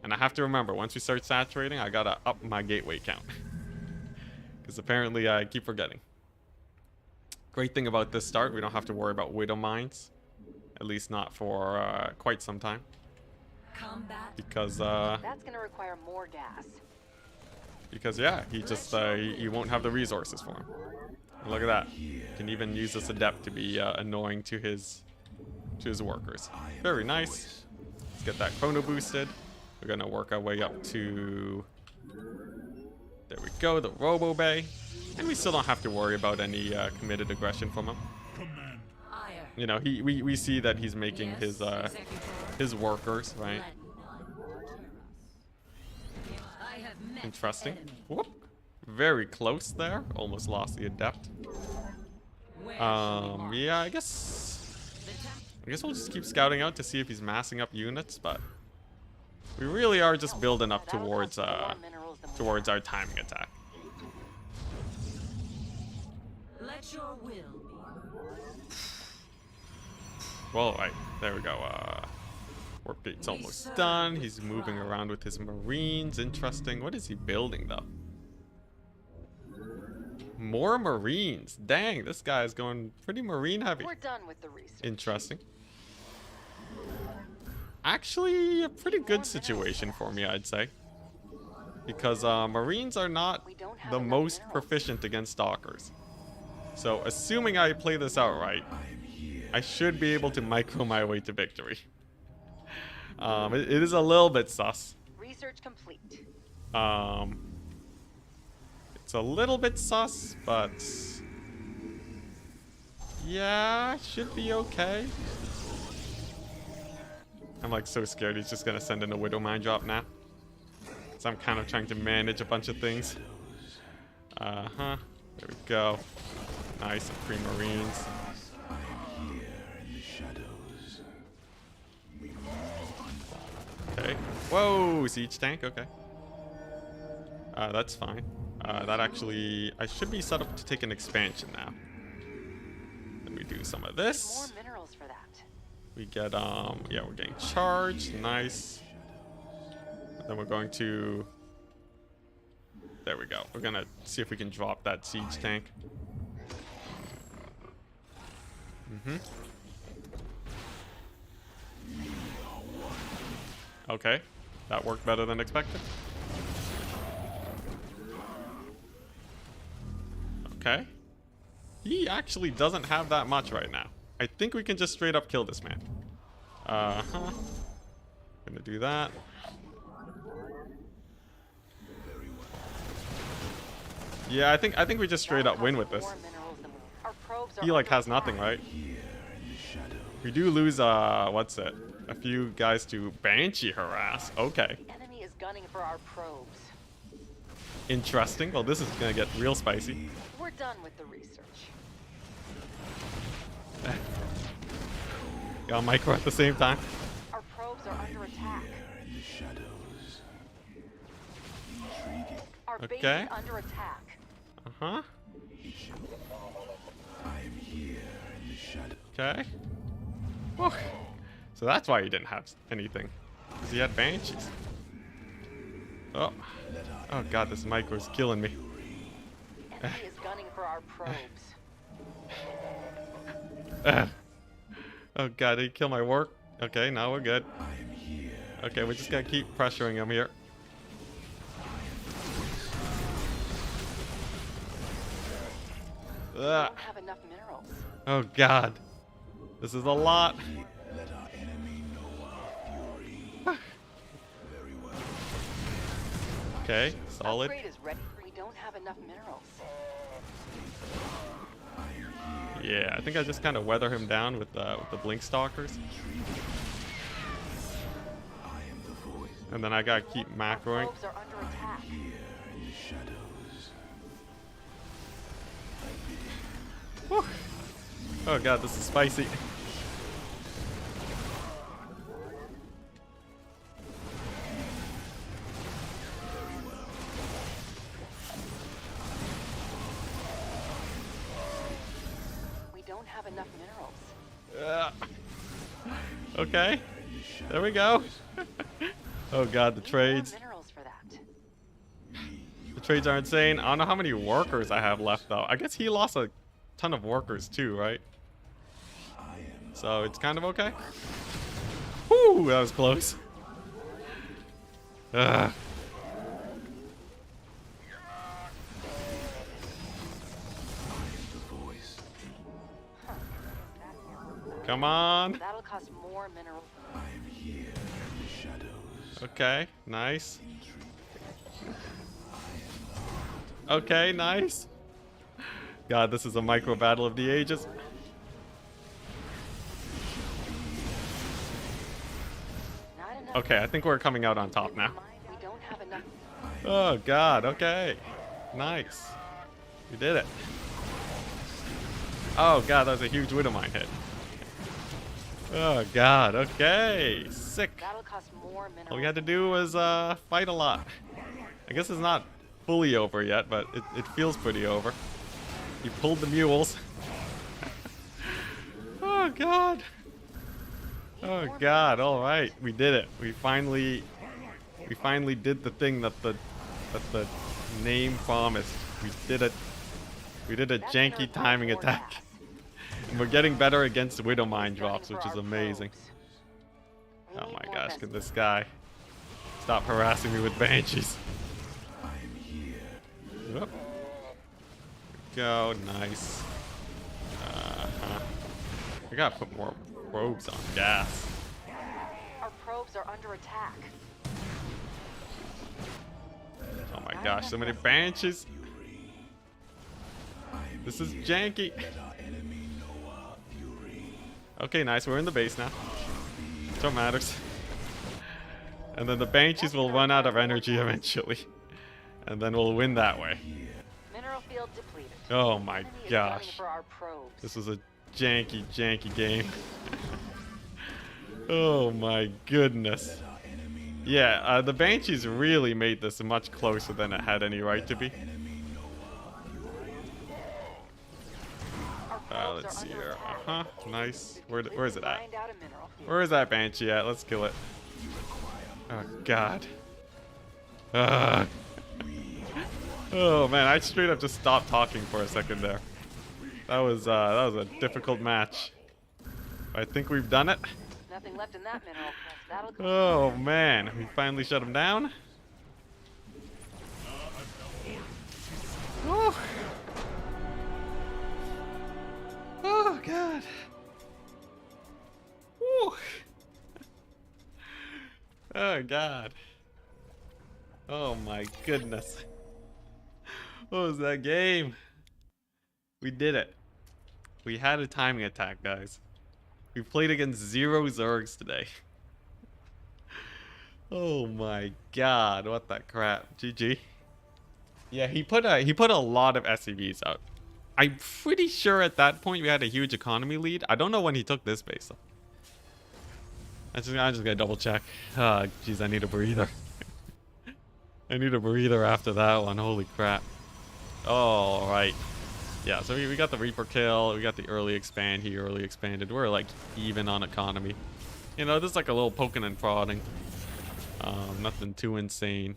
And I have to remember, once we start saturating, I gotta up my gateway count. Because apparently I keep forgetting. Great thing about this start, we don't have to worry about Widow Mines. At least not for quite some time.
Combat.
Because,
That's gonna require more gas.
yeah, he just, he won't have the resources for him. And look at that. Can even use this Adept to be annoying to his workers. Very nice. Let's get that chrono boosted. We're gonna work our way up to, there we go, the Robo Bay. And we still don't have to worry about any committed aggression from him.
Ire.
You know, we see that he's making
Yes, Executor.
his workers, right?
Let none enter us. I have met
Interesting.
the enemy.
Whoop. Very close there. Almost lost the Adept.
Where shall we march?
Yeah, I guess
The ta-
we'll just keep scouting out to see if he's massing up units, but we really are just building up
That'll
towards
cost more minerals than we
towards our timing attack.
Let your will be.
Well, right, there we go. Warp gate's almost done. He's moving around with his Marines. Interesting. What is he building though? More Marines. Dang, this guy's going pretty Marine heavy.
We're done with the research.
Interesting. Actually, a pretty good situation for me, I'd say. Because Marines are not
We don't have
the
enough
most
minerals.
proficient against Stalkers. So, assuming I play this out right, I should be able to micro my way to victory. It is a little bit sus.
Research complete.
It's a little bit sus, but yeah, should be okay. I'm like so scared he's just gonna send in a Widow Mine drop now. So I'm kind of trying to manage a bunch of things. There we go. Nice, 3 Marines. Okay. Whoa, siege tank. Okay. That's fine. That actually, I should be set up to take an expansion now. Then we do some of
More
this.
minerals for that.
We get, yeah, we're getting charged. Nice. Then we're going to, there we go. We're gonna see if we can drop that siege tank. Okay, that worked better than expected. Okay. He actually doesn't have that much right now. I think we can just straight up kill this man. Gonna do that. Yeah, I think we just straight up win with this.
More minerals than we- Our probes are
He like
under
has nothing,
attack.
right? We do lose what's it? A few guys to Banshee harass. Okay.
Enemy is gunning for our probes.
Interesting. Well, this is gonna get real spicy.
We're done with the research.
Got micro at the same time.
Our probes are under attack. Our base
Okay.
is under attack.
Uh-huh. Okay. Whew. So that's why he didn't have anything. Because he had Banshees. Oh. Oh god, this micro's killing me.
Enemy is gunning for our probes.
Oh god, did he kill my work? Okay, now we're good. Okay, we just gotta keep pressuring him here.
We
Ugh.
don't have enough minerals.
Oh god. This is a lot. Okay, solid.
Upgrade is ready. We don't have enough minerals.
Yeah, I think I just kind of weather him down with the blink stalkers. And then I gotta keep
Our
macroing.
probes are under attack.
Whew. Oh god, this is spicy.
enough minerals.
Okay. There we go. Oh god, the
Need
trades.
more minerals for that.
The trades are insane. I don't know how many workers I have left though. I guess he lost a ton of workers too, right? So it's kind of okay. Whew, that was close. Ugh. Come on.
That'll cost more minerals.
I'm here in the shadows.
Okay, nice. Okay, nice. God, this is a micro battle of the ages.
Not enough.
Okay, I think we're coming out on top now.
We don't have enough.
Oh god, okay. Nice. We did it. Oh god, that was a huge Widowmine hit. Oh god, okay. Sick.
That'll cost more minerals.
All we had to do was fight a lot. I guess it's not fully over yet, but it feels pretty over. You pulled the mules. Oh god. Oh god, alright. We did it. We finally did the thing that the name promised. We did it. We did a
That
janky
mineral
timing
more
attack.
gas.
And we're getting better against Widowmine
Nothing
drops,
for
which is
our
amazing.
probes. We
Oh
need
my
more
gosh,
vessels.
can this guy stop harassing me with banshees?
I'm here.
Whoop. Go, nice. Uh-huh. We gotta put more probes on gas.
Our probes are under attack.
Oh my gosh, so many banshees. This is janky.
Our enemy know our fury.
Okay, nice. We're in the base now. That's what matters. And then the banshees will run out of energy eventually. And then we'll win that way.
Mineral field depleted.
Oh my
Enemy is gunning
gosh.
for our probes.
This was a janky, janky game. Oh my goodness. Yeah, the Banshees really made this much closer than it had any right to be.
Our probes
Let's
are
see
under
here.
attack.
Uh-huh, nice. Where is it at?
Mined out a mineral field.
Where is that Banshee at? Let's kill it. Oh god. Ugh. Oh man, I straight up just stopped talking for a second there. That was a difficult match. I think we've done it.
Nothing left in that mineral crust. That'll go.
Oh man, we finally shut him down. Whew. Oh god. Whew. Oh god. Oh my goodness. What was that game? We did it. We had a timing attack, guys. We played against 0 Zergs today. Oh my god, what the crap. GG. Yeah, he put a lot of SCVs out. I'm pretty sure at that point we had a huge economy lead. I don't know when he took this base though. I'm just gonna double check. Jeez, I need a breather. I need a breather after that one. Holy crap. All right. Yeah, so we got the Reaper kill. We got the early expand. He early expanded. We're like even on economy. You know, this is like a little poking and prodding. Nothing too insane.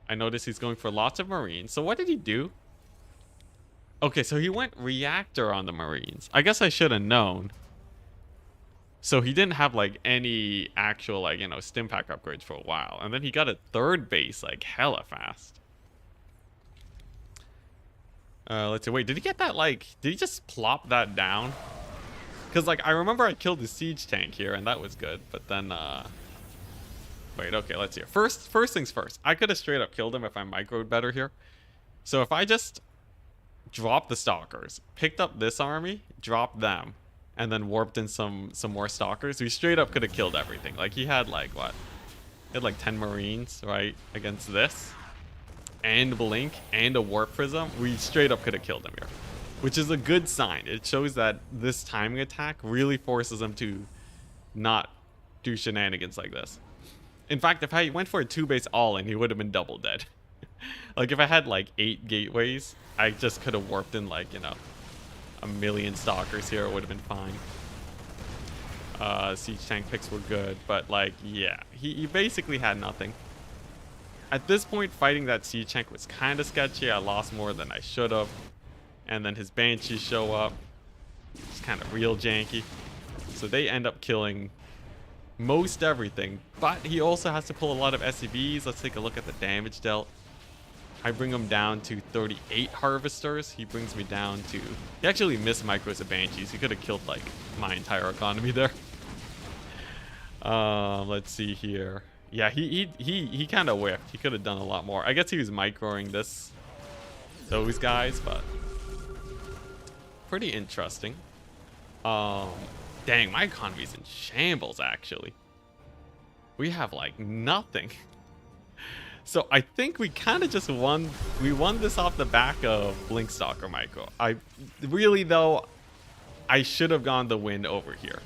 I noticed he's going for lots of Marines. So what did he do? Okay, so he went reactor on the Marines. I guess I should have known. So he didn't have like any actual like, you know, stim pack upgrades for a while. And then he got a third base like hella fast. Let's see. Wait, did he get that like, did he just plop that down? Because like I remember I killed the siege tank here and that was good. But then wait, okay, let's see. First things first. I could have straight up killed him if I microed better here. So if I just dropped the stalkers, picked up this army, dropped them, and then warped in some more stalkers, we straight up could have killed everything. Like he had like what? He had like 10 Marines, right? Against this. And Blink and a Warp Prism. We straight up could have killed him here. Which is a good sign. It shows that this timing attack really forces him to not do shenanigans like this. In fact, if I went for a 2-base all-in, he would have been double dead. Like if I had like 8 gateways, I just could have warped in like, you know, a million stalkers here, it would have been fine. Siege tank picks were good, but like, yeah, he basically had nothing. At this point, fighting that siege tank was kind of sketchy. I lost more than I should have. And then his banshees show up. It's kind of real janky. So they end up killing most everything, but he also has to pull a lot of SCVs. Let's take a look at the damage dealt. I bring him down to 38 harvesters. He brings me down to... He actually missed micros of banshees. He could have killed like my entire economy there. Let's see here. Yeah, he kind of whiffed. He could have done a lot more. I guess he was microing those guys, but pretty interesting. Dang, my economy's in shambles, actually. We have, like, nothing. So I think we kind of just won. We won this off the back of Blinkstalker Micro. Really, though, I should have gone the win over here.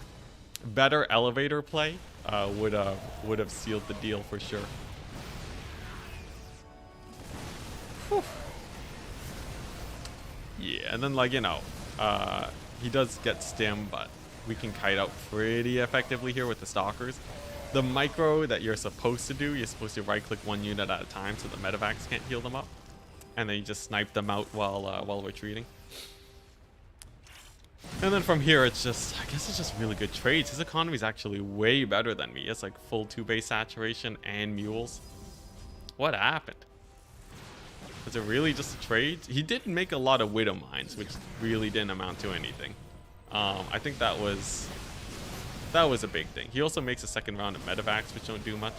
Better elevator play would have sealed the deal for sure. Whew. Yeah, and then, like, you know, he does get stim, but we can kite out pretty effectively here with the stalkers. The micro that you're supposed to do, you're supposed to right click one unit at a time so the medevacs can't heal them up, and then you just snipe them out while retreating. And then from here, it's just, I guess it's just really good trades. His economy is actually way better than me. It's like full 2-base saturation and mules. What happened? Was it really just a trade? He did make a lot of widow mines, which really didn't amount to anything. I think that was a big thing. He also makes a second round of medevacs, which don't do much.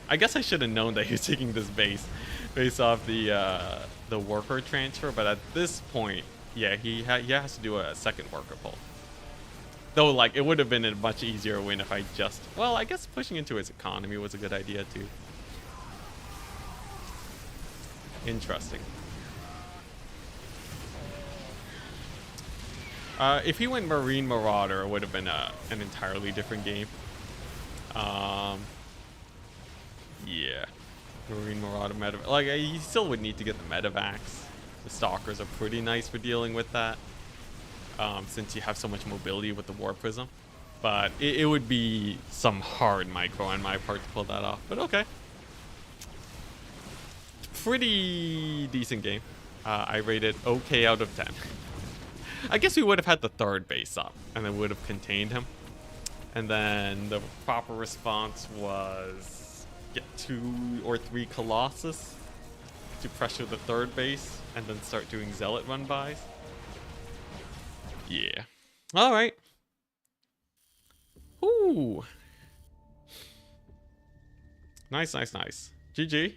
I guess I should have known that he was taking this base based off the worker transfer, but at this point, yeah, he has to do a second worker pull. Though, like, it would have been a much easier win if I just... Well, I guess pushing into his economy was a good idea, too. Interesting. If he went Marine Marauder, it would have been an entirely different game. Yeah. Marine Marauder medevac. Like, he still would need to get the medevacs. The stalkers are pretty nice for dealing with that. Since you have so much mobility with the War Prism. But it would be some hard micro on my part to pull that off. But okay. Pretty decent game. I rated okay out of 10. I guess we would have had the third base up and then would have contained him. And then the proper response was get 2 or 3 Colossus to pressure the third base and then start doing Zealot run-bys. Yeah. All right. Ooh. Nice, nice, nice. GG.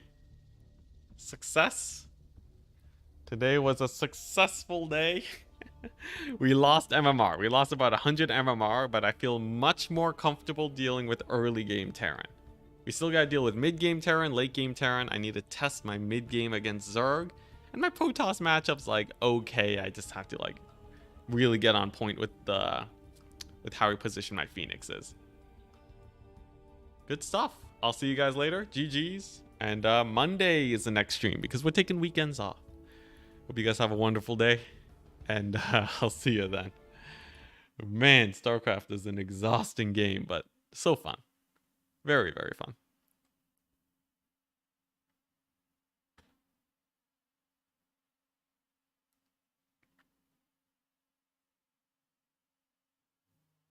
Success. Today was a successful day. We lost MMR. We lost about 100 MMR, but I feel much more comfortable dealing with early game Terran. We still gotta deal with mid game Terran, late game Terran. I need to test my mid game against Zerg. And my Protoss matchup's like okay. I just have to like really get on point with how we position my Phoenixes. Good stuff. I'll see you guys later. GG's. And Monday is the next stream because we're taking weekends off. Hope you guys have a wonderful day. And I'll see you then. Man, StarCraft is an exhausting game, but so fun. Very, very fun.